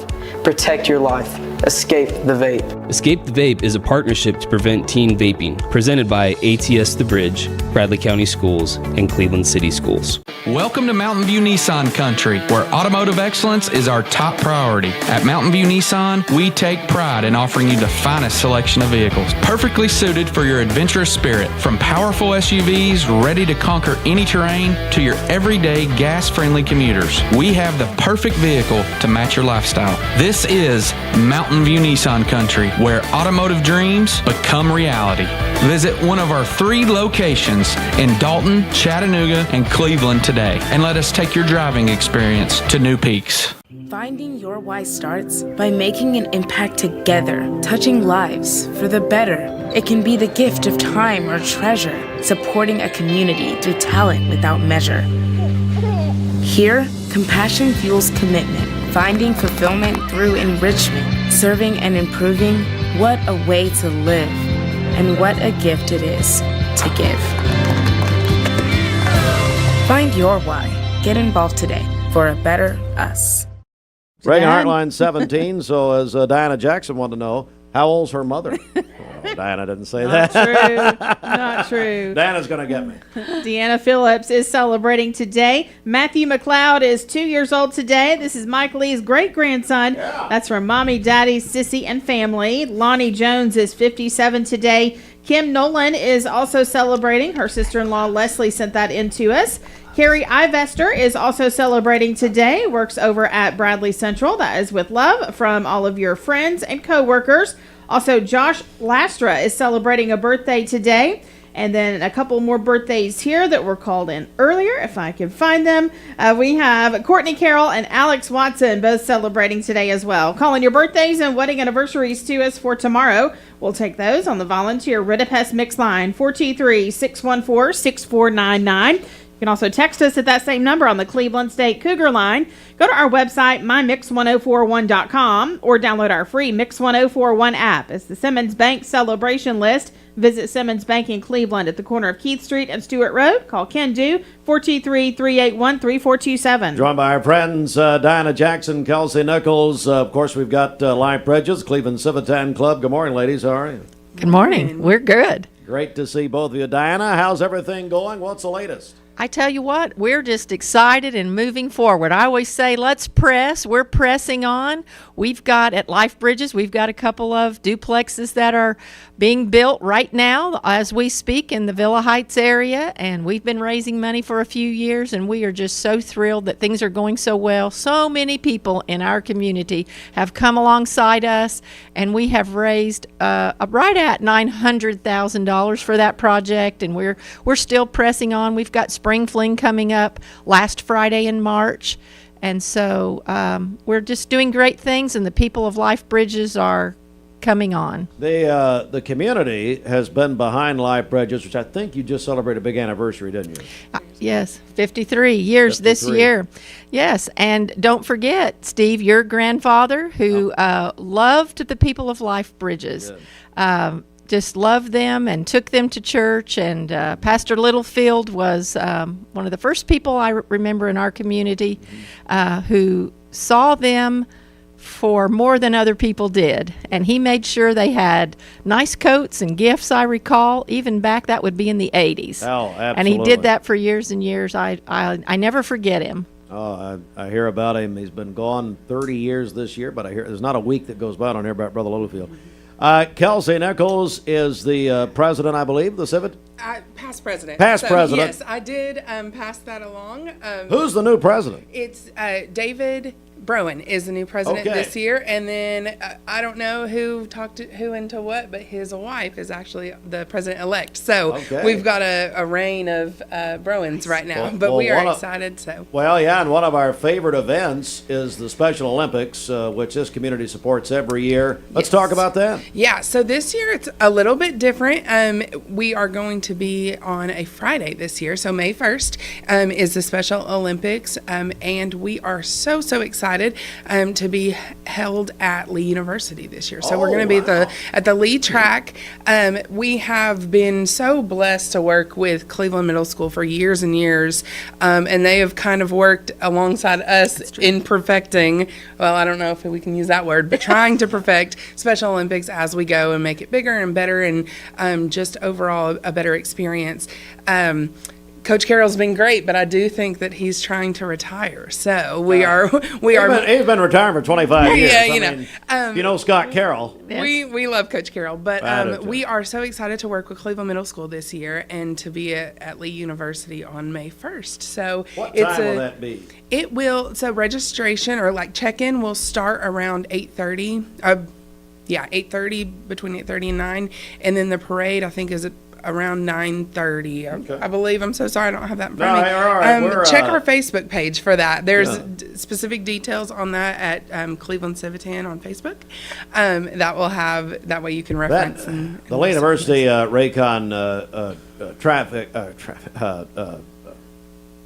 Protect your life. Escape the Vape. Escape the Vape is a partnership to prevent teen vaping, presented by ATS The Bridge, Bradley County Schools, and Cleveland City Schools. Welcome to Mountain View Nissan Country, where automotive excellence is our top priority. At Mountain View Nissan, we take pride in offering you the finest selection of vehicles, perfectly suited for your adventurous spirit. From powerful SUVs ready to conquer any terrain to your everyday gas-friendly commuters, we have the perfect vehicle to match your lifestyle. This is Mountain View Nissan Country, where automotive dreams become reality. Visit one of our 3 locations in Dalton, Chattanooga, and Cleveland today, and let us take your driving experience to new peaks. Finding your why starts by making an impact together, touching lives for the better. It can be the gift of time or treasure, supporting a community through talent without measure. Here, compassion fuels commitment, finding fulfillment through enrichment, serving and improving. What a way to live, and what a gift it is to give. Find your why. Get involved today for a better us. Reagan Heartline 17. So as Diana Jackson wanted to know, how old's her mother? Oh, Diana didn't say Not that. true. Not true. Diana's going to get me. Deanna Phillips is celebrating today. Matthew McLeod is 2 years old today. This is Mike Lee's great-grandson. Yeah. That's from Mommy, Daddy, Sissy, and family. Lonnie Jones is 57 today. Kim Nolan is also celebrating. Her sister-in-law Leslie sent that in to us. Carrie Ivester is also celebrating today, works over at Bradley Central. That is with love from all of your friends and coworkers. Also, Josh Lastra is celebrating a birthday today. And then a couple more birthdays here that were called in earlier, if I can find them. We have Courtney Carroll and Alex Watson both celebrating today as well. Calling your birthdays and wedding anniversaries to us for tomorrow. We'll take those on the volunteer Ridipest Mix line, 423-614-6499. You can also text us at that same number on the Cleveland State Cougar line. Go to our website, mymix1041.com, or download our free Mix 1041 app. It's the Simmons Bank celebration list. Visit Simmons Bank in Cleveland at the corner of Keith Street and Stewart Road. Call Ken Du, 423-381-3427. Joined by our friends Diana Jackson, Kelsey Nichols. Of course, we've got Live Bridges, Cleveland Civitan Club. Good morning, ladies. How are you? Good morning. We're good. Great to see both of you. Diana, how's everything going? What's the latest? I tell you what, we're just excited and moving forward. I always say, let's press. We're pressing on. We've got, at Life Bridges, we've got a couple of duplexes that are being built right now as we speak in the Villa Heights area, and we've been raising money for a few years, and we are just so thrilled that things are going so well. So many people in our community have come alongside us, and we have raised right at $900,000 for that project, and we're still pressing on. We've got Spring Fling coming up last Friday in March, and so we're just doing great things, and the people of Life Bridges are coming on. The community has been behind Life Bridges, which I think you just celebrated a big anniversary, didn't you? Yes, 53 years 53. This year. Yes, and don't forget, Steve, your grandfather, who loved the people of Life Bridges. Just loved them and took them to church, and Pastor Littlefield was one of the first people I remember in our community who saw them for more than other people did, and he made sure they had nice coats and gifts. I recall even back, that would be in the 80s. Oh, absolutely. And he did that for years and years. I never forget him. Oh, I hear about him. He's been gone 30 years this year, but I hear there's not a week that goes by I don't hear about Brother Littlefield. Kelsey Nichols is the president, I believe, the Civitan? Past president. Past president. Yes, I did pass that along. Who's the new president? It's David Broen is the new president Okay. this year, and then I don't know who talked to who into what, but his wife is actually the president-elect. So Okay. we've got a reign of Broens right now, but Well, we are one of- excited. So Well, yeah, and one of our favorite events is the Special Olympics, which this community supports every year. Let's talk about that. yeah, so this year it's a little bit different. We are going to be on a Friday this year, so May 1st is the Special Olympics, and we are so excited to be held at Lee University this year. So we're going to be at the Lee track. We have been so blessed to work with Cleveland Middle School for years and years, and they have kind of worked alongside us in perfecting, well, I don't know if we can use that word, but trying to perfect Special Olympics as we go and make it bigger and better and just overall a better experience. Coach Carroll's been great, but I do think that he's trying to retire. So we are. He's been retiring for 25 years. Yeah, you know Scott Carroll. We love Coach Carroll, I do but too. we are so excited to work with Cleveland Middle School this year and to be at Lee University on May 1st. So What it's time will that be? It will. So registration or like check-in will start around 8:30. 8:30, between 8:30 and 9, and then the parade I think is at around 9:30. I believe. I'm so sorry I don't have that in front of me. all right. Check our Facebook page for that. There's Yeah. specific details on that at Cleveland Civitan on Facebook. That will have that way you can reference. The Lee University Raycon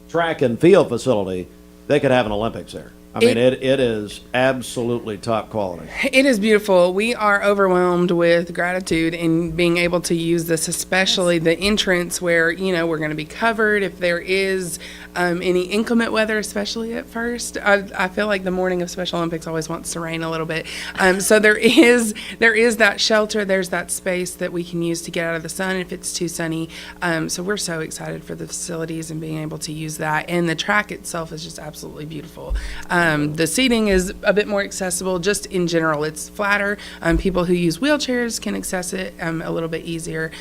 track and field facility, they could have an Olympics there. I mean, it is absolutely top quality. It is beautiful. We are overwhelmed with gratitude in being able to use this, especially the entrance where, we're going to be covered if there is any inclement weather, especially at first. I feel like the morning of Special Olympics always wants to rain a little bit. So there is that shelter. There's that space that we can use to get out of the sun if it's too sunny. So we're so excited for the facilities and being able to use that. And the track itself is just absolutely beautiful. The seating is a bit more accessible just in general. It's flatter. People who use wheelchairs can access it a little bit easier.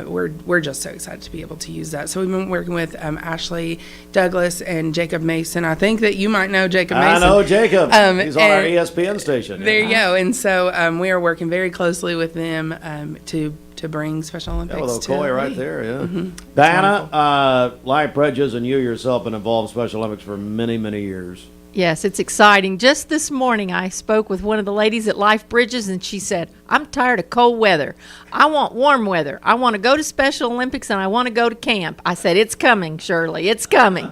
We're just so excited to be able to use that. So we've been working with Ashley Douglas and Jacob Mason. I think that you might know Jacob Mason. I know Jacob. He's on our ESPN station. There you go. And so we are working very closely with them to bring Special Olympics with to Okoye Lee. right there, yeah. Mhm. Diana, Life Bridges and you yourself been involved in Special Olympics for many, many years. Yes, it's exciting. Just this morning, I spoke with one of the ladies at Life Bridges, and she said, I'm tired of cold weather. I want warm weather. I want to go to Special Olympics, and I want to go to camp. I said, it's coming, Shirley. It's coming.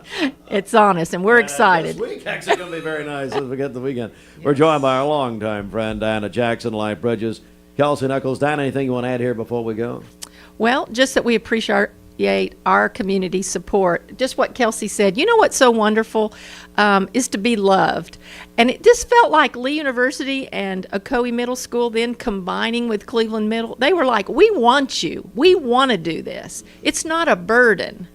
It's on us, and we're excited. This week actually going to be very nice as we get to the weekend. We're joined by our longtime friend, Diana Jackson, Life Bridges. Kelsey Knuckles. Diana, anything you want to add here before we go? Well, just that we appreciate our community support. Just what Kelsey said. You know what's so wonderful is to be loved. And it just felt like Lee University and Okoye Middle School then combining with Cleveland Middle. They were like, we want you. We want to do this. It's not a burden.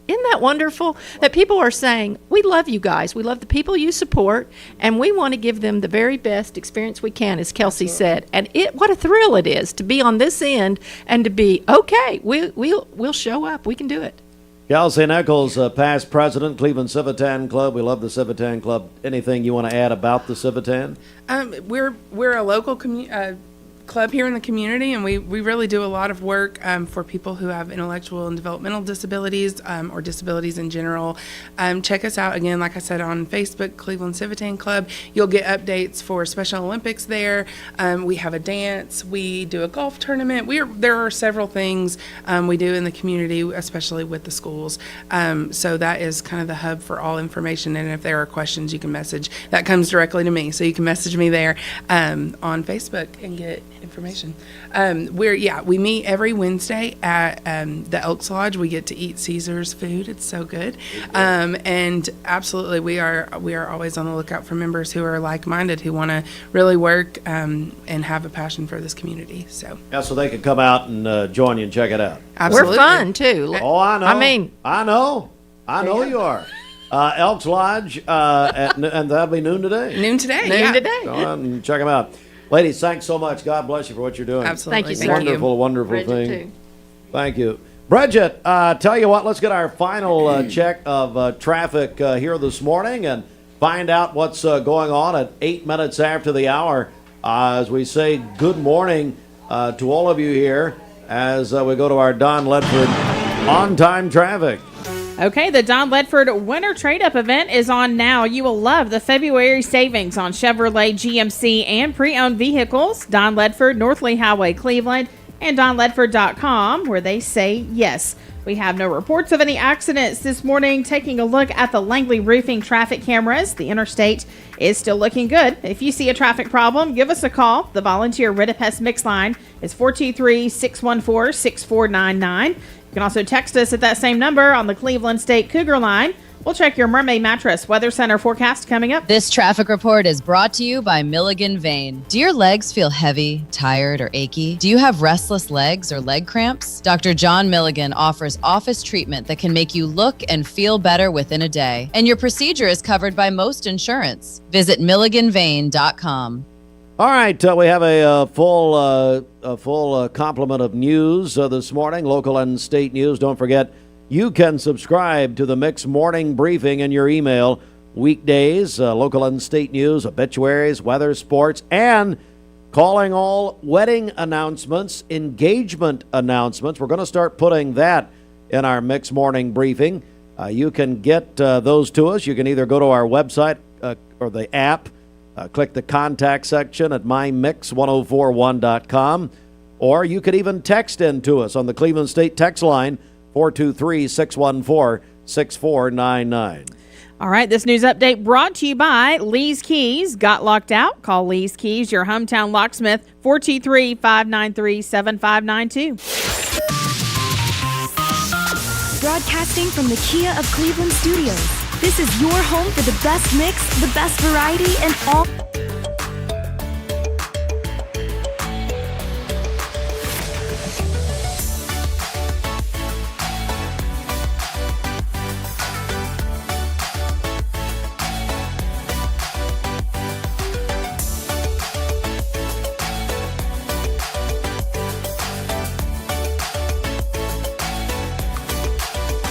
Isn't that wonderful? That people are saying, we love you guys. We love the people you support, and we want to give them the very best experience we can, as Kelsey said. And what a thrill it is to be on this end and to be, okay, we'll show up. We can do it. Kelsey Nichols, past president, Cleveland Civitan Club. We love the Civitan Club. Anything you want to add about the Civitan? We're a local club here in the community, and we really do a lot of work for people who have intellectual and developmental disabilities or disabilities in general. Check us out again, like I said, on Facebook, Cleveland Civitan Club. You'll get updates for Special Olympics there. We have a dance. We do a golf tournament. There are several things we do in the community, especially with the schools. So that is kind of the hub for all information. And if there are questions, you can message. That comes directly to me, so you can message me there on Facebook and get information. We meet every Wednesday at the Elks Lodge. We get to eat Caesar's food. It's so good. And absolutely, we are always on the lookout for members who are like-minded, who want to really work and have a passion for this community. So they can come out and join you and check it out. Absolutely. We're fun too. Oh, I know. I know Yeah. you are. Elks Lodge, and that'll be noon today. Noon today. Go out and check them out. Ladies, thanks so much. God bless you for what you're doing. Absolutely. Thank you, sir. Wonderful, wonderful Bridget, thing. too. Thank you. Bridget, tell you what, let's get our final check of traffic here this morning. And find out what's going on at 8 minutes after the hour as we say good morning to all of you here as we go to our Don Ledford on-time traffic. Okay, the Don Ledford Winter Trade-Up event is on now. You will love the February savings on Chevrolet, GMC, and pre-owned vehicles. Don Ledford, North Lee Highway, Cleveland, and donledford.com, where they say yes. We have no reports of any accidents this morning. Taking a look at the Langley Roofing traffic cameras, the interstate is still looking good. If you see a traffic problem, give us a call. The volunteer Rid-a-Pest Mix line is 423-614-6499. You can also text us at that same number on the Cleveland State Cougar line. We'll check your Mermaid Mattress Weather Center forecast coming up. This traffic report is brought to you by Milligan Vein. Do your legs feel heavy, tired, or achy? Do you have restless legs or leg cramps? Dr. John Milligan offers office treatment that can make you look and feel better within a day. And your procedure is covered by most insurance. Visit milliganvein.com. All right, we have a full complement of news this morning, local and state news. Don't forget, you can subscribe to the Mix Morning Briefing in your email weekdays, local and state news, obituaries, weather, sports, and calling all wedding announcements, engagement announcements. We're going to start putting that in our Mix Morning Briefing. You can get those to us. You can either go to our website or the app, click the contact section at mymix1041.com, or you could even text in to us on the Cleveland State text line, 423-614-6499. All right, this news update brought to you by Lee's Keys. Got locked out? Call Lee's Keys, your hometown locksmith, 423-593-7592. Broadcasting from the Kia of Cleveland studios. This is your home for the best mix, the best variety, and all...